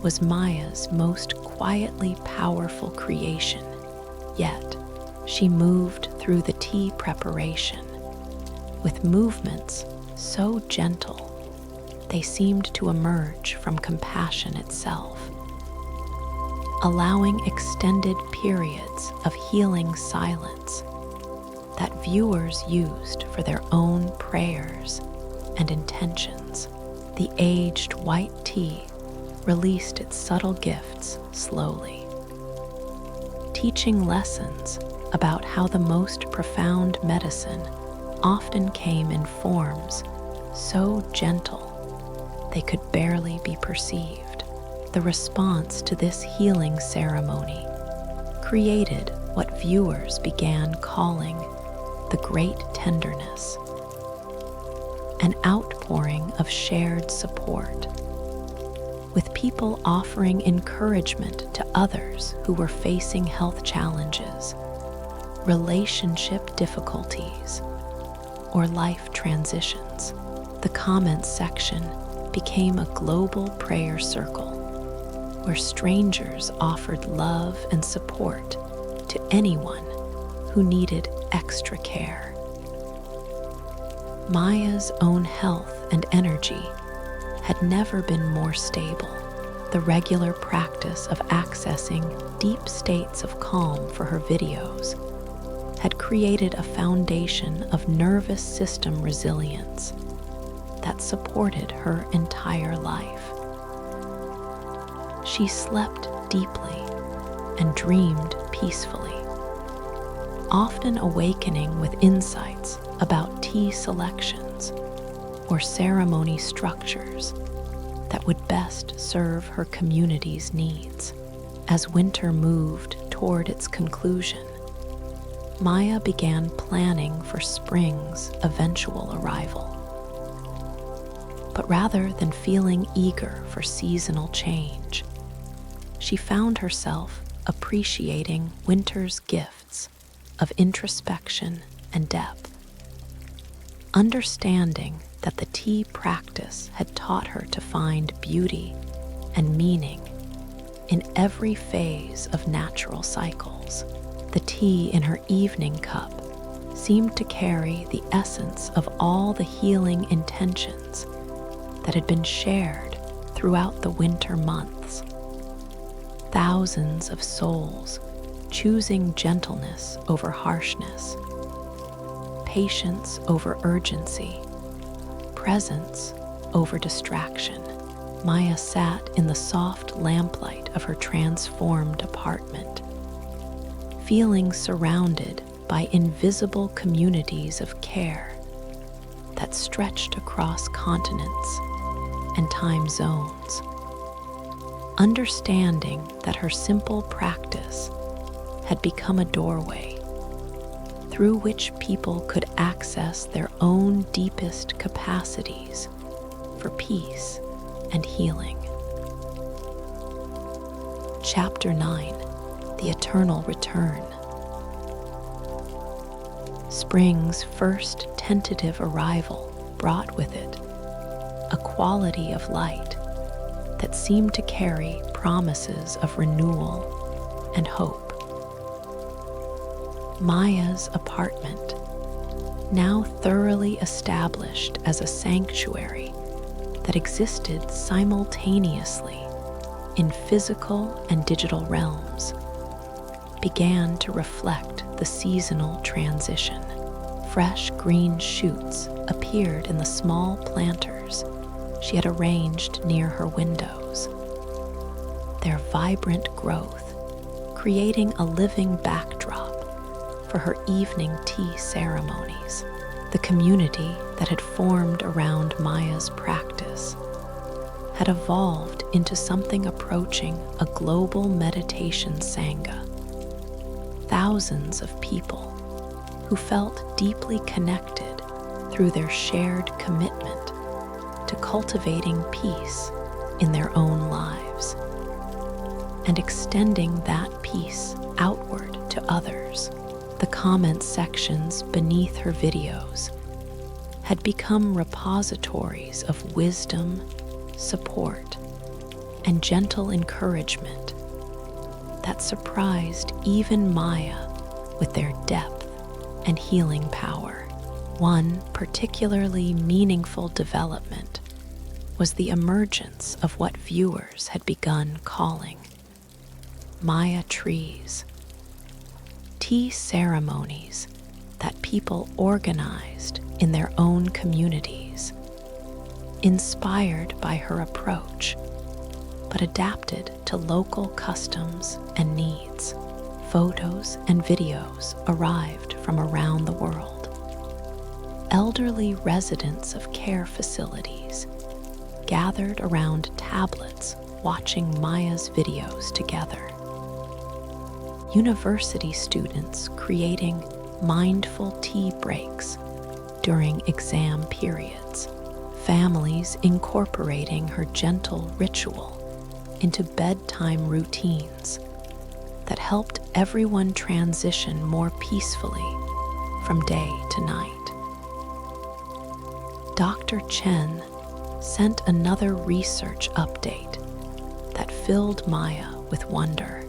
was Maya's most quietly powerful creation, yet she moved through the tea preparation with movements so gentle they seemed to emerge from compassion itself, allowing extended periods of healing silence that viewers used for their own prayers and intentions. The aged white tea released its subtle gifts slowly, teaching lessons about how the most profound medicine often came in forms so gentle they could barely be perceived. The response to this healing ceremony created what viewers began calling the Great Tenderness, an outpouring of shared support, with people offering encouragement to others who were facing health challenges, relationship difficulties, or life transitions. The comments section became a global prayer circle where strangers offered love and support to anyone who needed extra care. Maya's own health and energy had never been more stable. The regular practice of accessing deep states of calm for her videos had created a foundation of nervous system resilience that supported her entire life. She slept deeply and dreamed peacefully, often awakening with insights about tea selections or ceremony structures that would best serve her community's needs. As winter moved toward its conclusion, Maya began planning for spring's eventual arrival. But rather than feeling eager for seasonal change, she found herself appreciating winter's gifts of introspection and depth, understanding that the tea practice had taught her to find beauty and meaning in every phase of natural cycles. The tea in her evening cup seemed to carry the essence of all the healing intentions that had been shared throughout the winter months. Thousands of souls choosing gentleness over harshness, patience over urgency, presence over distraction. Maya sat in the soft lamplight of her transformed apartment, feeling surrounded by invisible communities of care that stretched across continents and time zones. Understanding that her simple practice had become a doorway through which people could access their own deepest capacities for peace and healing. Chapter 9: The Eternal Return. Spring's first tentative arrival brought with it a quality of light that seemed to carry promises of renewal and hope. Maya's apartment, now thoroughly established as a sanctuary that existed simultaneously in physical and digital realms, began to reflect the seasonal transition. Fresh green shoots appeared in the small planters she had arranged near her windows, their vibrant growth creating a living backdrop for her evening tea ceremonies. The community that had formed around Maya's practice had evolved into something approaching a global meditation sangha. Thousands of people who felt deeply connected through their shared commitment to cultivating peace in their own lives and extending that peace outward to others. The comment sections beneath her videos had become repositories of wisdom, support, and gentle encouragement that surprised even Maya with their depth and healing power. One particularly meaningful development was the emergence of what viewers had begun calling Maya trees, tea ceremonies that people organized in their own communities, inspired by her approach, but adapted to local customs and needs. Photos and videos arrived from around the world. Elderly residents of care facilities gathered around tablets watching Maya's videos together. University students creating mindful tea breaks during exam periods. Families incorporating her gentle ritual into bedtime routines that helped everyone transition more peacefully from day to night. Dr. Chen sent another research update that filled Maya with wonder.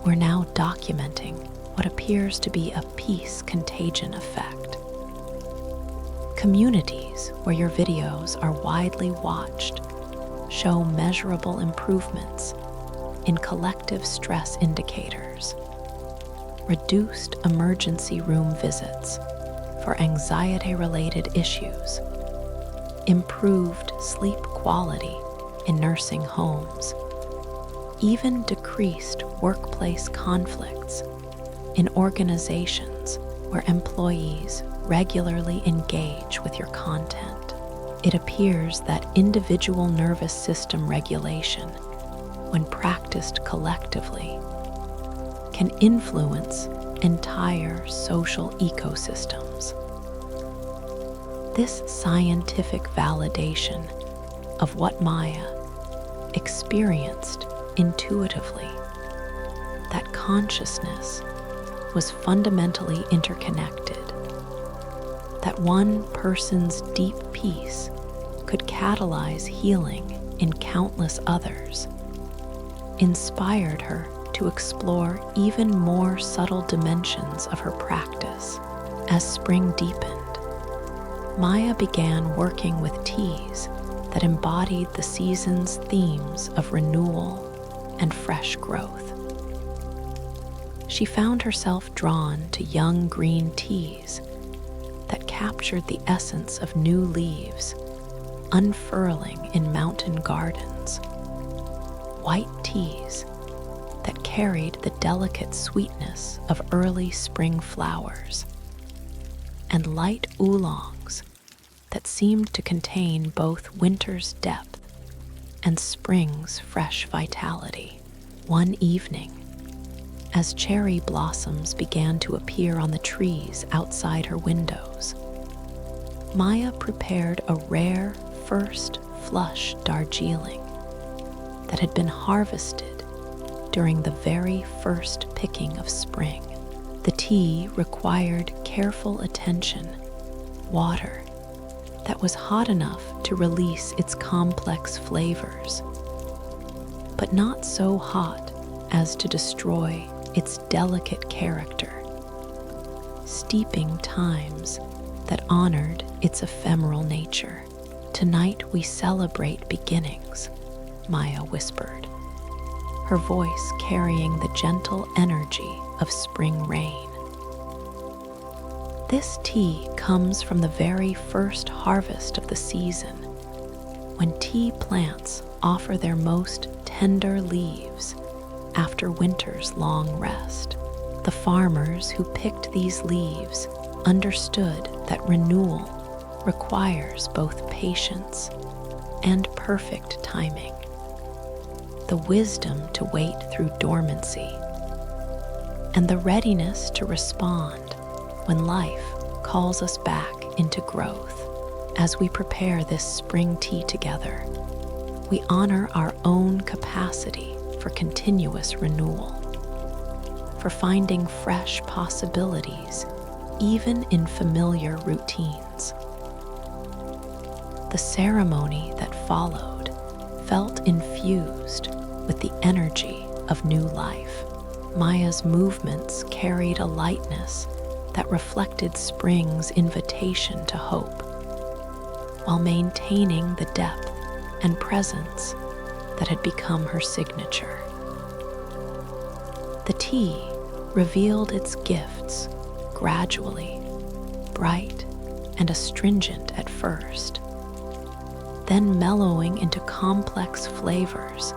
We're now documenting what appears to be a peace contagion effect. Communities where your videos are widely watched show measurable improvements in collective stress indicators, reduced emergency room visits for anxiety-related issues, improved sleep quality in nursing homes, even decreased workplace conflicts in organizations where employees regularly engage with your content. It appears that individual nervous system regulation, when practiced collectively, can influence entire social ecosystems. This scientific validation of what Maya experienced intuitively, that consciousness was fundamentally interconnected, that one person's deep peace could catalyze healing in countless others, inspired her to explore even more subtle dimensions of her practice. As spring deepened, Maya began working with teas that embodied the season's themes of renewal and fresh growth. She found herself drawn to young green teas that captured the essence of new leaves unfurling in mountain gardens, white teas that carried the delicate sweetness of early spring flowers, and light oolongs that seemed to contain both winter's depth and spring's fresh vitality. One evening, as cherry blossoms began to appear on the trees outside her windows, Maya prepared a rare first flush Darjeeling that had been harvested during the very first picking of spring. The tea required careful attention, water that was hot enough to release its complex flavors, but not so hot as to destroy its delicate character, steeping times that honored its ephemeral nature. "Tonight we celebrate beginnings," Maya whispered, her voice carrying the gentle energy of spring rain. This tea comes from the very first harvest of the season, when tea plants offer their most tender leaves after winter's long rest. The farmers who picked these leaves understood that renewal requires both patience and perfect timing, the wisdom to wait through dormancy, and the readiness to respond when life calls us back into growth. As we prepare this spring tea together, we honor our own capacity for continuous renewal, for finding fresh possibilities even in familiar routines. The ceremony that followed felt infused with the energy of new life. Maya's movements carried a lightness that reflected spring's invitation to hope, while maintaining the depth and presence that had become her signature. The tea revealed its gifts gradually, bright and astringent at first, then mellowing into complex flavors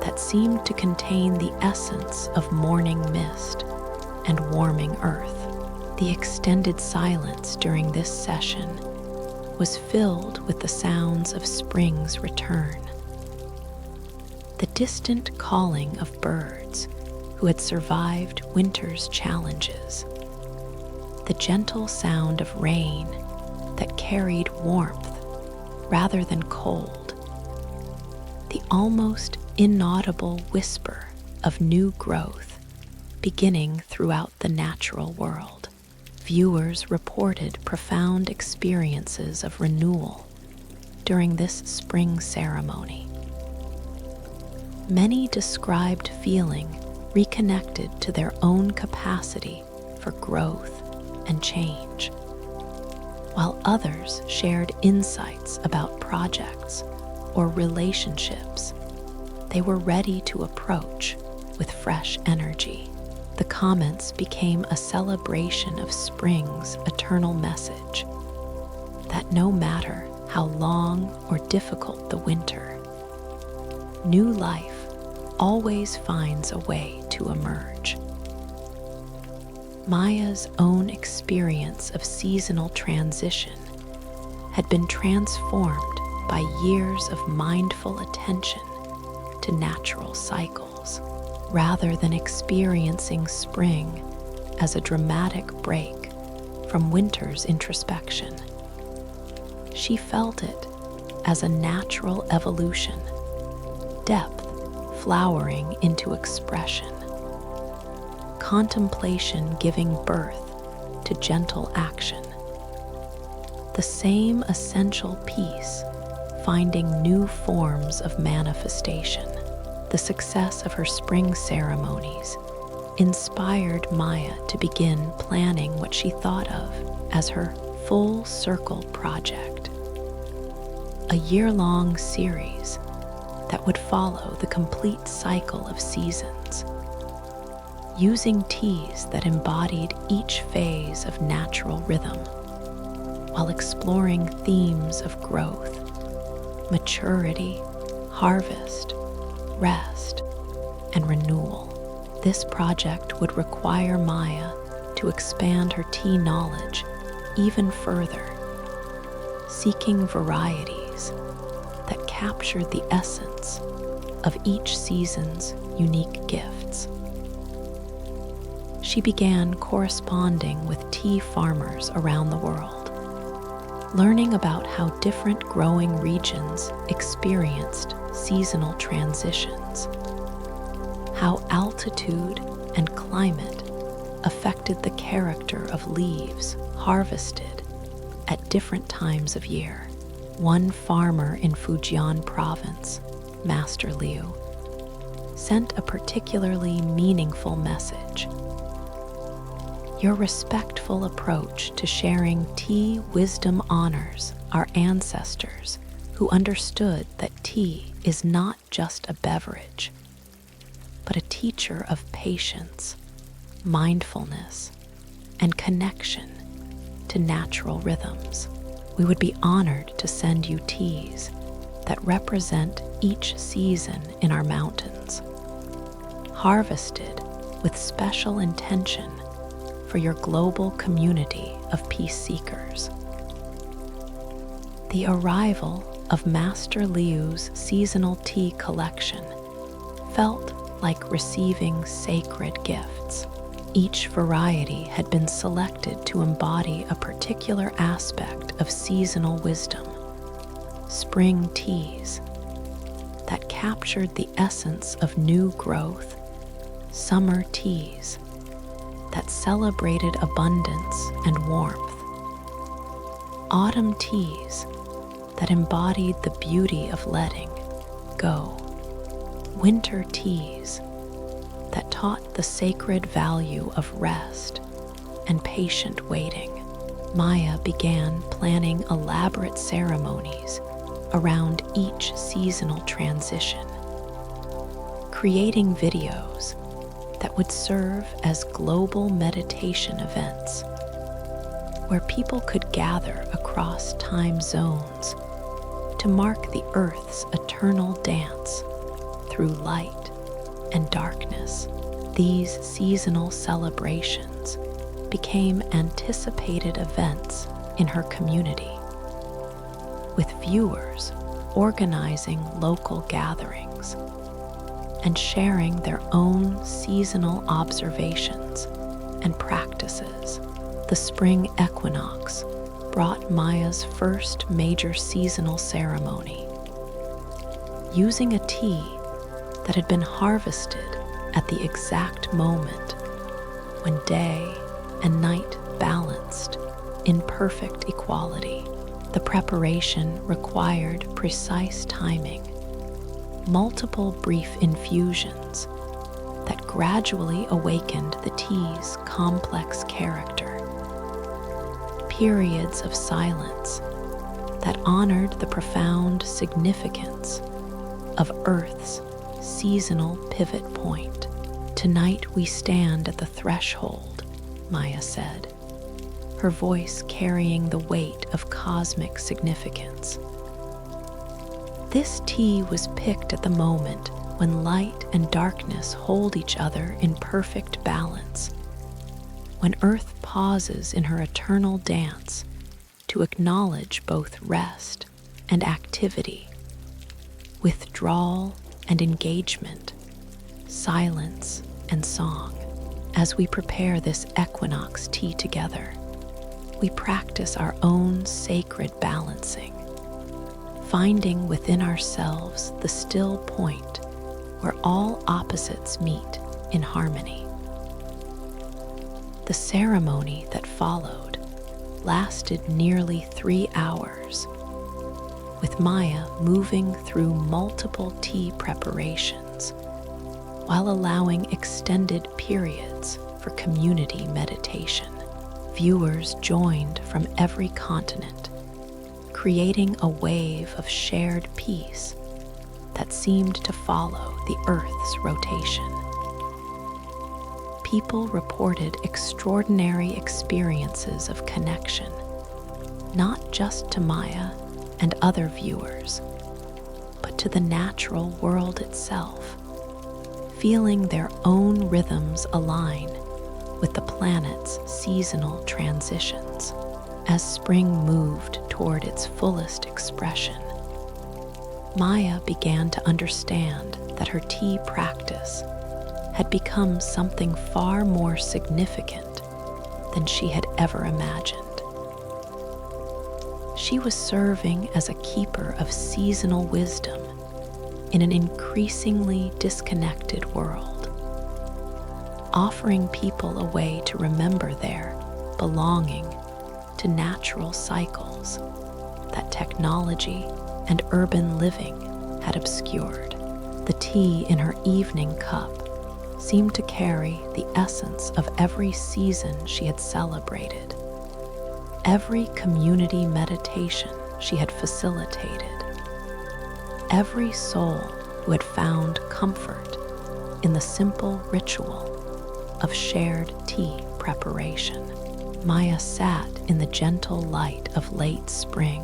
that seemed to contain the essence of morning mist and warming earth. The extended silence during this session was filled with the sounds of spring's return. The distant calling of birds who had survived winter's challenges, the gentle sound of rain that carried warmth rather than cold, the almost inaudible whisper of new growth beginning throughout the natural world. Viewers reported profound experiences of renewal during this spring ceremony. Many described feeling reconnected to their own capacity for growth and change, while others shared insights about projects or relationships they were ready to approach with fresh energy. The comments became a celebration of spring's eternal message that no matter how long or difficult the winter, new life always finds a way to emerge. Maya's own experience of seasonal transition had been transformed by years of mindful attention to natural cycles. Rather than experiencing spring as a dramatic break from winter's introspection, she felt it as a natural evolution, depth flowering into expression, contemplation giving birth to gentle action, the same essential peace finding new forms of manifestation. The success of her spring ceremonies inspired Maya to begin planning what she thought of as her full circle project, a year-long series that would follow the complete cycle of seasons, using teas that embodied each phase of natural rhythm, while exploring themes of growth, maturity, harvest, rest, and renewal. This project would require Maya to expand her tea knowledge even further, seeking varieties that captured the essence of each season's unique gifts. She began corresponding with tea farmers around the world, learning about how different growing regions experienced seasonal transitions, how altitude and climate affected the character of leaves harvested at different times of year. One farmer in Fujian province, Master Liu, sent a particularly meaningful message. Your respectful approach to sharing tea wisdom honors our ancestors who understood that tea is not just a beverage, but a teacher of patience, mindfulness, and connection to natural rhythms. We would be honored to send you teas that represent each season in our mountains, harvested with special intention for your global community of peace seekers. The arrival of Master Liu's seasonal tea collection felt like receiving sacred gifts. Each variety had been selected to embody a particular aspect of seasonal wisdom. Spring teas that captured the essence of new growth, summer teas that celebrated abundance and warmth, autumn teas that embodied the beauty of letting go, winter teas that taught the sacred value of rest and patient waiting. Maya began planning elaborate ceremonies around each seasonal transition, creating videos that would serve as global meditation events where people could gather across time zones to mark the Earth's eternal dance through light and darkness. These seasonal celebrations became anticipated events in her community, with viewers organizing local gatherings and sharing their own seasonal observations and practices. The spring equinox brought Maya's first major seasonal ceremony. Using a tea that had been harvested at the exact moment when day and night balanced in perfect equality. The preparation required precise timing, multiple brief infusions that gradually awakened the tea's complex character, periods of silence that honored the profound significance of Earth's seasonal pivot point. "Tonight we stand at the threshold," Maya said, her voice carrying the weight of cosmic significance. This tea was picked at the moment when light and darkness hold each other in perfect balance, when Earth pauses in her eternal dance to acknowledge both rest and activity, withdrawal and engagement, silence and song. As we prepare this equinox tea together, we practice our own sacred balancing, finding within ourselves the still point where all opposites meet in harmony. The ceremony that followed lasted nearly 3 hours, with Maya moving through multiple tea preparations while allowing extended periods for community meditation. Viewers joined from every continent, creating a wave of shared peace that seemed to follow the Earth's rotation. People reported extraordinary experiences of connection, not just to Maya and other viewers, but to the natural world itself, feeling their own rhythms align with the planet's seasonal transitions. As spring moved toward its fullest expression, Maya began to understand that her tea practice had become something far more significant than she had ever imagined. She was serving as a keeper of seasonal wisdom in an increasingly disconnected world, offering people a way to remember their belonging to natural cycles that technology and urban living had obscured. The tea in her evening cup seemed to carry the essence of every season she had celebrated, every community meditation she had facilitated, every soul who had found comfort in the simple ritual of shared tea preparation. Maya sat in the gentle light of late spring,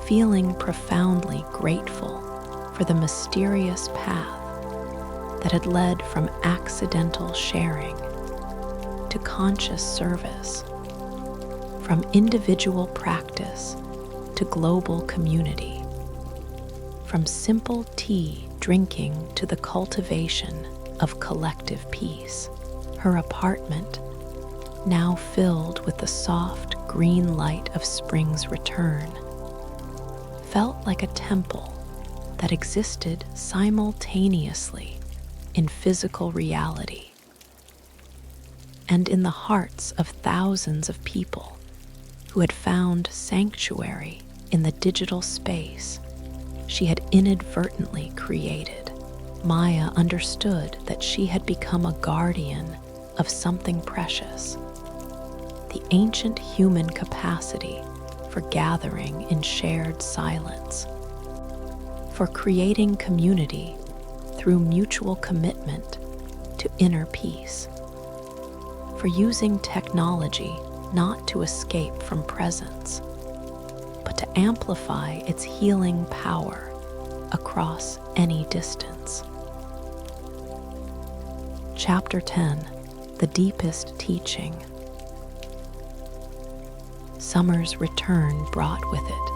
feeling profoundly grateful for the mysterious path that had led from accidental sharing to conscious service. From individual practice to global community. From simple tea drinking to the cultivation of collective peace. Her apartment, now filled with the soft green light of spring's return, felt like a temple that existed simultaneously in physical reality and in the hearts of thousands of people who had found sanctuary in the digital space she had inadvertently created. Maya understood that she had become a guardian of something precious, the ancient human capacity for gathering in shared silence, for creating community through mutual commitment to inner peace, for using technology not to escape from presence, but to amplify its healing power across any distance. Chapter 10, The Deepest Teaching. Summer's return brought with it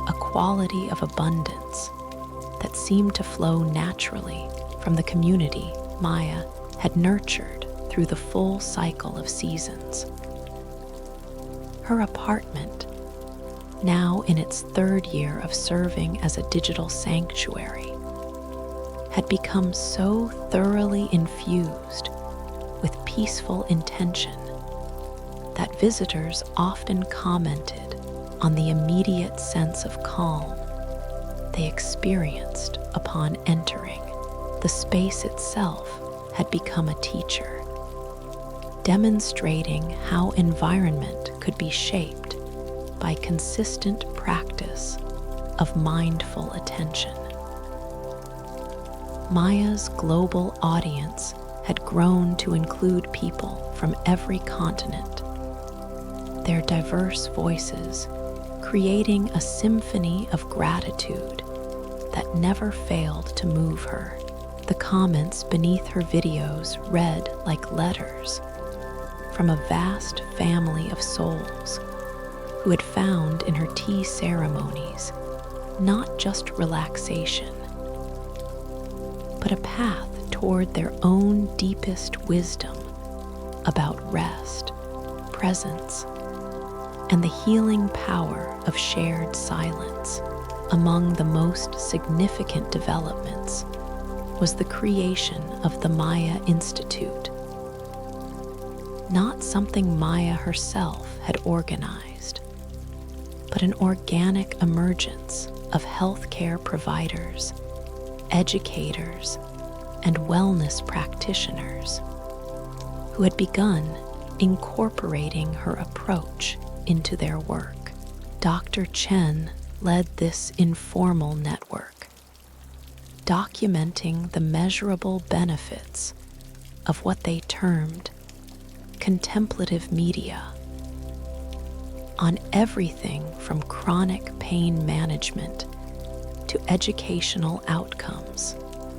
a quality of abundance that seemed to flow naturally from the community Maya had nurtured through the full cycle of seasons. Her apartment, now in its third year of serving as a digital sanctuary, had become so thoroughly infused with peaceful intention that visitors often commented on the immediate sense of calm they experienced upon entering. The space itself had become a teacher, demonstrating how environment could be shaped by consistent practice of mindful attention. Maya's global audience had grown to include people from every continent, their diverse voices creating a symphony of gratitude that never failed to move her. The comments beneath her videos read like letters from a vast family of souls who had found in her tea ceremonies not just relaxation, but a path toward their own deepest wisdom about rest, presence, and the healing power of shared silence. Among the most significant developments was the creation of the Maya Institute, not something Maya herself had organized, but an organic emergence of healthcare providers, educators, and wellness practitioners who had begun incorporating her approach into their work. Dr. Chen led this informal network, documenting the measurable benefits of what they termed contemplative media on everything from chronic pain management to educational outcomes.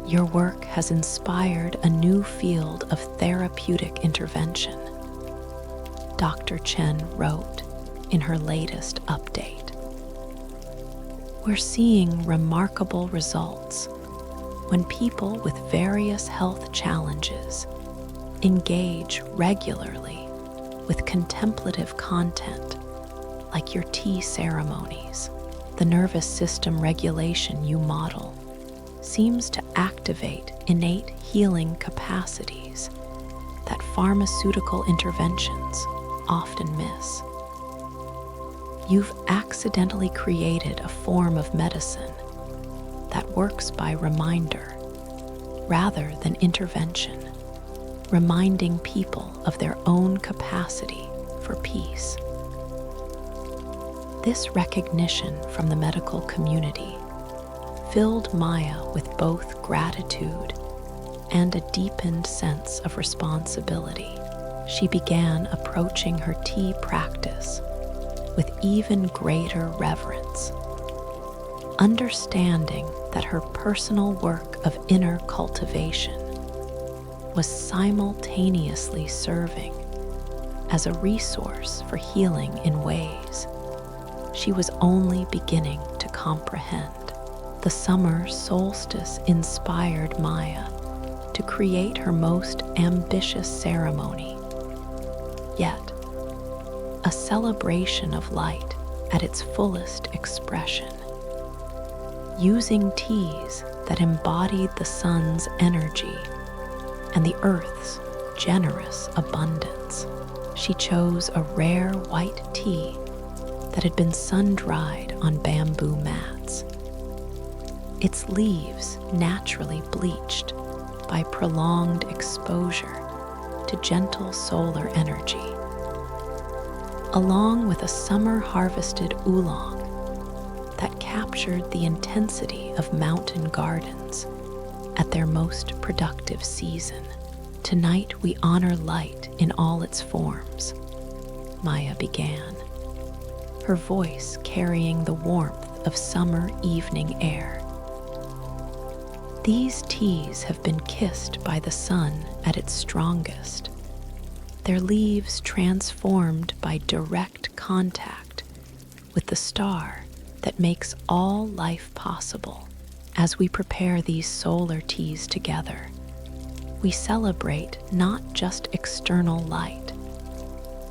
Your work has inspired a new field of therapeutic intervention, Dr. Chen wrote in her latest update. We're seeing remarkable results when people with various health challenges engage regularly with contemplative content like your tea ceremonies. The nervous system regulation you model seems to activate innate healing capacities that pharmaceutical interventions often miss. You've accidentally created a form of medicine that works by reminder rather than intervention, reminding people of their own capacity for peace. This recognition from the medical community filled Maya with both gratitude and a deepened sense of responsibility. She began approaching her tea practice with even greater reverence, understanding that her personal work of inner cultivation was simultaneously serving as a resource for healing in ways she was only beginning to comprehend. The summer solstice inspired Maya to create her most ambitious ceremony, yet a celebration of light at its fullest expression. Using teas that embodied the sun's energy and the earth's generous abundance, she chose a rare white tea that had been sun-dried on bamboo mats. Its leaves naturally bleached by prolonged exposure to gentle solar energy, along with a summer-harvested oolong that captured the intensity of mountain gardens at their most productive season. Tonight we honor light in all its forms, Maya began, her voice carrying the warmth of summer evening air. These teas have been kissed by the sun at its strongest, their leaves transformed by direct contact with the star that makes all life possible. As we prepare these solar teas together, we celebrate not just external light,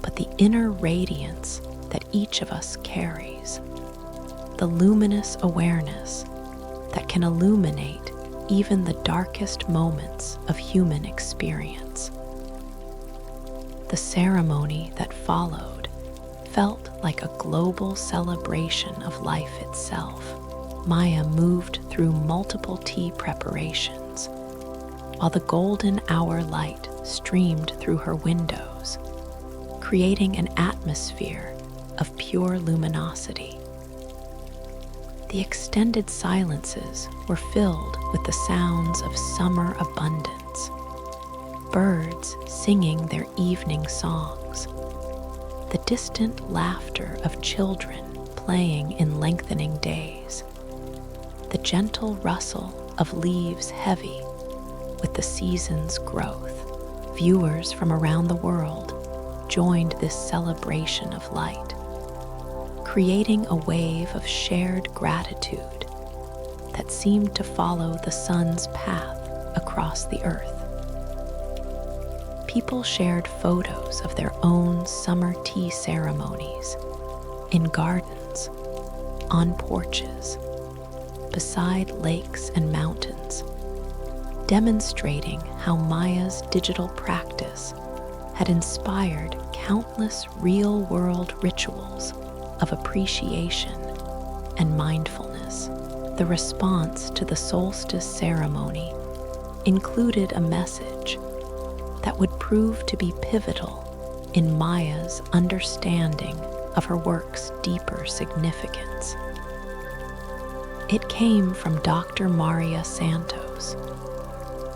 but the inner radiance that each of us carries, the luminous awareness that can illuminate even the darkest moments of human experience. The ceremony that followed felt like a global celebration of life itself. Maya moved through multiple tea preparations, while the golden hour light streamed through her windows, creating an atmosphere of pure luminosity. The extended silences were filled with the sounds of summer abundance, birds singing their evening songs, the distant laughter of children playing in lengthening days, the gentle rustle of leaves heavy with the season's growth. Viewers from around the world joined this celebration of light, creating a wave of shared gratitude that seemed to follow the sun's path across the earth. People shared photos of their own summer tea ceremonies in gardens, on porches, beside lakes and mountains, demonstrating how Maya's digital practice had inspired countless real-world rituals of appreciation and mindfulness. The response to the solstice ceremony included a message that would prove to be pivotal in Maya's understanding of her work's deeper significance. It came from Dr. Maria Santos,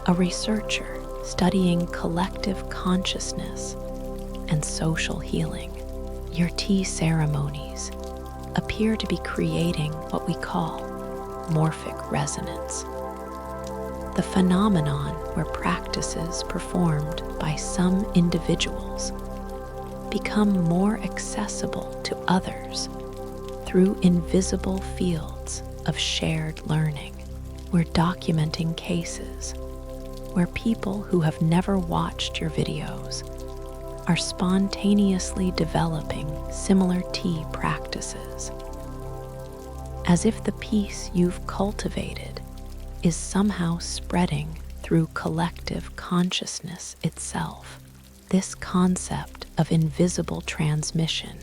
a researcher studying collective consciousness and social healing. Your tea ceremonies appear to be creating what we call morphic resonance, the phenomenon where practices performed by some individuals become more accessible to others through invisible fields of shared learning. We're documenting cases where people who have never watched your videos are spontaneously developing similar tea practices, as if the peace you've cultivated is somehow spreading through collective consciousness itself. This concept of invisible transmission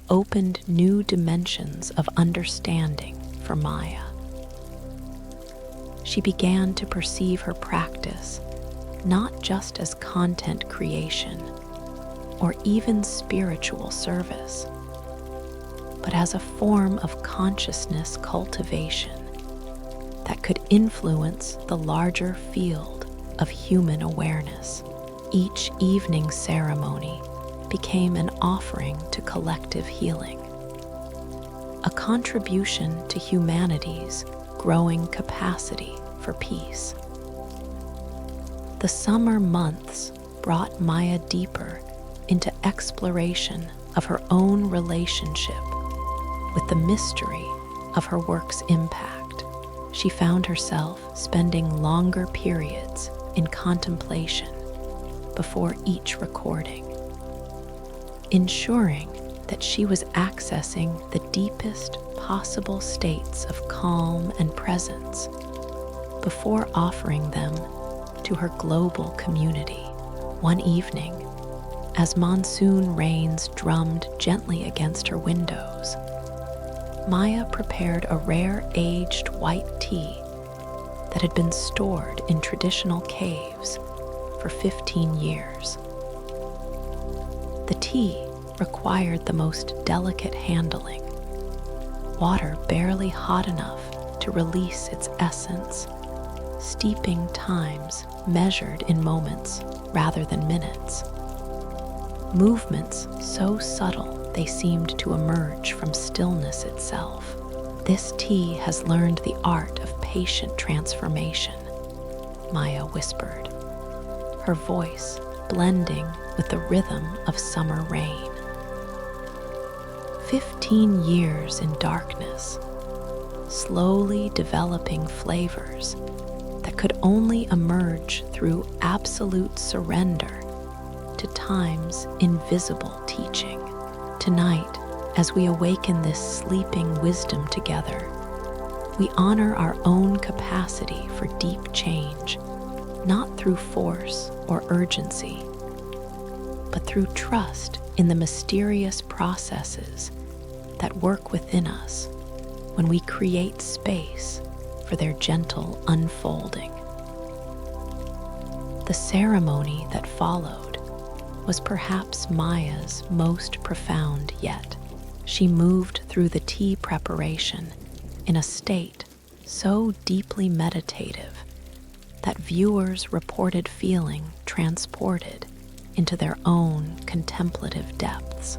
opened new dimensions of understanding for Maya. She began to perceive her practice not just as content creation or even spiritual service, but as a form of consciousness cultivation that could influence the larger field of human awareness. Each evening ceremony became an offering to collective healing, a contribution to humanity's growing capacity for peace. The summer months brought Maya deeper into exploration of her own relationship with the mystery of her work's impact. She found herself spending longer periods in contemplation before each recording, ensuring that she was accessing the deepest possible states of calm and presence before offering them to her global community. One evening, as monsoon rains drummed gently against her windows, Maya prepared a rare aged white tea that had been stored in traditional caves for 15 years. The tea required the most delicate handling, water barely hot enough to release its essence, steeping times measured in moments rather than minutes. Movements so subtle they seemed to emerge from stillness itself. This tea has learned the art of patient transformation, Maya whispered, her voice blending with the rhythm of summer rain. 15 years in darkness, slowly developing flavors that could only emerge through absolute surrender to time's invisible teaching. Tonight, as we awaken this sleeping wisdom together, we honor our own capacity for deep change, not through force or urgency, but through trust in the mysterious processes that work within us when we create space for their gentle unfolding. The ceremony that followed was perhaps Maya's most profound yet. She moved through the tea preparation in a state so deeply meditative that viewers reported feeling transported into their own contemplative depths.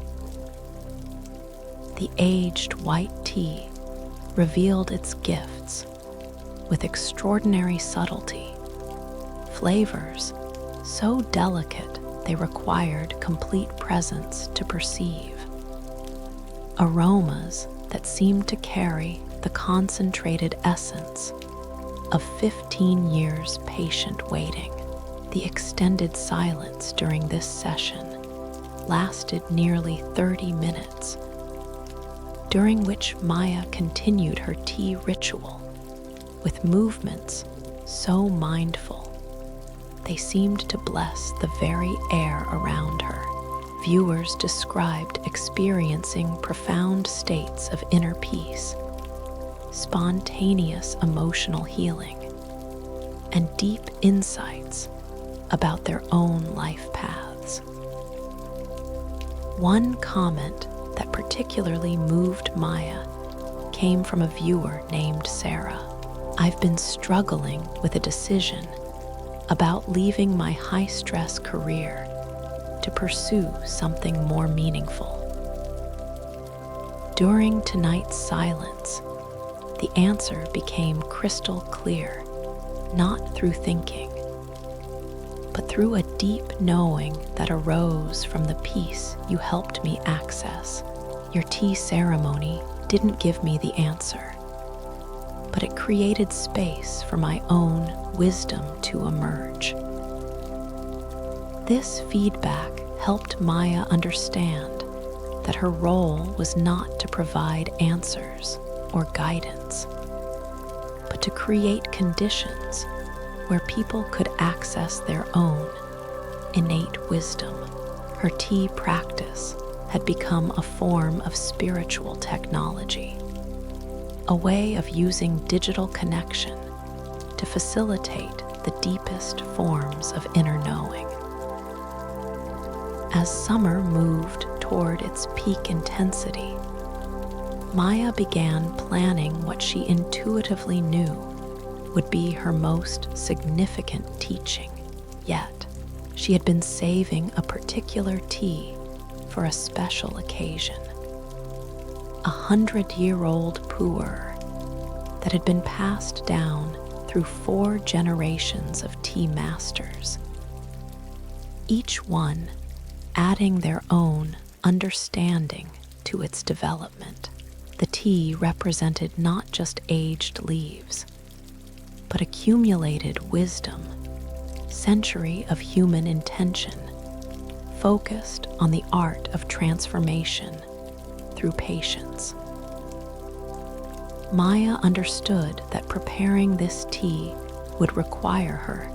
The aged white tea revealed its gifts with extraordinary subtlety, flavors so delicate they required complete presence to perceive, aromas that seemed to carry the concentrated essence of 15 years patient waiting. The extended silence during this session lasted nearly 30 minutes, during which Maya continued her tea ritual with movements so mindful they seemed to bless the very air around her. Viewers described experiencing profound states of inner peace, spontaneous emotional healing, and deep insights about their own life paths. One comment that particularly moved Maya came from a viewer named Sarah. "I've been struggling with a decision about leaving my high-stress career to pursue something more meaningful." During tonight's silence, the answer became crystal clear, not through thinking, but through a deep knowing that arose from the peace you helped me access. Your tea ceremony didn't give me the answer, but it created space for my own wisdom to emerge. This feedback helped Maya understand that her role was not to provide answers or guidance, but to create conditions where people could access their own innate wisdom. Her tea practice had become a form of spiritual technology, a way of using digital connection to facilitate the deepest forms of inner knowing. As summer moved toward its peak intensity, Maya began planning what she intuitively knew would be her most significant teaching yet. She had been saving a particular tea for a special occasion, 100-year-old pu'er that had been passed down through 4 generations of tea masters, each one adding their own understanding to its development. The tea represented not just aged leaves, but accumulated wisdom, century of human intention, focused on the art of transformation through patience. Maya understood that preparing this tea would require her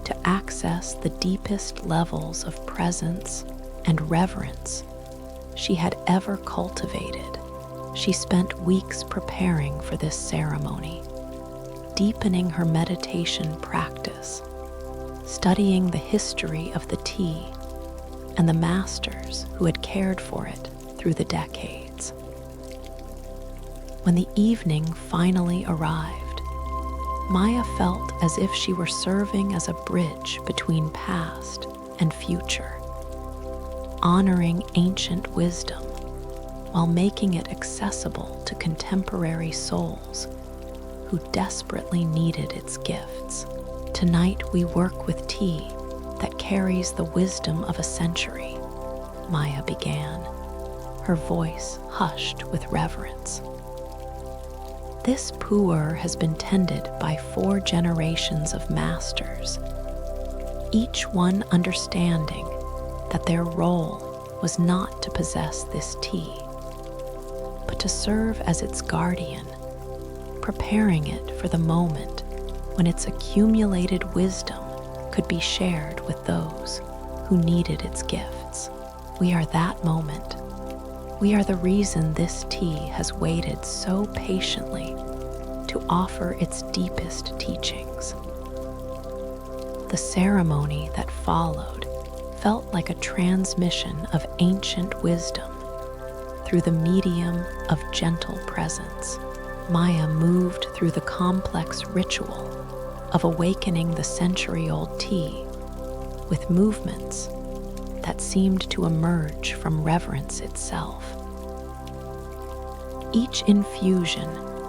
to access the deepest levels of presence and reverence she had ever cultivated. She spent weeks preparing for this ceremony, deepening her meditation practice, studying the history of the tea and the masters who had cared for it through the decades. When the evening finally arrived, Maya felt as if she were serving as a bridge between past and future, honoring ancient wisdom while making it accessible to contemporary souls who desperately needed its gifts. Tonight we work with tea that carries the wisdom of a century, Maya began, her voice hushed with reverence. This pu'er has been tended by 4 generations of masters, each one understanding that their role was not to possess this tea, but to serve as its guardian, preparing it for the moment when its accumulated wisdom could be shared with those who needed its gifts. We are that moment. We are the reason this tea has waited so patiently to offer its deepest teachings. The ceremony that followed felt like a transmission of ancient wisdom through the medium of gentle presence. Maya moved through the complex ritual of awakening the century-old tea with movements that seemed to emerge from reverence itself. Each infusion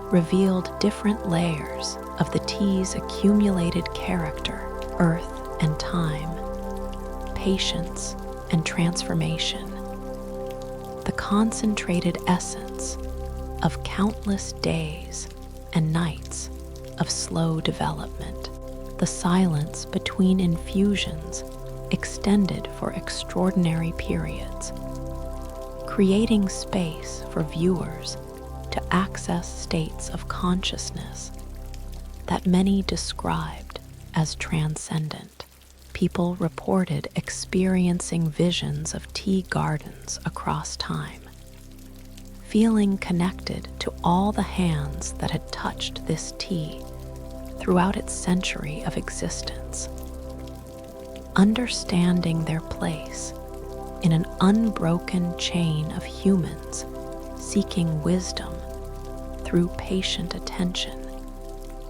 revealed different layers of the tea's accumulated character, earth and time, patience and transformation, the concentrated essence of countless days and nights of slow development. The silence between infusions extended for extraordinary periods, creating space for viewers to access states of consciousness that many described as transcendent. People reported experiencing visions of tea gardens across time, feeling connected to all the hands that had touched this tea throughout its century of existence, understanding their place in an unbroken chain of humans seeking wisdom through patient attention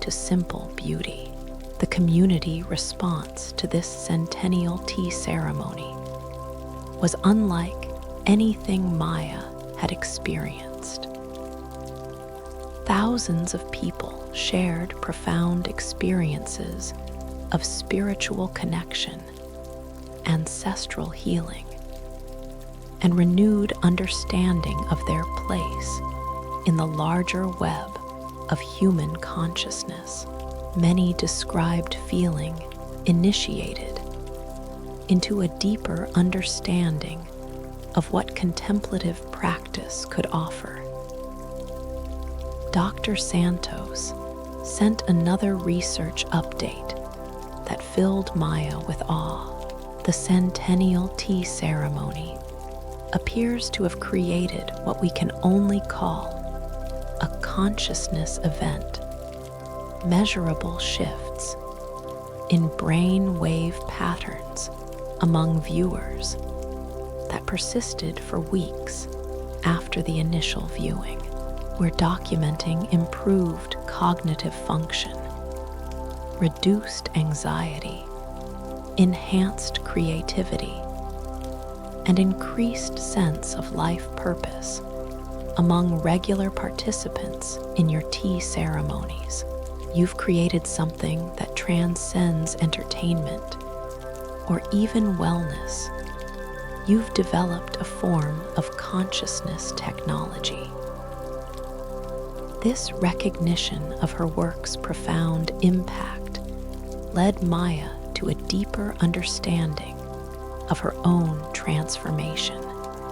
to simple beauty. The community response to this centennial tea ceremony was unlike anything Maya had experienced. Thousands of people shared profound experiences of spiritual connection, ancestral healing, and renewed understanding of their place in the larger web of human consciousness. Many described feeling initiated into a deeper understanding of what contemplative practice could offer. Dr. Santos sent another research update that filled Maya with awe. The centennial tea ceremony appears to have created what we can only call a consciousness event. Measurable shifts in brain wave patterns among viewers that persisted for weeks after the initial viewing. We're documenting improved cognitive function, reduced anxiety, enhanced creativity, and increased sense of life purpose among regular participants in your tea ceremonies. You've created something that transcends entertainment or even wellness, you've developed a form of consciousness technology. This recognition of her work's profound impact led Maya to a deeper understanding of her own transformation.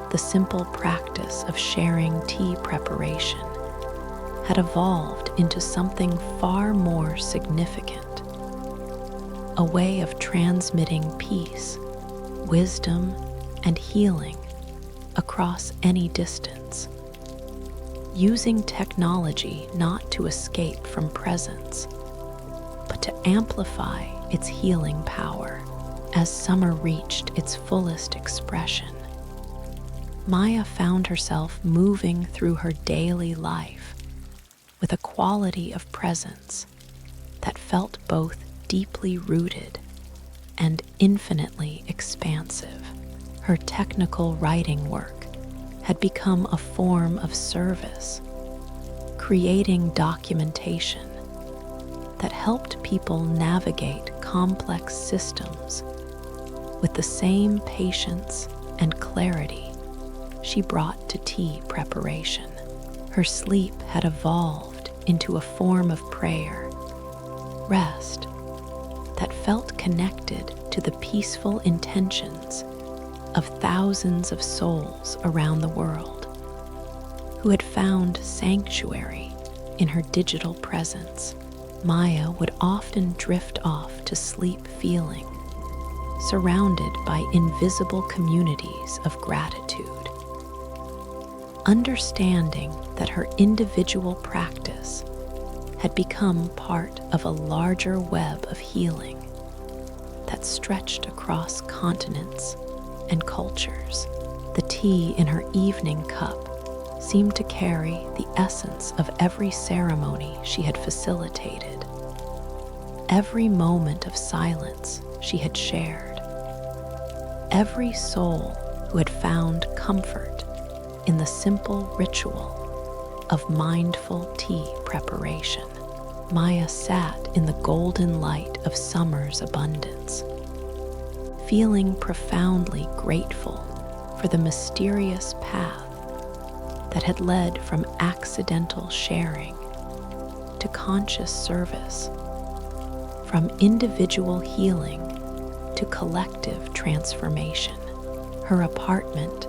The simple practice of sharing tea preparation had evolved into something far more significant, a way of transmitting peace, wisdom, and healing across any distance, using technology not to escape from presence, but to amplify its healing power. As summer reached its fullest expression, Maya found herself moving through her daily life with a quality of presence that felt both deeply rooted and infinitely expansive. Her technical writing work had become a form of service, creating documentation that helped people navigate complex systems with the same patience and clarity she brought to tea preparation. Her sleep had evolved into a form of prayer, rest that felt connected to the peaceful intentions of thousands of souls around the world who had found sanctuary in her digital presence. Maya would often drift off to sleep feeling surrounded by invisible communities of gratitude. Understanding that her individual practice had become part of a larger web of healing that stretched across continents and cultures. The tea in her evening cup seemed to carry the essence of every ceremony she had facilitated, every moment of silence she had shared, every soul who had found comfort in the simple ritual of mindful tea preparation. Maya sat in the golden light of summer's abundance, feeling profoundly grateful for the mysterious path that had led from accidental sharing to conscious service, from individual healing to collective transformation. Her apartment,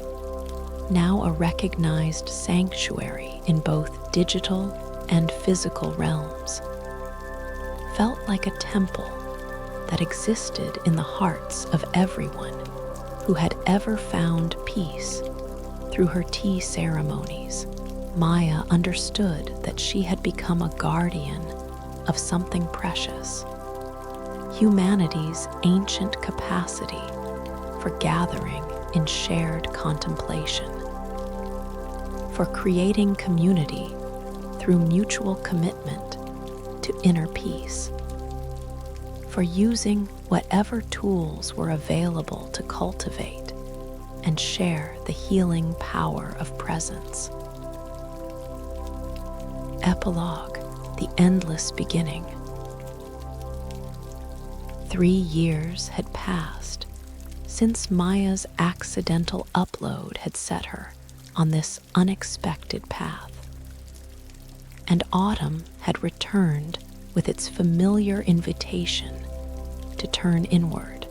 now a recognized sanctuary in both digital and physical realms, felt like a temple that existed in the hearts of everyone who had ever found peace through her tea ceremonies. Maya understood that she had become a guardian of something precious, humanity's ancient capacity for gathering in shared contemplation, for creating community through mutual commitment to inner peace, for using whatever tools were available to cultivate and share the healing power of presence. Epilogue, the endless beginning. 3 years had passed since Maya's accidental upload had set her on this unexpected path, and autumn had returned with its familiar invitation to turn inward,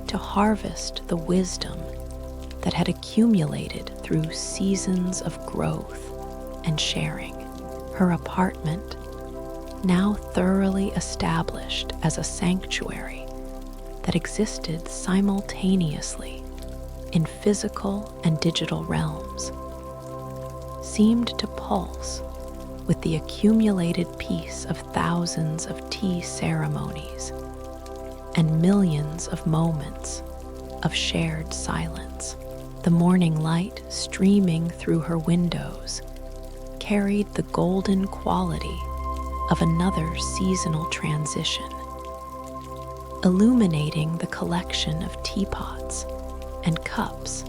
to harvest the wisdom that had accumulated through seasons of growth and sharing. Her apartment, now thoroughly established as a sanctuary that existed simultaneously in physical and digital realms, seemed to pulse with the accumulated peace of thousands of tea ceremonies and millions of moments of shared silence. The morning light streaming through her windows carried the golden quality of another seasonal transition, illuminating the collection of teapots and cups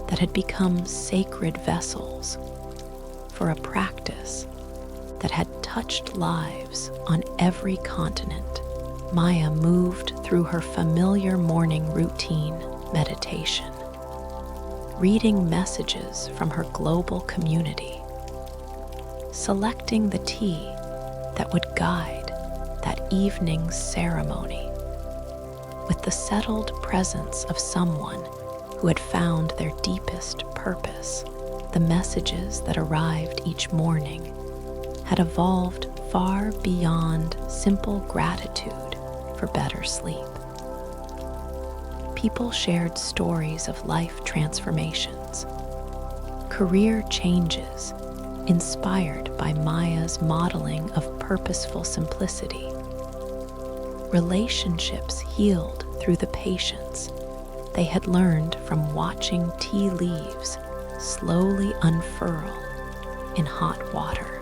that had become sacred vessels for a practice that had touched lives on every continent. Maya moved through her familiar morning routine, meditation, reading messages from her global community, selecting the tea that would guide that evening's ceremony with the settled presence of someone who had found their deepest purpose. The messages that arrived each morning had evolved far beyond simple gratitude for better sleep. People shared stories of life transformations, career changes inspired by Maya's modeling of purposeful simplicity, relationships healed through the patience they had learned from watching tea leaves slowly unfurl in hot water.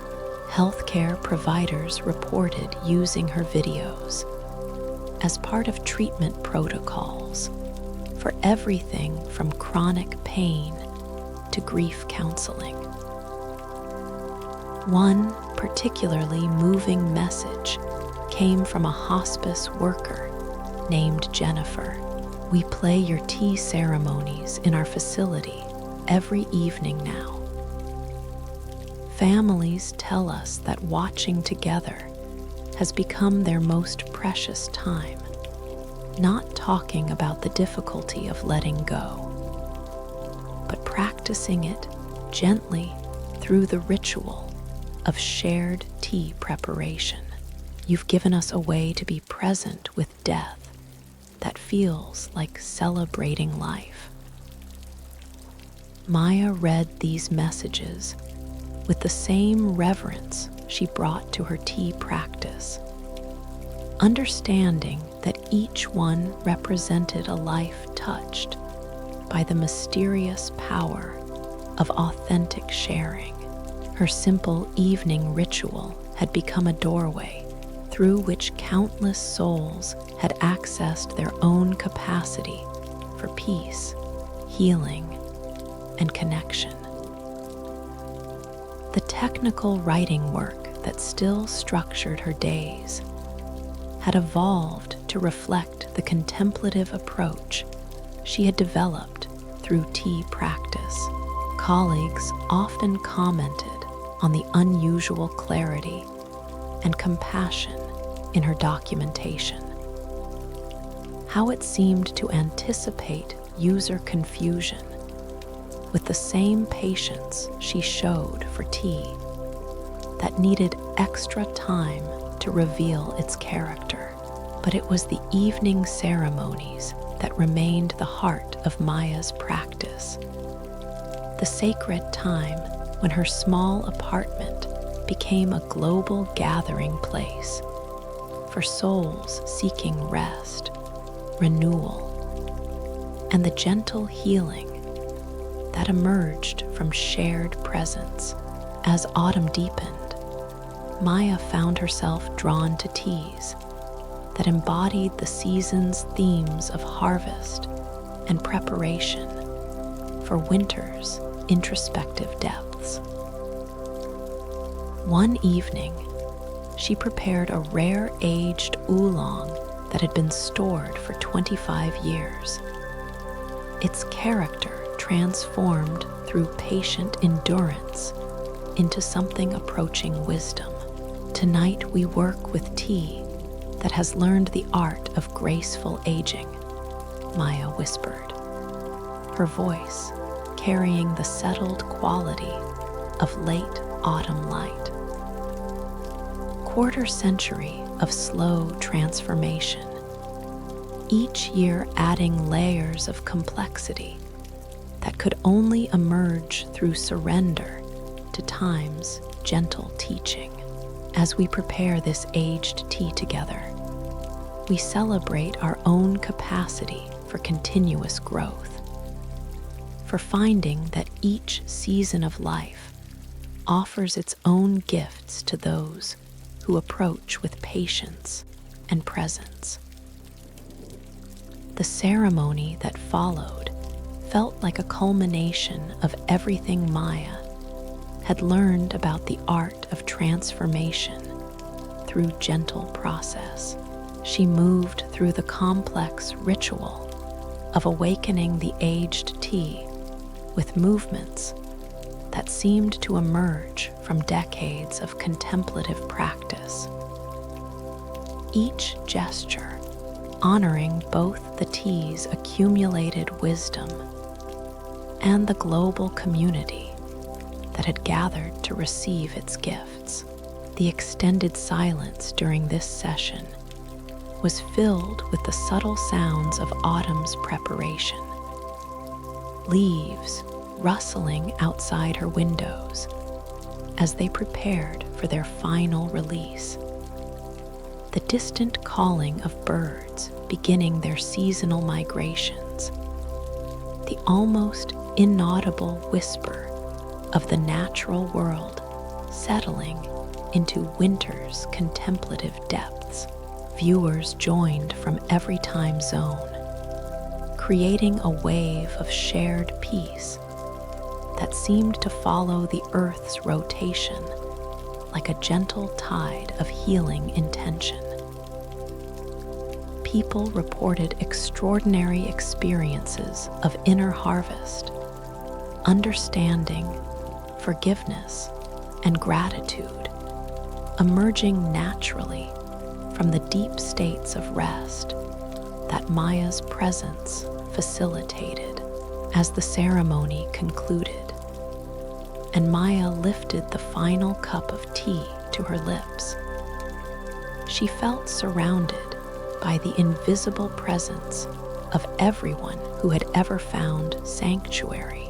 Healthcare providers reported using her videos as part of treatment protocols for everything from chronic pain to grief counseling. One particularly moving message came from a hospice worker named Jennifer. "We play your tea ceremonies in our facility every evening now. Families tell us that watching together has become their most precious time, not talking about the difficulty of letting go, but practicing it gently through the ritual of shared tea preparation. You've given us a way to be present with death that feels like celebrating life." Maya read these messages with the same reverence she brought to her tea practice, understanding that each one represented a life touched by the mysterious power of authentic sharing. Her simple evening ritual had become a doorway through which countless souls had accessed their own capacity for peace, healing, and connection. The technical writing work that still structured her days had evolved to reflect the contemplative approach she had developed through tea practice. Colleagues often commented on the unusual clarity and compassion in her documentation, how it seemed to anticipate user confusion with the same patience she showed for tea that needed extra time to reveal its character. But it was the evening ceremonies that remained the heart of Maya's practice, the sacred time when her small apartment became a global gathering place for souls seeking rest, renewal, and the gentle healing that emerged from shared presence. As autumn deepened, Maya found herself drawn to teas that embodied the season's themes of harvest and preparation for winter's introspective depths. One evening, she prepared a rare-aged oolong that had been stored for 25 years. Its character transformed through patient endurance into something approaching wisdom. "Tonight we work with tea that has learned the art of graceful aging," Maya whispered, her voice carrying the settled quality of late autumn light. Quarter century of slow transformation, each year adding layers of complexity that could only emerge through surrender to time's gentle teaching. As we prepare this aged tea together, we celebrate our own capacity for continuous growth, for finding that each season of life offers its own gifts to those who approach with patience and presence. The ceremony that followed felt like a culmination of everything Maya had learned about the art of transformation through gentle process. She moved through the complex ritual of awakening the aged tea with movements that seemed to emerge from decades of contemplative practice. Each gesture honoring both the tea's accumulated wisdom and the global community that had gathered to receive its gifts. The extended silence during this session was filled with the subtle sounds of autumn's preparation. Leaves rustling outside her windows as they prepared for their final release. The distant calling of birds beginning their seasonal migrations. The almost inaudible whisper of the natural world settling into winter's contemplative depths. Viewers joined from every time zone, creating a wave of shared peace that seemed to follow the Earth's rotation like a gentle tide of healing intention. People reported extraordinary experiences of inner harvest, understanding, forgiveness, and gratitude, emerging naturally from the deep states of rest that Maya's presence facilitated. As the ceremony concluded, and Maya lifted the final cup of tea to her lips, she felt surrounded by the invisible presence of everyone who had ever found sanctuary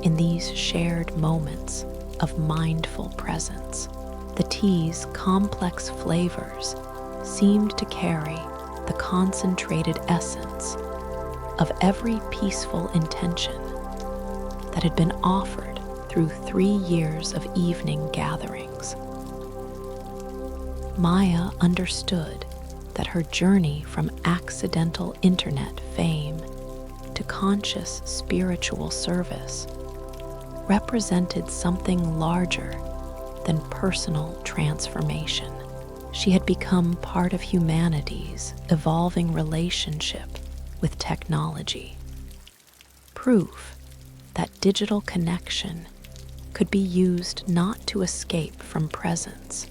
in these shared moments of mindful presence. The tea's complex flavors seemed to carry the concentrated essence of every peaceful intention that had been offered through 3 years of evening gatherings. Maya understood that her journey from accidental internet fame to conscious spiritual service represented something larger than personal transformation. She had become part of humanity's evolving relationship with technology, proof that digital connection could be used not to escape from presence,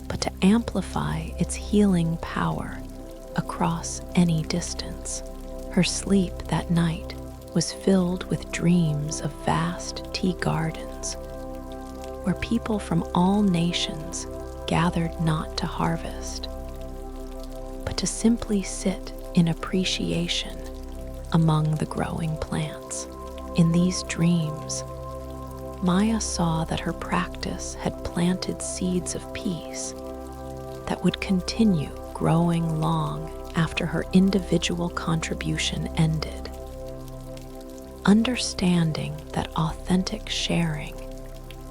but to amplify its healing power across any distance. Her sleep that night was filled with dreams of vast tea gardens, where people from all nations gathered not to harvest, but to simply sit in appreciation among the growing plants. In these dreams, Maya saw that her practice had planted seeds of peace that would continue growing long after her individual contribution ended. Understanding that authentic sharing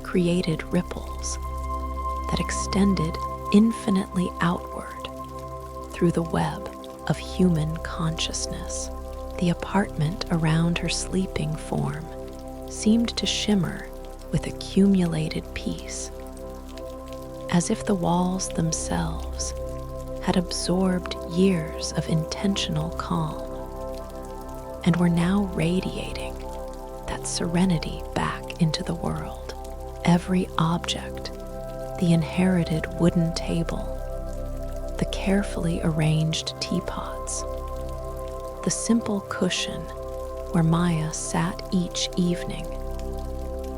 created ripples that extended infinitely outward through the web of human consciousness. The apartment around her sleeping form seemed to shimmer with accumulated peace, as if the walls themselves had absorbed years of intentional calm and were now radiating that serenity back into the world. Every object, the inherited wooden table, the carefully arranged teapots, the simple cushion where Maya sat each evening,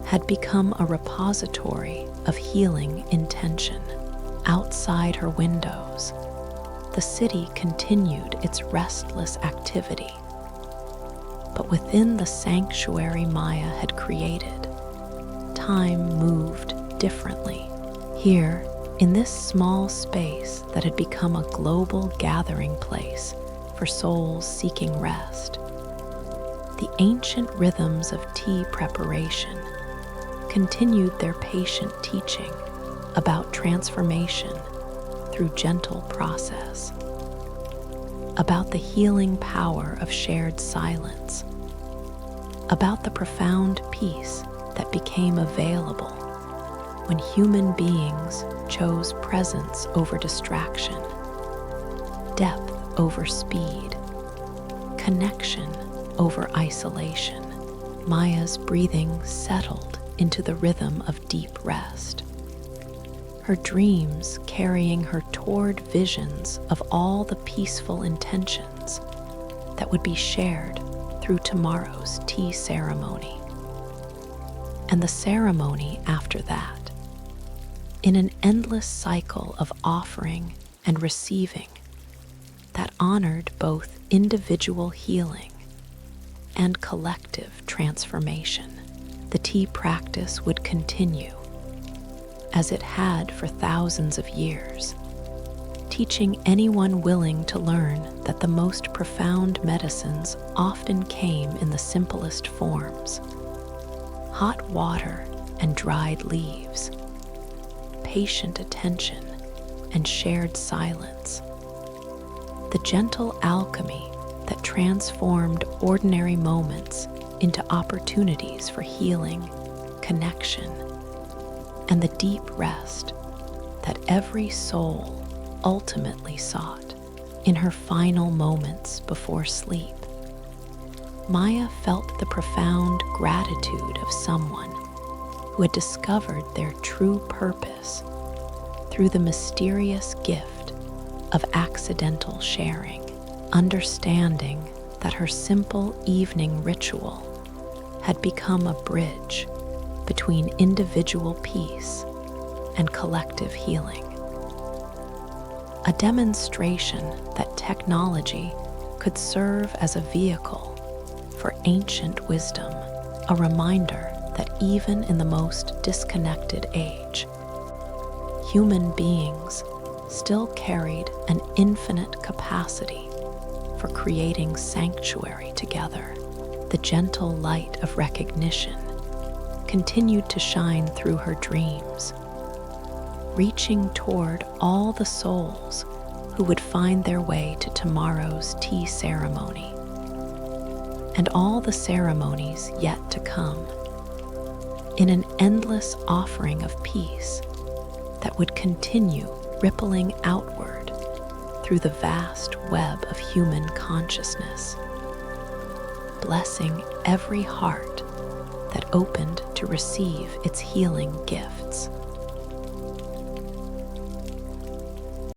had become a repository of healing intention. Outside her windows, the city continued its restless activity. But within the sanctuary Maya had created, time moved differently. Here, in this small space that had become a global gathering place for souls seeking rest, the ancient rhythms of tea preparation continued their patient teaching about transformation through gentle process, about the healing power of shared silence, about the profound peace that became available when human beings chose presence over distraction, depth over speed, connection over isolation. Maya's breathing settled into the rhythm of deep rest, her dreams carrying her toward visions of all the peaceful intentions that would be shared through tomorrow's tea ceremony. And the ceremony after that, in an endless cycle of offering and receiving that honored both individual healing and collective transformation. The tea practice would continue, as it had for thousands of years, teaching anyone willing to learn that the most profound medicines often came in the simplest forms: hot water and dried leaves, patient attention and shared silence. The gentle alchemy that transformed ordinary moments into opportunities for healing, connection, and the deep rest that every soul ultimately sought in her final moments before sleep. Maya felt the profound gratitude of someone who had discovered their true purpose through the mysterious gift of accidental sharing, understanding that her simple evening ritual had become a bridge between individual peace and collective healing. A demonstration that technology could serve as a vehicle for ancient wisdom, a reminder that even in the most disconnected age, human beings still carried an infinite capacity for creating sanctuary together. The gentle light of recognition continued to shine through her dreams, reaching toward all the souls who would find their way to tomorrow's tea ceremony and all the ceremonies yet to come, in an endless offering of peace that would continue rippling outward through the vast web of human consciousness, blessing every heart that opened to receive its healing gifts.